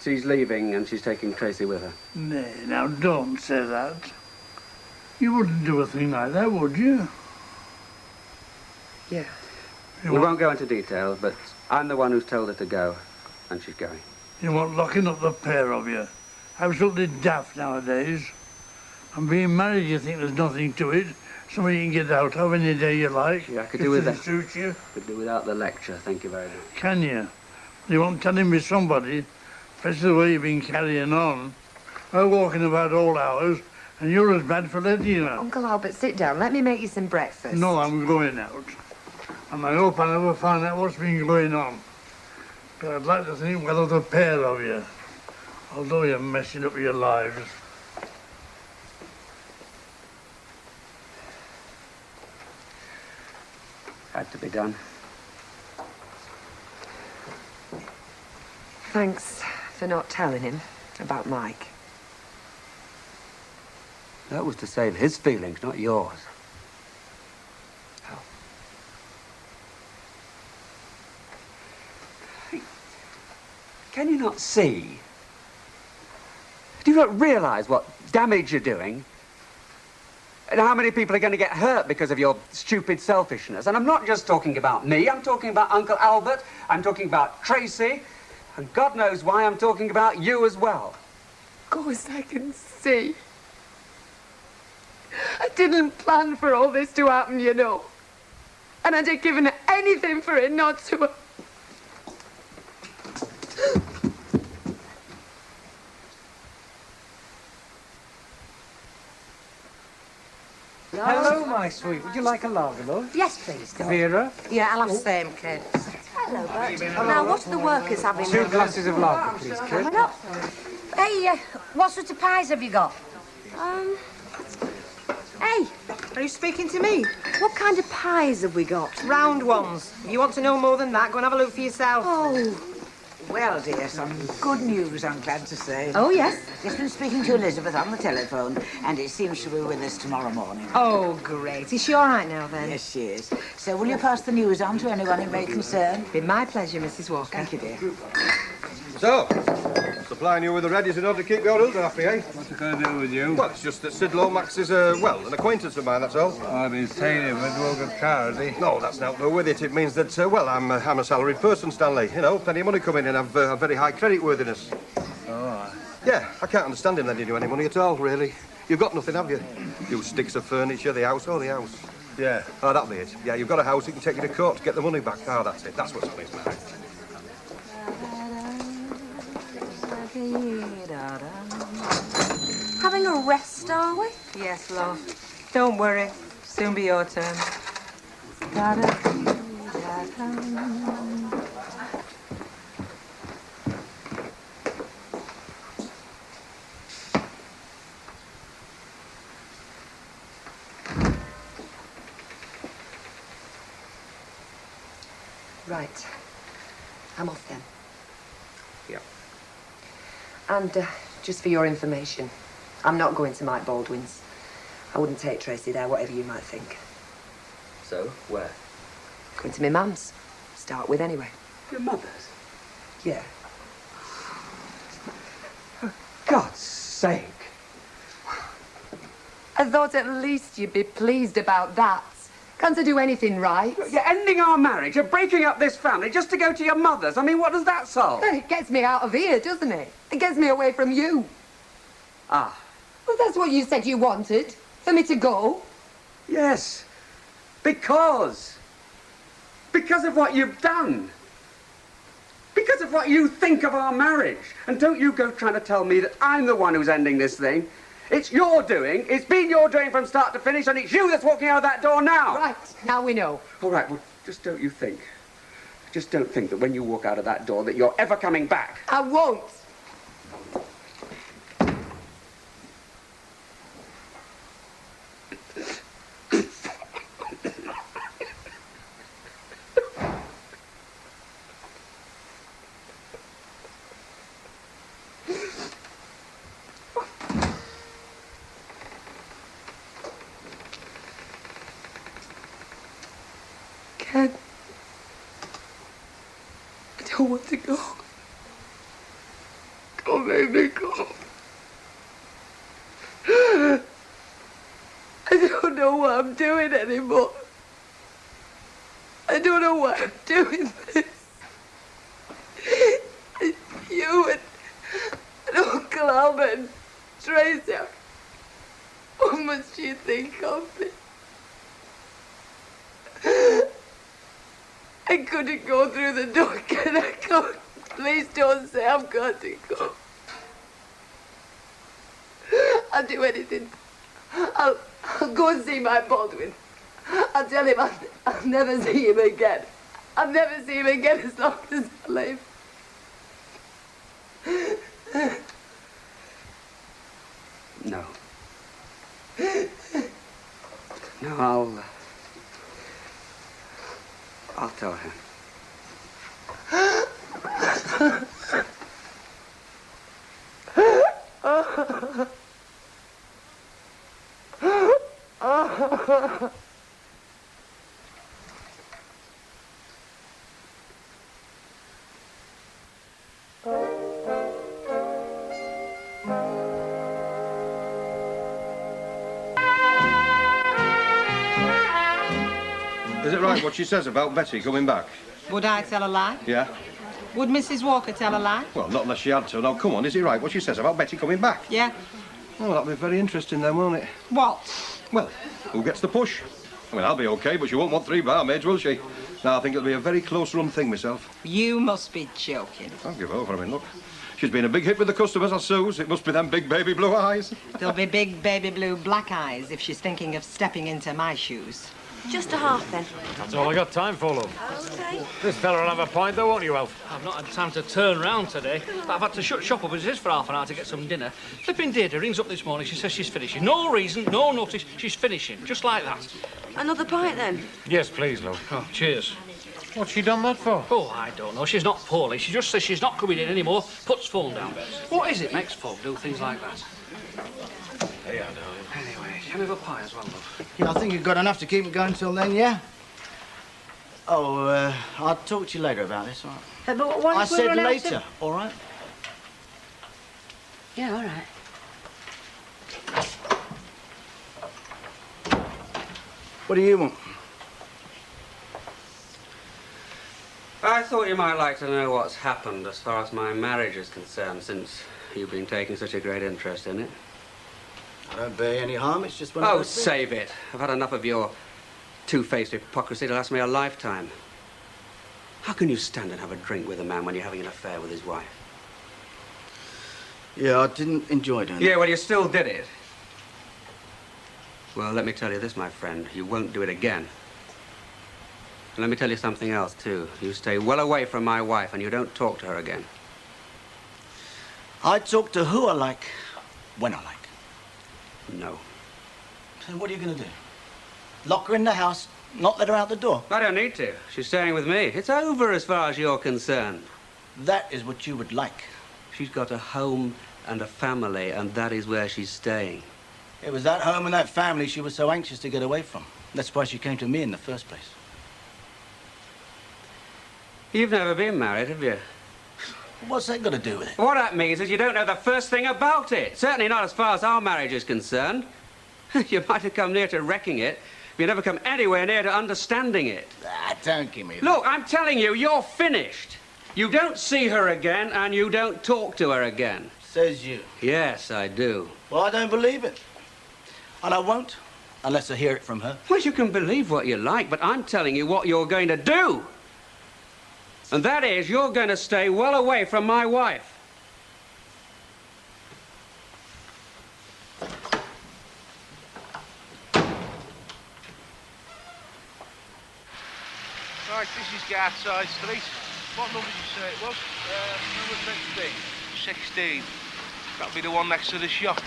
She's leaving and she's taking Tracy with her. Nay, now don't say that. You wouldn't do a thing like that, would you? Yeah. We won't go into detail, but I'm the one who's told her to go, and she's going. You want locking up the pair of you. Absolutely daft nowadays. And being married, you think there's nothing to it. Something you can get out of any day you like. Yeah, I could do with that. Suits you. Could do without the lecture, thank you very much. Can you? You won't tell him with somebody, especially the way you've been carrying on. We're walking about all hours, and you're as bad for letting you know. Uncle Albert, sit down. Let me make you some breakfast. No, I'm going out. And I hope I never find out what's been going on. But I'd like to think well of the pair of you, although you're messing up your lives. Had to be done. Thanks for not telling him about Mike. That was to save his feelings, not yours. Oh. Can you not see? Do you not realise what damage you're doing? And how many people are going to get hurt because of your stupid selfishness? And I'm not just talking about me, I'm talking about Uncle Albert, I'm talking about Tracy, and God knows why I'm talking about you as well. Of course I can see. I didn't plan for all this to happen, you know. And I'd have given anything for it not to. Hello, my sweet. Would you like a lager, love? Yes, please, Doc. Vera? Yeah, I'll have the same, kid. Hello, Bert. Now, what are the workers having? 2 glasses of lager, please, kid. Coming up. Hey, what sort of pies have you got? Hey, Are you speaking to me? what kind of pies have we got? Round ones. If you want to know more than that, go and have a look for yourself. Oh. Well, dear, some good news, I'm glad to say. Oh, yes? Just been speaking to Elizabeth on the telephone, and it seems she'll be with us tomorrow morning. Oh, great. Is she all right now, then? Yes, she is. So will you pass the news on to anyone it may concern? Be my pleasure, Mrs. Walker. Thank you, dear. So, supplying you with the readies in order to keep your Hilton happy, eh? What's it going to do with you? Well, it's just that Sid Lomax is, well, an acquaintance of mine, that's all. I've been saying it with Walker Carity. No, that's not with it. It means that, well, I'm a salaried person, Stanley. You know, plenty of money coming in. I've a very high credit worthiness. Oh, Yeah, I can't understand him lending you any money at all, really. You've got nothing, have you? You sticks of furniture, the house, the house. yeah. Oh, that'll be it. Yeah, you've got a house, it can take you to court to get the money back. Oh, that's it. That's what's on his mind. Having a rest, are we? Yes, love. Don't worry. Soon be your turn. Right. I'm off then. Yeah. And just for your information, I'm not going to Mike Baldwin's. I wouldn't take Tracy there, whatever you might think. So, where? Going to my mum's. Start with anyway. Your mother's? Yeah. For God's sake. I thought at least you'd be pleased about that. Can't I do anything right? You're ending our marriage, you're breaking up this family just to go to your mother's. I mean, what does that solve? Well, it gets me out of here, doesn't it? It gets me away from you. Ah. Well, that's what you said you wanted. For me to go. Yes. Because of what you've done. Because of what you think of our marriage. And don't you go trying to tell me that I'm the one who's ending this thing. It's your doing. It's been your doing from start to finish, and it's you that's walking out of that door now. Right. Now we know. All right, well, just don't you think. Just don't think that when you walk out of that door that you're ever coming back. I won't. Ken, I don't want to go. Don't make me go. I don't know what I'm doing anymore. I don't know why I'm doing this. You and Uncle Albert and Tracy, what must you think of me? I couldn't go through the door, can I go? Please don't say I've got to go. I'll do anything. I'll go and see my Baldwin. I'll tell him I'll never see him again. I'll never see him again as long as I live. No. No, I'll tell him. Is it right what she says about Betty coming back? Would I tell a lie? Yeah? Would Mrs. Walker tell a lie? Well, not unless she had to. Now, come on, is it right what she says about Betty coming back? Yeah. Oh, that'll be very interesting then, won't it? What? Well, who gets the push? I mean, I'll be OK, but she won't want 3 barmaids, will she? No, I think it'll be a very close-run thing myself. You must be joking. I'll give over. I mean, look. She's been a big hit with the customers, our Sue's. It must be them big baby blue eyes. There'll be big baby blue black eyes if she's thinking of stepping into my shoes. Just a half, then. That's all I got time for, love. OK. This fella will have a pint, though, won't you, Alf? I've not had time to turn round today. I've had to shut shop up as it is for half an hour to get some dinner. Flipping Deirdre rings up this morning. She says she's finishing. No reason, no notice. She's finishing. Just like that. Another pint, then? Yes, please, love. Oh, cheers. What's she done that for? Oh, I don't know. She's not poorly. She just says she's not coming in anymore, puts phone down. What is it makes folk do things like that? Hey, I know. Anyway, can we have a pie as well, love? Yeah, I think you've got enough to keep it going till then, yeah? Oh, I'll talk to you later about this, all right? But what I if we said run out of- later, all right? Yeah, all right. What do you want? I thought you might like to know what's happened as far as my marriage is concerned, since you've been taking such a great interest in it. I don't bear any harm, it's just one of Oh, those things. save it. I've had enough of your two-faced hypocrisy to last me a lifetime. How can you stand and have a drink with a man when you're having an affair with his wife? Yeah, I didn't enjoy doing it. Yeah, well, you still did it. Well, let me tell you this, my friend. You won't do it again. And let me tell you something else, too. You stay well away from my wife and you don't talk to her again. I talk to who I like, when I like. No. Then what are you going to do? Lock her in the house, not let her out the door? I don't need to. She's staying with me. It's over as far as you're concerned. That is what you would like. She's got a home and a family, and that is where she's staying. It was that home and that family she was so anxious to get away from. That's why she came to me in the first place. You've never been married, have you? What's that got to do with it? What that means is you don't know the first thing about it. Certainly not as far as our marriage is concerned. You might have come near to wrecking it, but you never come anywhere near to understanding it. Ah, don't give me that. Look, I'm telling you, you're finished. You don't see her again, and you don't talk to her again. Says you. Yes, I do. Well, I don't believe it. And I won't, unless I hear it from her. Well, you can believe what you like, but I'm telling you what you're going to do. And that is, you're going to stay well away from my wife. Right, this is Gartside Street. What number did you say it was? Number 16. 16. That'll be the one next to the shop.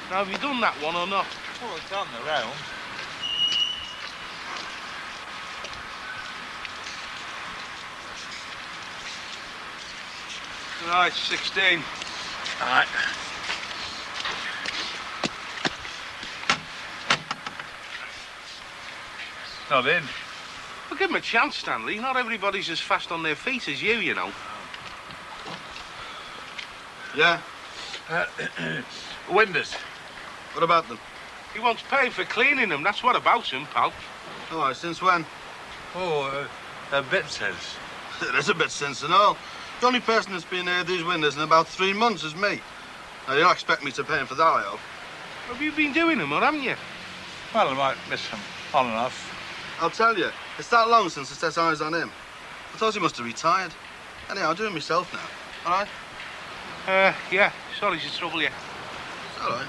Now, have you done that one or not? Well, it's on the round. Right, 16. All right. Not in. Well, give him a chance, Stanley. Not everybody's as fast on their feet as you know. Yeah? Windows. What about them? He wants pay for cleaning them. That's what about him, pal. All right, since when? Oh, a bit since. There's a bit since and all. The only person that's been near these windows in about 3 months is me. Now, you don't expect me to pay him for that, I hope. Have you been doing them, or haven't you? Well, I might miss him on and off. I'll tell you, it's that long since I set eyes on him. I thought he must have retired. Anyhow, I'll do it myself now. All right? Yeah. Sorry to trouble you. It's all right.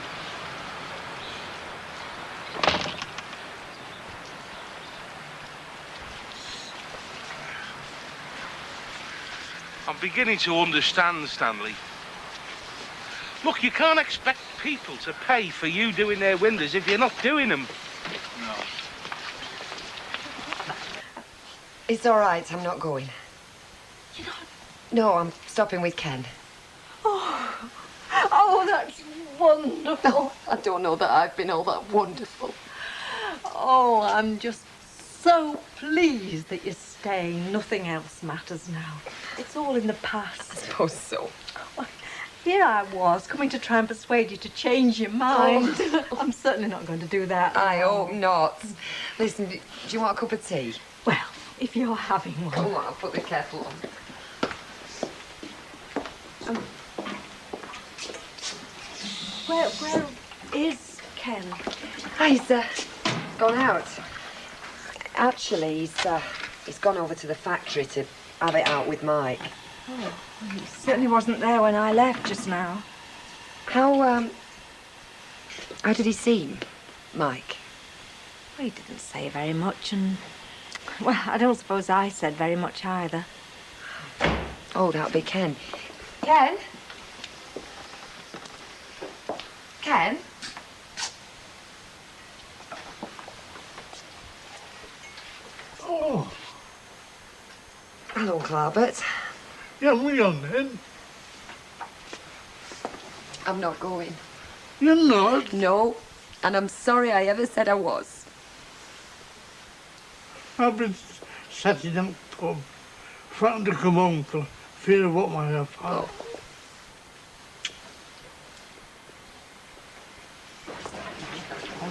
I'm beginning to understand, Stanley. Look, you can't expect people to pay for you doing their windows if you're not doing them. No. It's all right, I'm not going. You're not? No, I'm stopping with Ken. Oh, that's wonderful. Oh, I don't know that I've been all that wonderful. Oh, I'm just so pleased that you're staying. Nothing else matters now. It's all in the past. I suppose so. Here I was, coming to try and persuade you to change your mind. I'm certainly not going to do that. I hope not. Listen, do you want a cup of tea? Well, if you're having one. Come on, I'll put the kettle on. Where is Ken? He's gone out. Actually, he's gone over to the factory to have it out with Mike. Oh, he certainly wasn't there when I left just now. How did he seem, Mike? Well, he didn't say very much, and... Well, I don't suppose I said very much either. Oh, that'll be Ken. Ken? Ken? Oh. Hello, Uncle Albert. Yeah, we on then. I'm not going. You're not? No, and I'm sorry I ever said I was. I've been sat in that pub, frightened to come home for fear of what might have happened.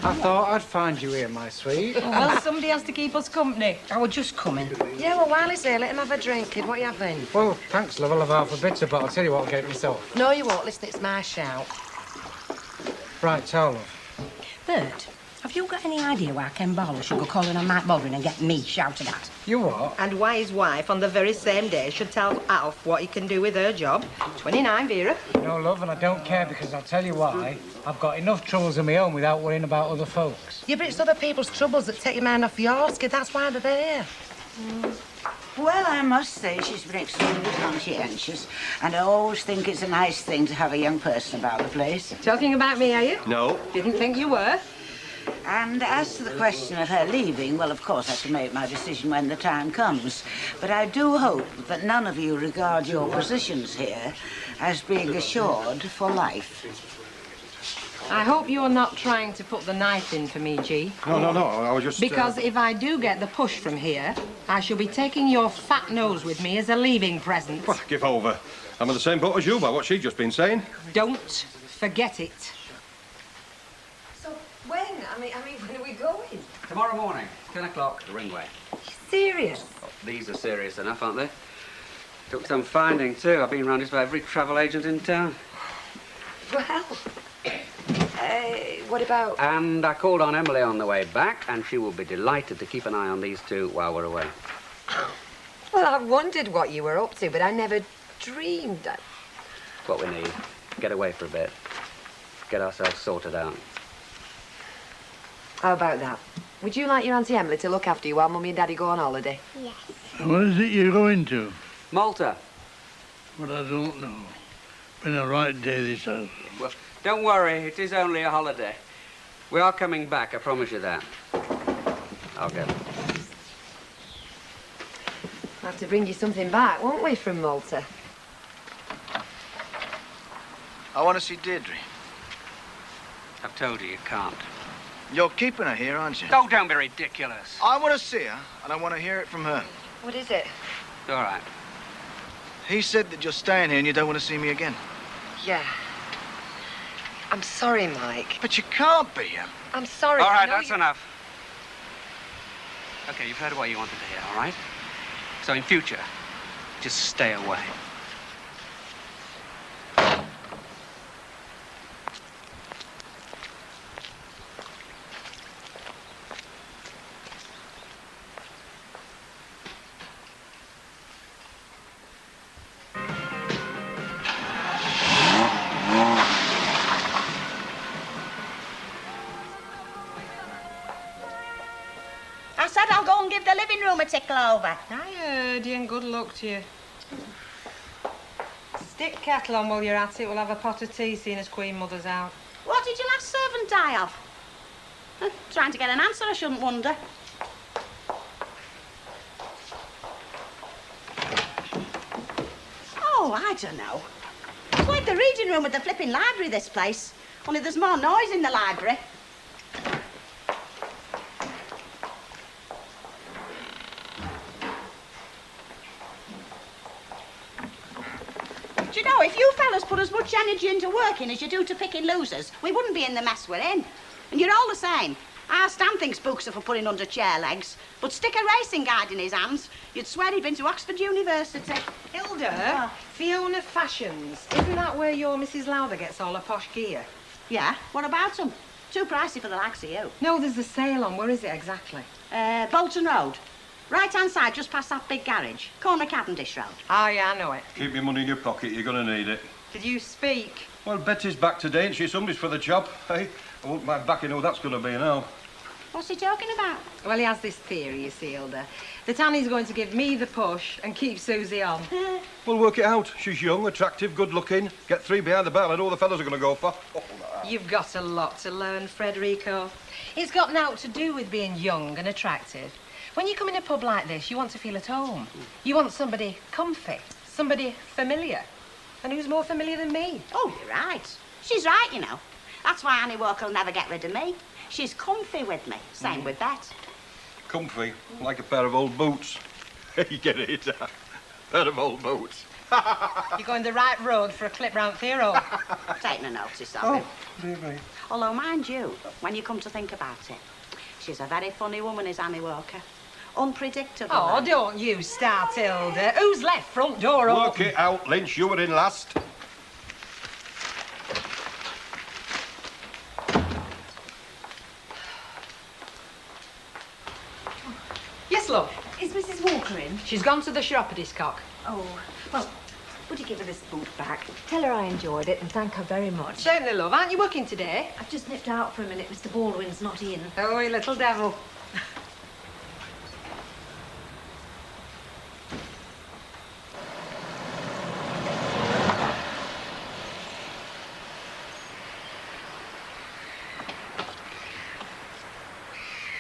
I thought I'd find you here, my sweet. Well, somebody has to keep us company. I was just coming. Yeah, well, while he's here, let him have a drink, kid. What are you having? Well, thanks, love. I'll have half a bitter, but I'll tell you what, I'll get it myself. No, you won't. Listen, it's my shout. Right, tell love. Bert, have you got any idea why Ken Barlow should go calling on Mike Baldwin and get me shouted at? You what? And why his wife, on the very same day, should tell Alf what he can do with her job. 29, Vera. No, love, and I don't care because I'll tell you why. I've got enough troubles of my own without worrying about other folks. Yeah, but it's other people's troubles that take your mind off yours, kid. That's why they're there. Well, I must say she's been extremely conscientious, and I always think it's a nice thing to have a young person about the place. Talking about me, are you? No. Didn't think you were. And as to the question of her leaving, well, of course, I shall make my decision when the time comes. But I do hope that none of you regard your positions here as being assured for life. I hope you're not trying to put the knife in for me, G. No, I was just... Because if I do get the push from here, I shall be taking your fat nose with me as a leaving present. Well, give over. I'm in the same boat as you by what she's just been saying. Don't forget it. So when? I mean, when are we going? Tomorrow morning, 10 o'clock, the Ringway. Serious? Oh, these are serious enough, aren't they? Took some finding, too. I've been round just about every travel agent in town. Well, what about... And I called on Emily on the way back, and she will be delighted to keep an eye on these two while we're away. Well, I wondered what you were up to, but I never dreamed that... What we need. Get away for a bit. Get ourselves sorted out. How about that? Would you like your Auntie Emily to look after you while Mummy and Daddy go on holiday? Yes. Where is it you're going to? Malta. Well, I don't know. Been a right day, this has. Well, don't worry. It is only a holiday. We are coming back, I promise you that. I'll go. We'll have to bring you something back, won't we, from Malta? I want to see Deirdre. I've told you, you can't. You're keeping her here, aren't you? Oh, don't be ridiculous. I want to see her, and I want to hear it from her. What is it? All right. He said that you're staying here and you don't want to see me again. Yeah. I'm sorry, Mike. But you can't be. I'm sorry. All right, that's enough. Okay, you've heard what you wanted to hear, all right? So in future, just stay away. I said I'll go and give the living room a tickle over. I heard you, and good luck to you. Stick kettle on while you're at it. We'll have a pot of tea, seeing as Queen Mother's out. What did your last servant die of? Trying to get an answer, I shouldn't wonder. Oh, I don't know. It's like the reading room at the flipping library, this place. Only there's more noise in the library. Do you know, if you fellas put as much energy into working as you do to picking losers, we wouldn't be in the mess we're in. And you're all the same. Our Stan thinks books are for putting under chair legs, but stick a racing guide in his hands, you'd swear he'd been to Oxford University. Hilda, Fiona Fashions. Isn't that where your Mrs. Lowther gets all her posh gear? Yeah, what about them? Too pricey for the likes of you. No, there's a sale on. Where is it exactly? Bolton Road. Right-hand side, just past that big garage. Corner Cavendish Road. Oh, yeah, I know it. Keep your money in your pocket, you're going to need it. Did you speak? Well, Betty's back today and she's somebody's for the job, hey? I won't mind backing who that's going to be now. What's he talking about? Well, he has this theory, you see, Hilda, that Annie's going to give me the push and keep Susie on. We'll work it out. She's young, attractive, good-looking. Get 3 behind the barrel and all the fellas are going to go for. You've got a lot to learn, Frederico. It's got naught to do with being young and attractive. When you come in a pub like this, you want to feel at home. You want somebody comfy, somebody familiar. And who's more familiar than me? Oh, you're right. She's right, you know. That's why Annie Walker will never get rid of me. She's comfy with me. Same with Bet. Comfy, like a pair of old boots. You get it? Pair of old boots. You're going the right road for a clip round Theo. Take no notice of Oh, him. dear me. Although, mind you, when you come to think about it, she's a very funny woman, is Annie Walker. Unpredictable. Oh, don't you start, Hilda. Who's left front door open? Work it out, Lynch. You were in last. Yes, love. Is Mrs. Walker in? She's gone to the shop at Hiscock. Oh, well, would you give her this boot back? Tell her I enjoyed it and thank her very much. Certainly, love. Aren't you working today? I've just nipped out for a minute. Mr. Baldwin's not in. Oh, you little devil.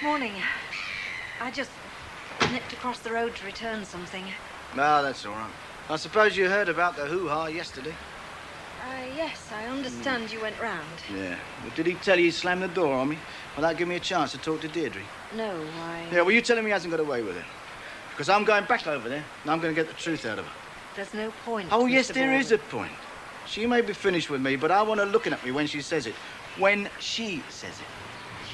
Morning. I just nipped across the road to return something. No, that's all right. I suppose you heard about the hoo-ha yesterday? Yes, I understand you went round. Yeah. But did he tell you he slammed the door on me without giving me a chance to talk to Deirdre? No, I... Yeah, well, you tell him he hasn't got away with it. Because I'm going back over there and I'm going to get the truth out of her. There's no point, Oh, yes, Mr. there is Baldwin. a point. She may be finished with me, but I want her looking at me when she says it. When she says it.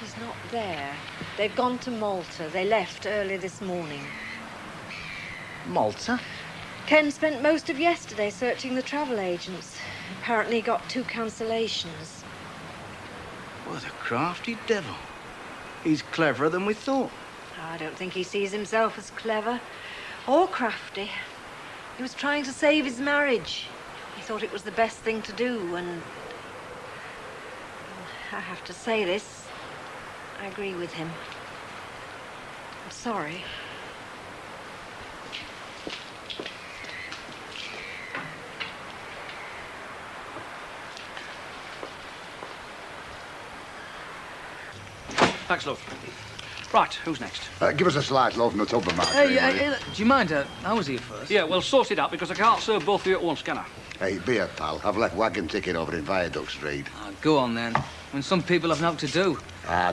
She's not there. They've gone to Malta. They left early this morning. Malta? Ken spent most of yesterday searching the travel agents. Apparently got 2 cancellations. What a crafty devil. He's cleverer than we thought. I don't think he sees himself as clever or crafty. He was trying to save his marriage. He thought it was the best thing to do, and I have to say this, I agree with him. I'm sorry. Thanks, love. Right, who's next? Give us a slice, love, and a tub of margarine. Hey, do you mind? I was here first. Yeah, well, sort it out, because I can't serve both of you at once, can I? Hey, beer, pal. I've left wagon ticket over in Viaduct Street. Go on, then. When some people have nothing to do.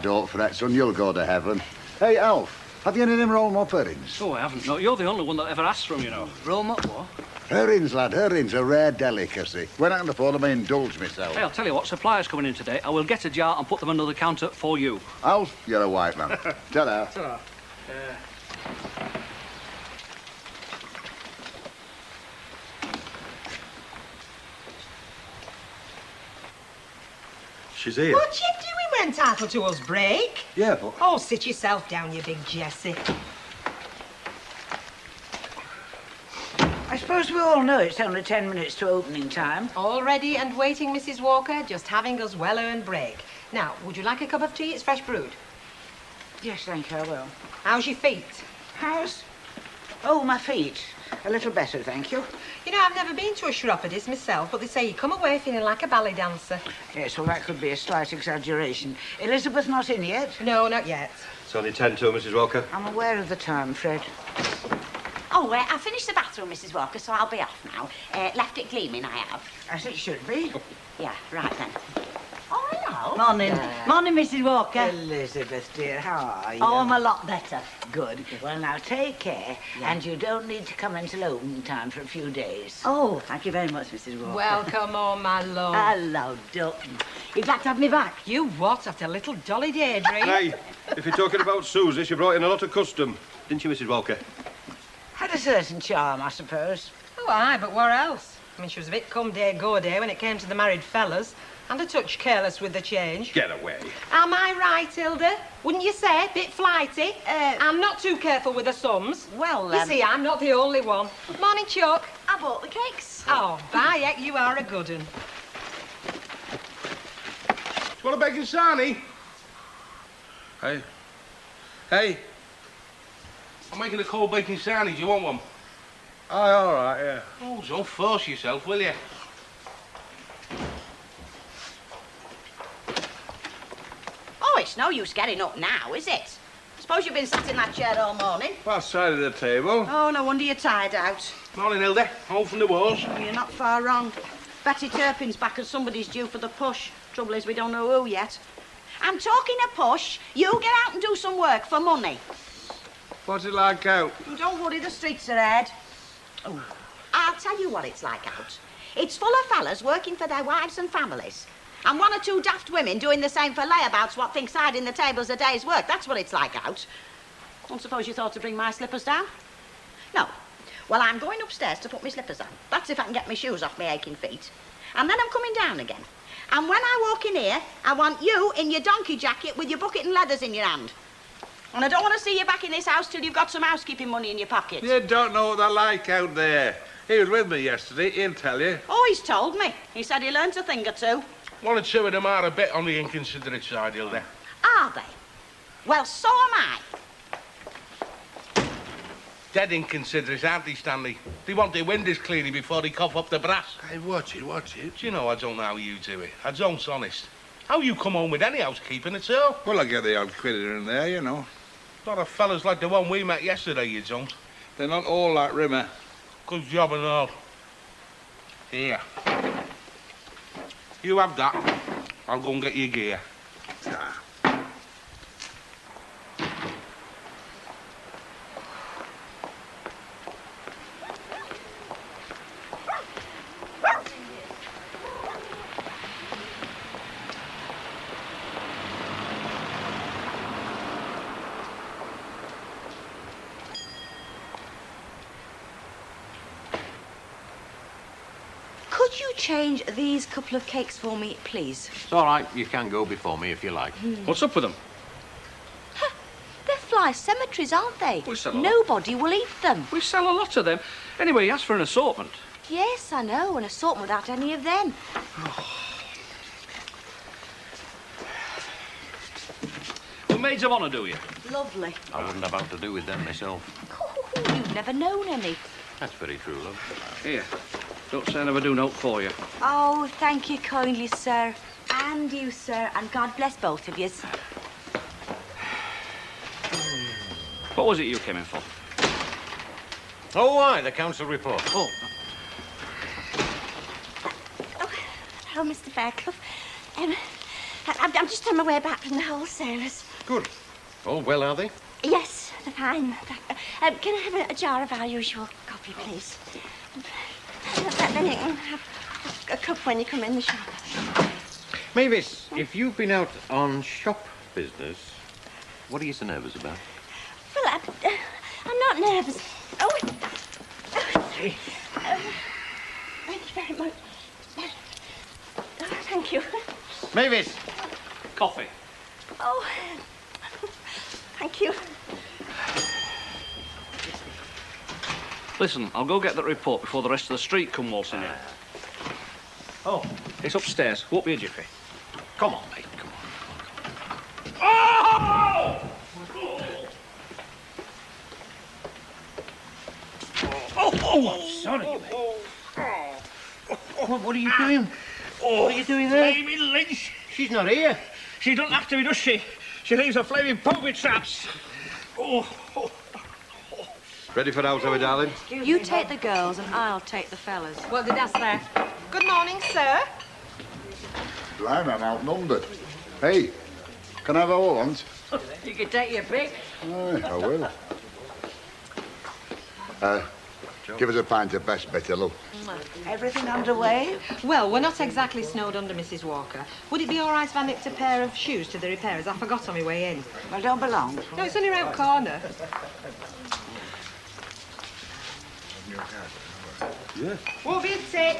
Don't fret, son. You'll go to heaven. Hey, Alf, have you any of them roll mop herrings? Oh, I haven't. No, you're the only one that ever asked for them, you know. Roll up what? Herrings, lad. Herrings, a rare delicacy. When I can afford them, I indulge myself. Hey, I'll tell you what, suppliers coming in today. I will get a jar and put them under the counter for you. Alf, you're a white man. Ta-da. Ta-da. She's here. What you doing when entitled to us break? Yeah, but... Oh, sit yourself down, you big Jessie. I suppose we all know it's only 10 minutes to opening time. All ready and waiting, Mrs. Walker, just having us well-earned break. Now, would you like a cup of tea? It's fresh brewed. Yes, thank you, I will. How's your feet? How's? Oh, my feet. A little better, thank you. You know, I've never been to a chiropodist myself, but they say you come away feeling like a ballet dancer. Yes, well, that could be a slight exaggeration. Elizabeth not in yet? No, not yet. It's only 10 to, Mrs. Walker. I'm aware of the time, Fred. Oh, I finished the bathroom, Mrs. Walker, so I'll be off now. Left it gleaming, I have. As it should be. Yeah, right then. Oh, hello. Morning. Morning, Mrs. Walker. Elizabeth, dear, how are you? Oh, I'm a lot better. Good. Well, now, take care. Yeah. And you don't need to come until opening time for a few days. Oh, thank you very much, Mrs. Walker. Welcome home, my love. Hello, Duck. You glad to have me back? You what, after little Dolly Deirdre? Hey, if you're talking about Susie, she brought in a lot of custom. Didn't you, Mrs. Walker? Had a certain charm, I suppose. Oh, aye, but what else? I mean, she was a bit come day, go day when it came to the married fellas. And a touch careless with the change. Get away. Am I right, Hilda? Wouldn't you say? Bit flighty. I'm not too careful with the sums. Well, You see, I'm not the only one. Morning, Chuck. I bought the cakes. Oh, Bayek, you are a good un. You want a bacon sarnie? Hey. Hey. I'm making a cold bacon sarnie. Do you want one? Aye, all right, yeah. Oh, don't force yourself, will you? Oh, it's no use getting up now, is it? Suppose you've been sat in that chair all morning. What side of the table? Oh, no wonder you're tired out. Morning, Hilda. Home from the wars. Oh, you're not far wrong. Betty Turpin's back and somebody's due for the push. Trouble is, we don't know who yet. I'm talking a push. You get out and do some work for money. What's it like out? And don't worry, the streets are red. Oh, I'll tell you what it's like out. It's full of fellas working for their wives and families. And one or two daft women doing the same for layabouts what think siding the table's a day's work. That's what it's like out. Don't suppose you thought to bring my slippers down? No. Well, I'm going upstairs to put my slippers on. That's if I can get my shoes off my aching feet. And then I'm coming down again. And when I walk in here, I want you in your donkey jacket with your bucket and leathers in your hand. And I don't want to see you back in this house till you've got some housekeeping money in your pocket. You don't know what they're like out there. He was with me yesterday, he'll tell you. Oh, he's told me. He said he learnt a thing or two. One or two of them are a bit on the inconsiderate side, Hilda. Are they? Well, so am I. Dead inconsiderate, aren't they, Stanley? They want their windows cleaning before they cough up the brass. Hey, watch it, watch it. Do you know, I don't know how you do it. I don't, honest. How you come home with any housekeeping at all? Well, I get the odd quid here and there, you know. Not a fellas like the one we met yesterday, you don't. They're not all like Rimmer. Good job and all. Here. You have that. I'll go and get your gear. Could you change these couple of cakes for me, please? It's all right. You can go before me if you like. What's up with them? They're fly cemeteries, aren't they? We sell a lot. Nobody will eat them. We sell a lot of them. Anyway, you asked for an assortment. Yes, I know, an assortment without any of them. Well, maids of honour, do you? Lovely. I wouldn't have had to do with them myself. Oh, you've never known any. That's very true, love. Here. Don't say I never do naught for you. Oh, thank you kindly, sir. And you, sir, and God bless both of yous. What was it you came in for? Oh, aye, the council report. Oh. Hello, Mr. Fairclough. I'm just on my way back from the wholesalers. Good. All well, are they? Yes, they're fine. Can I have a jar of our usual coffee, please? Then you can have a cup when you come in the shop. Mavis, if you've been out on shop business, what are you so nervous about? Well, I'm not nervous. Oh, sorry. Thank you very much. Oh, thank you. Mavis! Coffee. Oh, thank you. Listen, I'll go get that report before the rest of the street come waltzing in. Oh, it's upstairs. Won't be a jiffy. Come on, mate, come on. Oh! Oh, sorry, mate. What are you doing? What are you doing there? Amy Lynch. She's not here. She doesn't have to be, does she? She leaves her flaming poppy traps. Oh. Ready for out, are we, darling? You take the girls and I'll take the fellas. Well, did ask there. Good morning, sir. Blimey, I'm outnumbered. Hey, can I have a hold? You can take your pick. Aye, I will. Give us a pint of best bitter, love. Everything underway? Well, we're not exactly snowed under, Mrs. Walker. Would it be all right if I nicked a pair of shoes to the repairers? I forgot on my way in. Well, don't be long. No, it's only round corner. Yeah. Won't be a tick.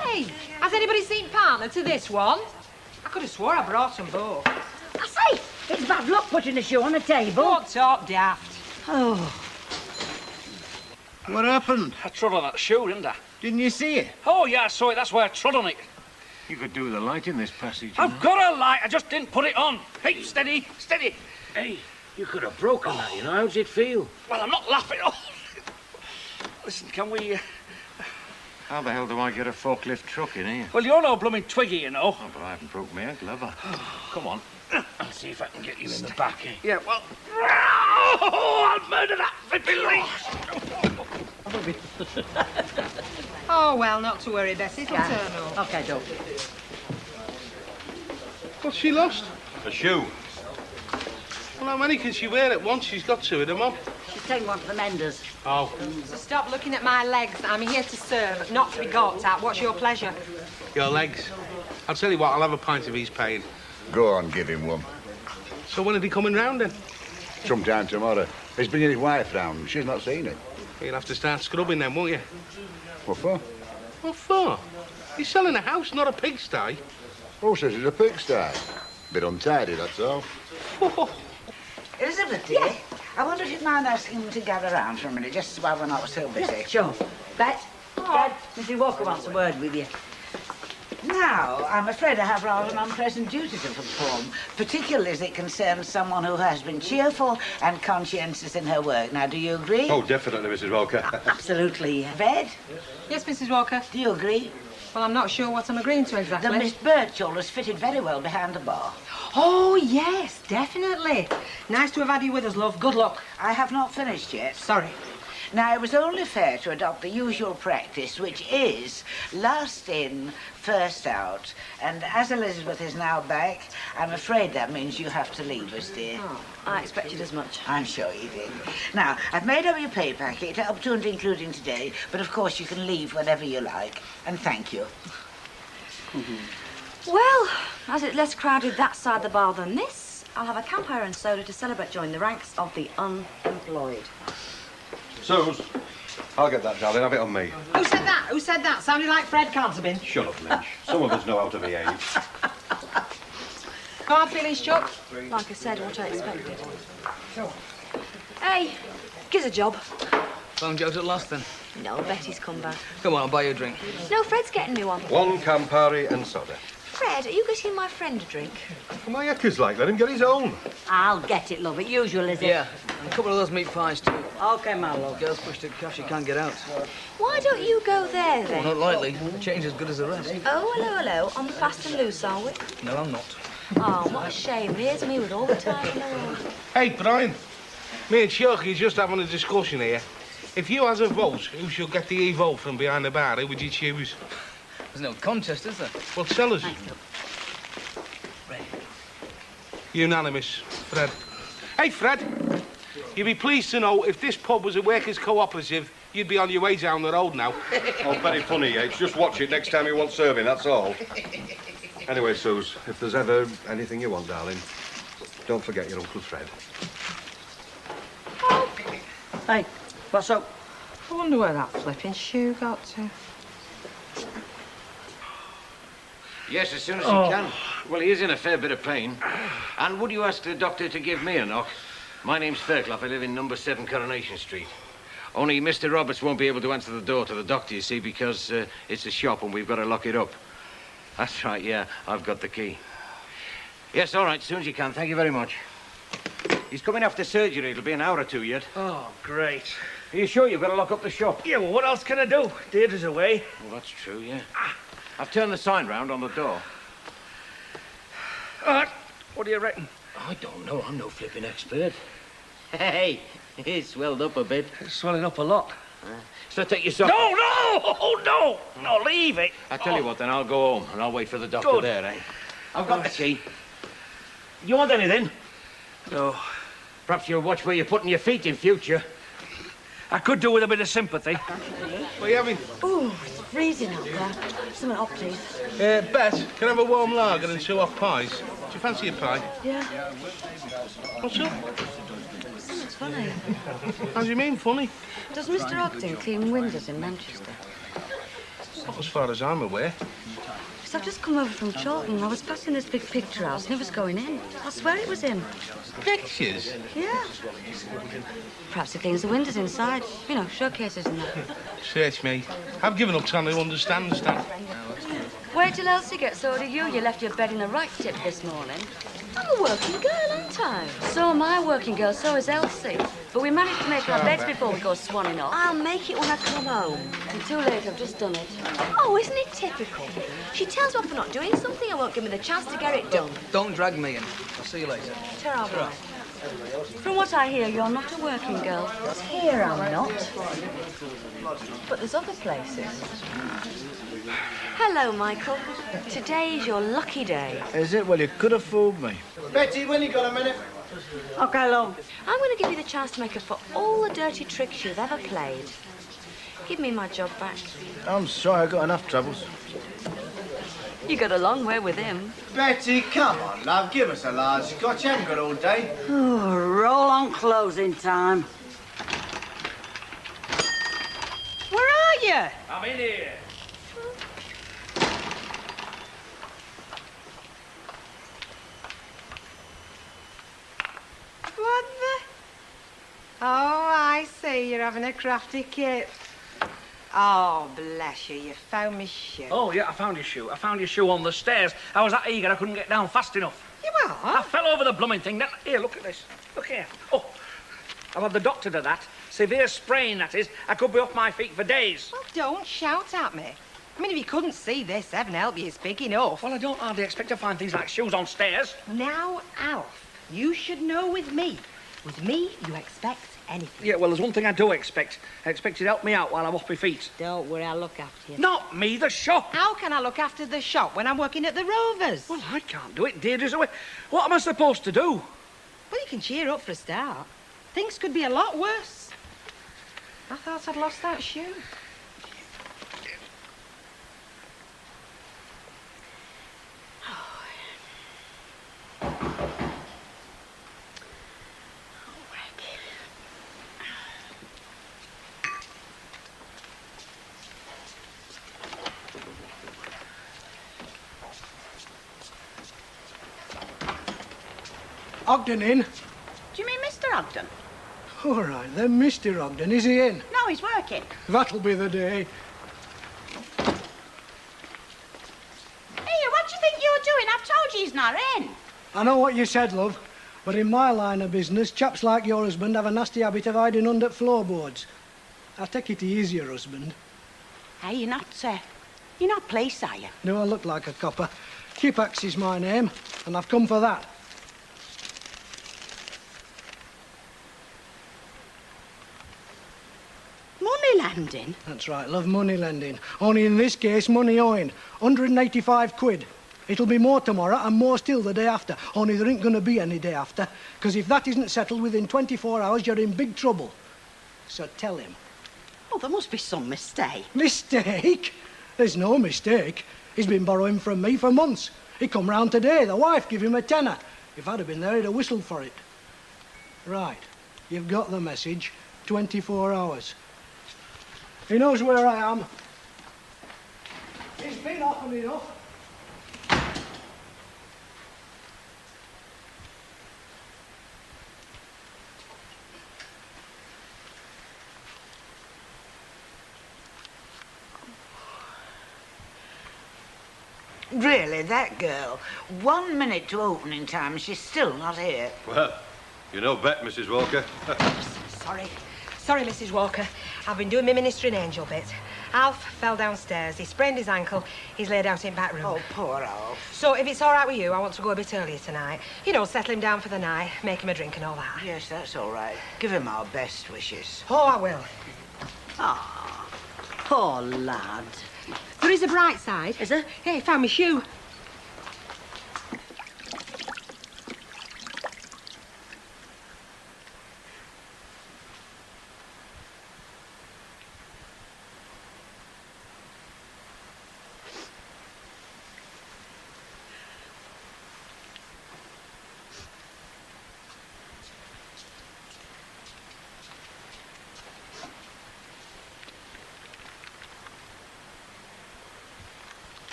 Hey, has anybody seen partner to this one? I could have swore I brought them both. I say, it's bad luck putting a shoe on a table. Don't talk daft. Oh. What happened? I trod on that shoe, didn't I? Didn't you see it? Oh, yeah, I saw it. That's why I trod on it. You could do with a light in this passage. I've got a light. I just didn't put it on. Hey, steady, steady. Hey, you could have broken that, you know. How's it feel? Well, I'm not laughing. Oh. Listen, can we... How the hell do I get a forklift truck in here? Well, you're no blooming twiggy, you know. Oh, but I haven't broke my ankle, have I? Come on. I'll see if I can get you in the back, eh? Yeah, well... Oh, I'll murder that flipping Oh, well, not to worry, Bessie. It'll turn up. OK, Doc. What's she lost? A shoe. Well, how many can she wear at once? She's got two of them on. She's taking one to the menders. Oh. So stop looking at my legs. I'm here to serve, not to be gawped at. What's your pleasure? Your legs. I'll tell you what, I'll have a pint if he's paying. Go on, give him one. So when are they coming round then? Sometime tomorrow. He's bringing his wife round. She's not seen it. You'll have to start scrubbing then, won't you? What for? What for? You're selling a house, not a pigsty. Who says it's a pigsty? Bit untidy, that's all. Elizabeth, dear, I wonder if you'd mind asking them to gather round for a minute, just while we're not so busy. Yeah, sure. Bet, Fred, Mrs. Walker wants a word with you. Now, I'm afraid I have rather an unpleasant duty to perform, particularly as it concerns someone who has been cheerful and conscientious in her work. Now, do you agree? Oh, definitely, Mrs. Walker. Absolutely. Fred? Yes, Mrs. Walker? Do you agree? Well, I'm not sure what I'm agreeing to exactly. The Miss Birchall has fitted very well behind the bar. Oh, yes, definitely. Nice to have had you with us, love. Good luck. I have not finished yet. Sorry. Now, it was only fair to adopt the usual practice, which is last in, first out. And as Elizabeth is now back, I'm afraid that means you have to leave us, dear. Oh, I expected as much. I'm sure you did. Now, I've made up your pay packet, up to and including today, but of course you can leave whenever you like. And thank you. Well, as it's less crowded that side of the bar than this, I'll have a campfire and soda to celebrate joining the ranks of the unemployed. Suze, I'll get that, darling. Have it on me. Who said that? Who said that? Sounded like Fred Canterbin. Shut up, Lynch. Some of us know how to behave. Hard feelings, Chuck? Like I said, what I expected. Hey, give us a job. Found you out at last, then? No, Betty's come back. Come on, I'll buy you a drink. No, Fred's getting me one. One Campari and soda. Fred, are you getting my friend a drink? My Ecker's like, let him get his own. I'll get it, love. It usual, is it? Yeah, and a couple of those meat pies, too. OK, my love. Girls push to cash, you can't get out. Why don't you go there, Well, then? not likely. The change as good as the rest. Oh, hello, hello. On the fast and loose, are we? No, I'm not. Oh, what a shame. Here's me with all the time in the world. Hey, Brian. Me and Chuck are just having a discussion here. If you has a vote, who should get the e-vote from behind the bar, who would you choose? There's no contest, is there? Well, tell us. Unanimous, Fred. Hey, Fred. You'd be pleased to know if this pub was a workers' cooperative, you'd be on your way down the road now. Oh, very funny, Yates. Just watch it next time you want serving, that's all. Anyway, Suze, if there's ever anything you want, darling, don't forget your Uncle Fred. Hey, what's up? I wonder where that flipping shoe got to. Yes, as soon as he can. Well, he is in a fair bit of pain. And would you ask the doctor to give me a knock? My name's Fairclough. I live in number 7 Coronation Street. Only Mr. Roberts won't be able to answer the door to the doctor, you see, because it's a shop and we've got to lock it up. That's right, yeah. I've got the key. Yes, all right, as soon as you can. Thank you very much. He's coming after surgery. It'll be an hour or two yet. Oh, great. Are you sure you've got to lock up the shop? Yeah, well, what else can I do? Deirdre's away. Well, that's true, yeah. I've turned the sign round on the door. All right, what do you reckon? I don't know. I'm no flipping expert. Hey, it's swelled up a bit. It's swelling up a lot. So take your sock. No, oh, no! No, leave it. I tell you what, then I'll go home and I'll wait for the doctor Good. there, eh? I've got the key. You want anything? No. Perhaps you'll watch where you're putting your feet in future. I could do with a bit of sympathy. What are you having? Oh, it's freezing out there. Something hot, please. Bet, can I have a warm lager and 2 hot pies? Do you fancy a pie? Yeah. What's up? Something's funny. How do you mean, funny? Does Mr. Ogden clean windows in Manchester? Not as far as I'm aware. So I've just come over from Chorlton. I was passing this big picture house and it was going in. I swear it was him. Pictures? Yeah. Perhaps he cleans the windows inside. You know, showcases and that. Search me. I've given up trying to understand, Stan. Wait till Elsie gets hold of you. You left your bed in a right tip this morning. I'm a working girl, aren't I? So am I, working girl. So is Elsie. But we managed to make our beds before we go swanning off. I'll make it when I come home. It's too late. I've just done it. Oh, isn't it typical? She tells me off for not doing something and won't give me the chance to get it done. Don't drag me in. I'll see you later. Terrible. From what I hear, you're not a working girl. Here I'm not. But there's other places. Hello, Michael. Today's your lucky day. Is it? Well, you could have fooled me. Betty, when you got a minute? OK, love. I'm going to give you the chance to make up for all the dirty tricks you've ever played. Give me my job back. I'm sorry, I've got enough troubles. You got a long way with him. Betty, come on, love, give us a large scotch. You haven't got all day. Oh, roll on closing time. Where are you? I'm in here. What the? Oh, I see. You're having a crafty kip. Oh, bless you. You found me shoe. Oh, yeah, I found your shoe. I found your shoe on the stairs. I was that eager I couldn't get down fast enough. You are? I fell over the blooming thing. Here, look at this. Look here. Oh, I've had the doctor to that. Severe sprain, that is. I could be off my feet for days. Well, don't shout at me. I mean, if you couldn't see this, heaven help you, it's big enough. Well, I don't hardly expect to find things like shoes on stairs. Now, Alf, you should know with me. With me, you expect anything. Yeah, well, there's one thing I do expect. I expect you to help me out while I'm off my feet. Don't worry, I'll look after you. Not me, the shop. How can I look after the shop when I'm working at the Rovers? Well, I can't do it. Deirdre's away. What am I supposed to do? Well, you can cheer up for a start. Things could be a lot worse. I thought I'd lost that shoe. Ogden in? Do you mean Mr. Ogden? All right, then, Mr. Ogden, is he in? No, he's working. That'll be the day. Here, what do you think you're doing? I've told you he's not in. I know what you said, love, but in my line of business, chaps like your husband have a nasty habit of hiding under floorboards. I take it he is your husband. Hey, you're not police, are you? No, I look like a copper. Kipax is my name, and I've come for that. Money lending? That's right, love, money lending. Only in this case, money owing. 185 quid. It'll be more tomorrow and more still the day after. Only there ain't going to be any day after. Because if that isn't settled within 24 hours, you're in big trouble. So tell him. Oh, there must be some mistake. Mistake? There's no mistake. He's been borrowing from me for months. He come round today. The wife gave him a tenner. If I'd have been there, he'd have whistled for it. Right. You've got the message. 24 hours. He knows where I am. He's been often enough. Really, that girl. 1 minute to opening time and she's still not here. Well, you know Bet, Mrs. Walker. Sorry, Mrs. Walker. I've been doing my ministering angel bit. Alf fell downstairs. He sprained his ankle. He's laid out in back room. Oh, poor Alf. So if it's all right with you, I want to go a bit earlier tonight. You know, settle him down for the night, make him a drink and all that. Yes, that's all right. Give him our best wishes. Oh, I will. Ah, poor lad. There is a bright side. Is there? Hey, found my shoe.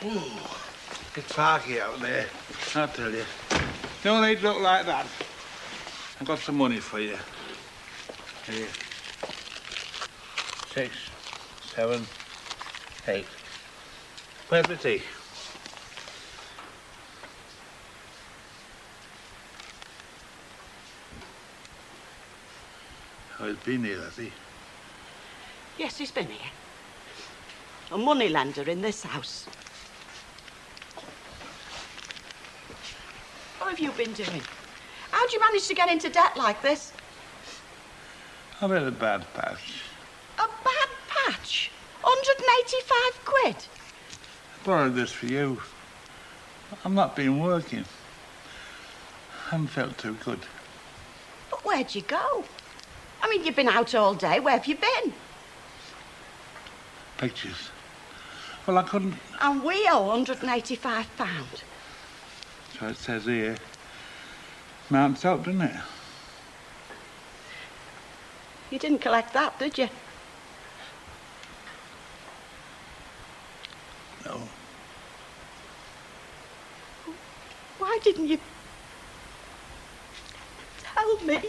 It's parky out there, I'll tell you. Don't need to look like that. I've got some money for you. Here. 6, 7, 8. Where's the tea? Oh, he's been here, has he? Yes, he's been here. A moneylender in this house. What have you been doing? How'd you manage to get into debt like this? I've had a bad patch. A bad patch? 185 quid? I borrowed this for you. I've not been working. I haven't felt too good. But where'd you go? I mean, you've been out all day. Where have you been? Pictures. Well, I couldn't... And we owe £185. So it says here. Mounts up, doesn't it? You didn't collect that, did you? No. Why didn't you tell me?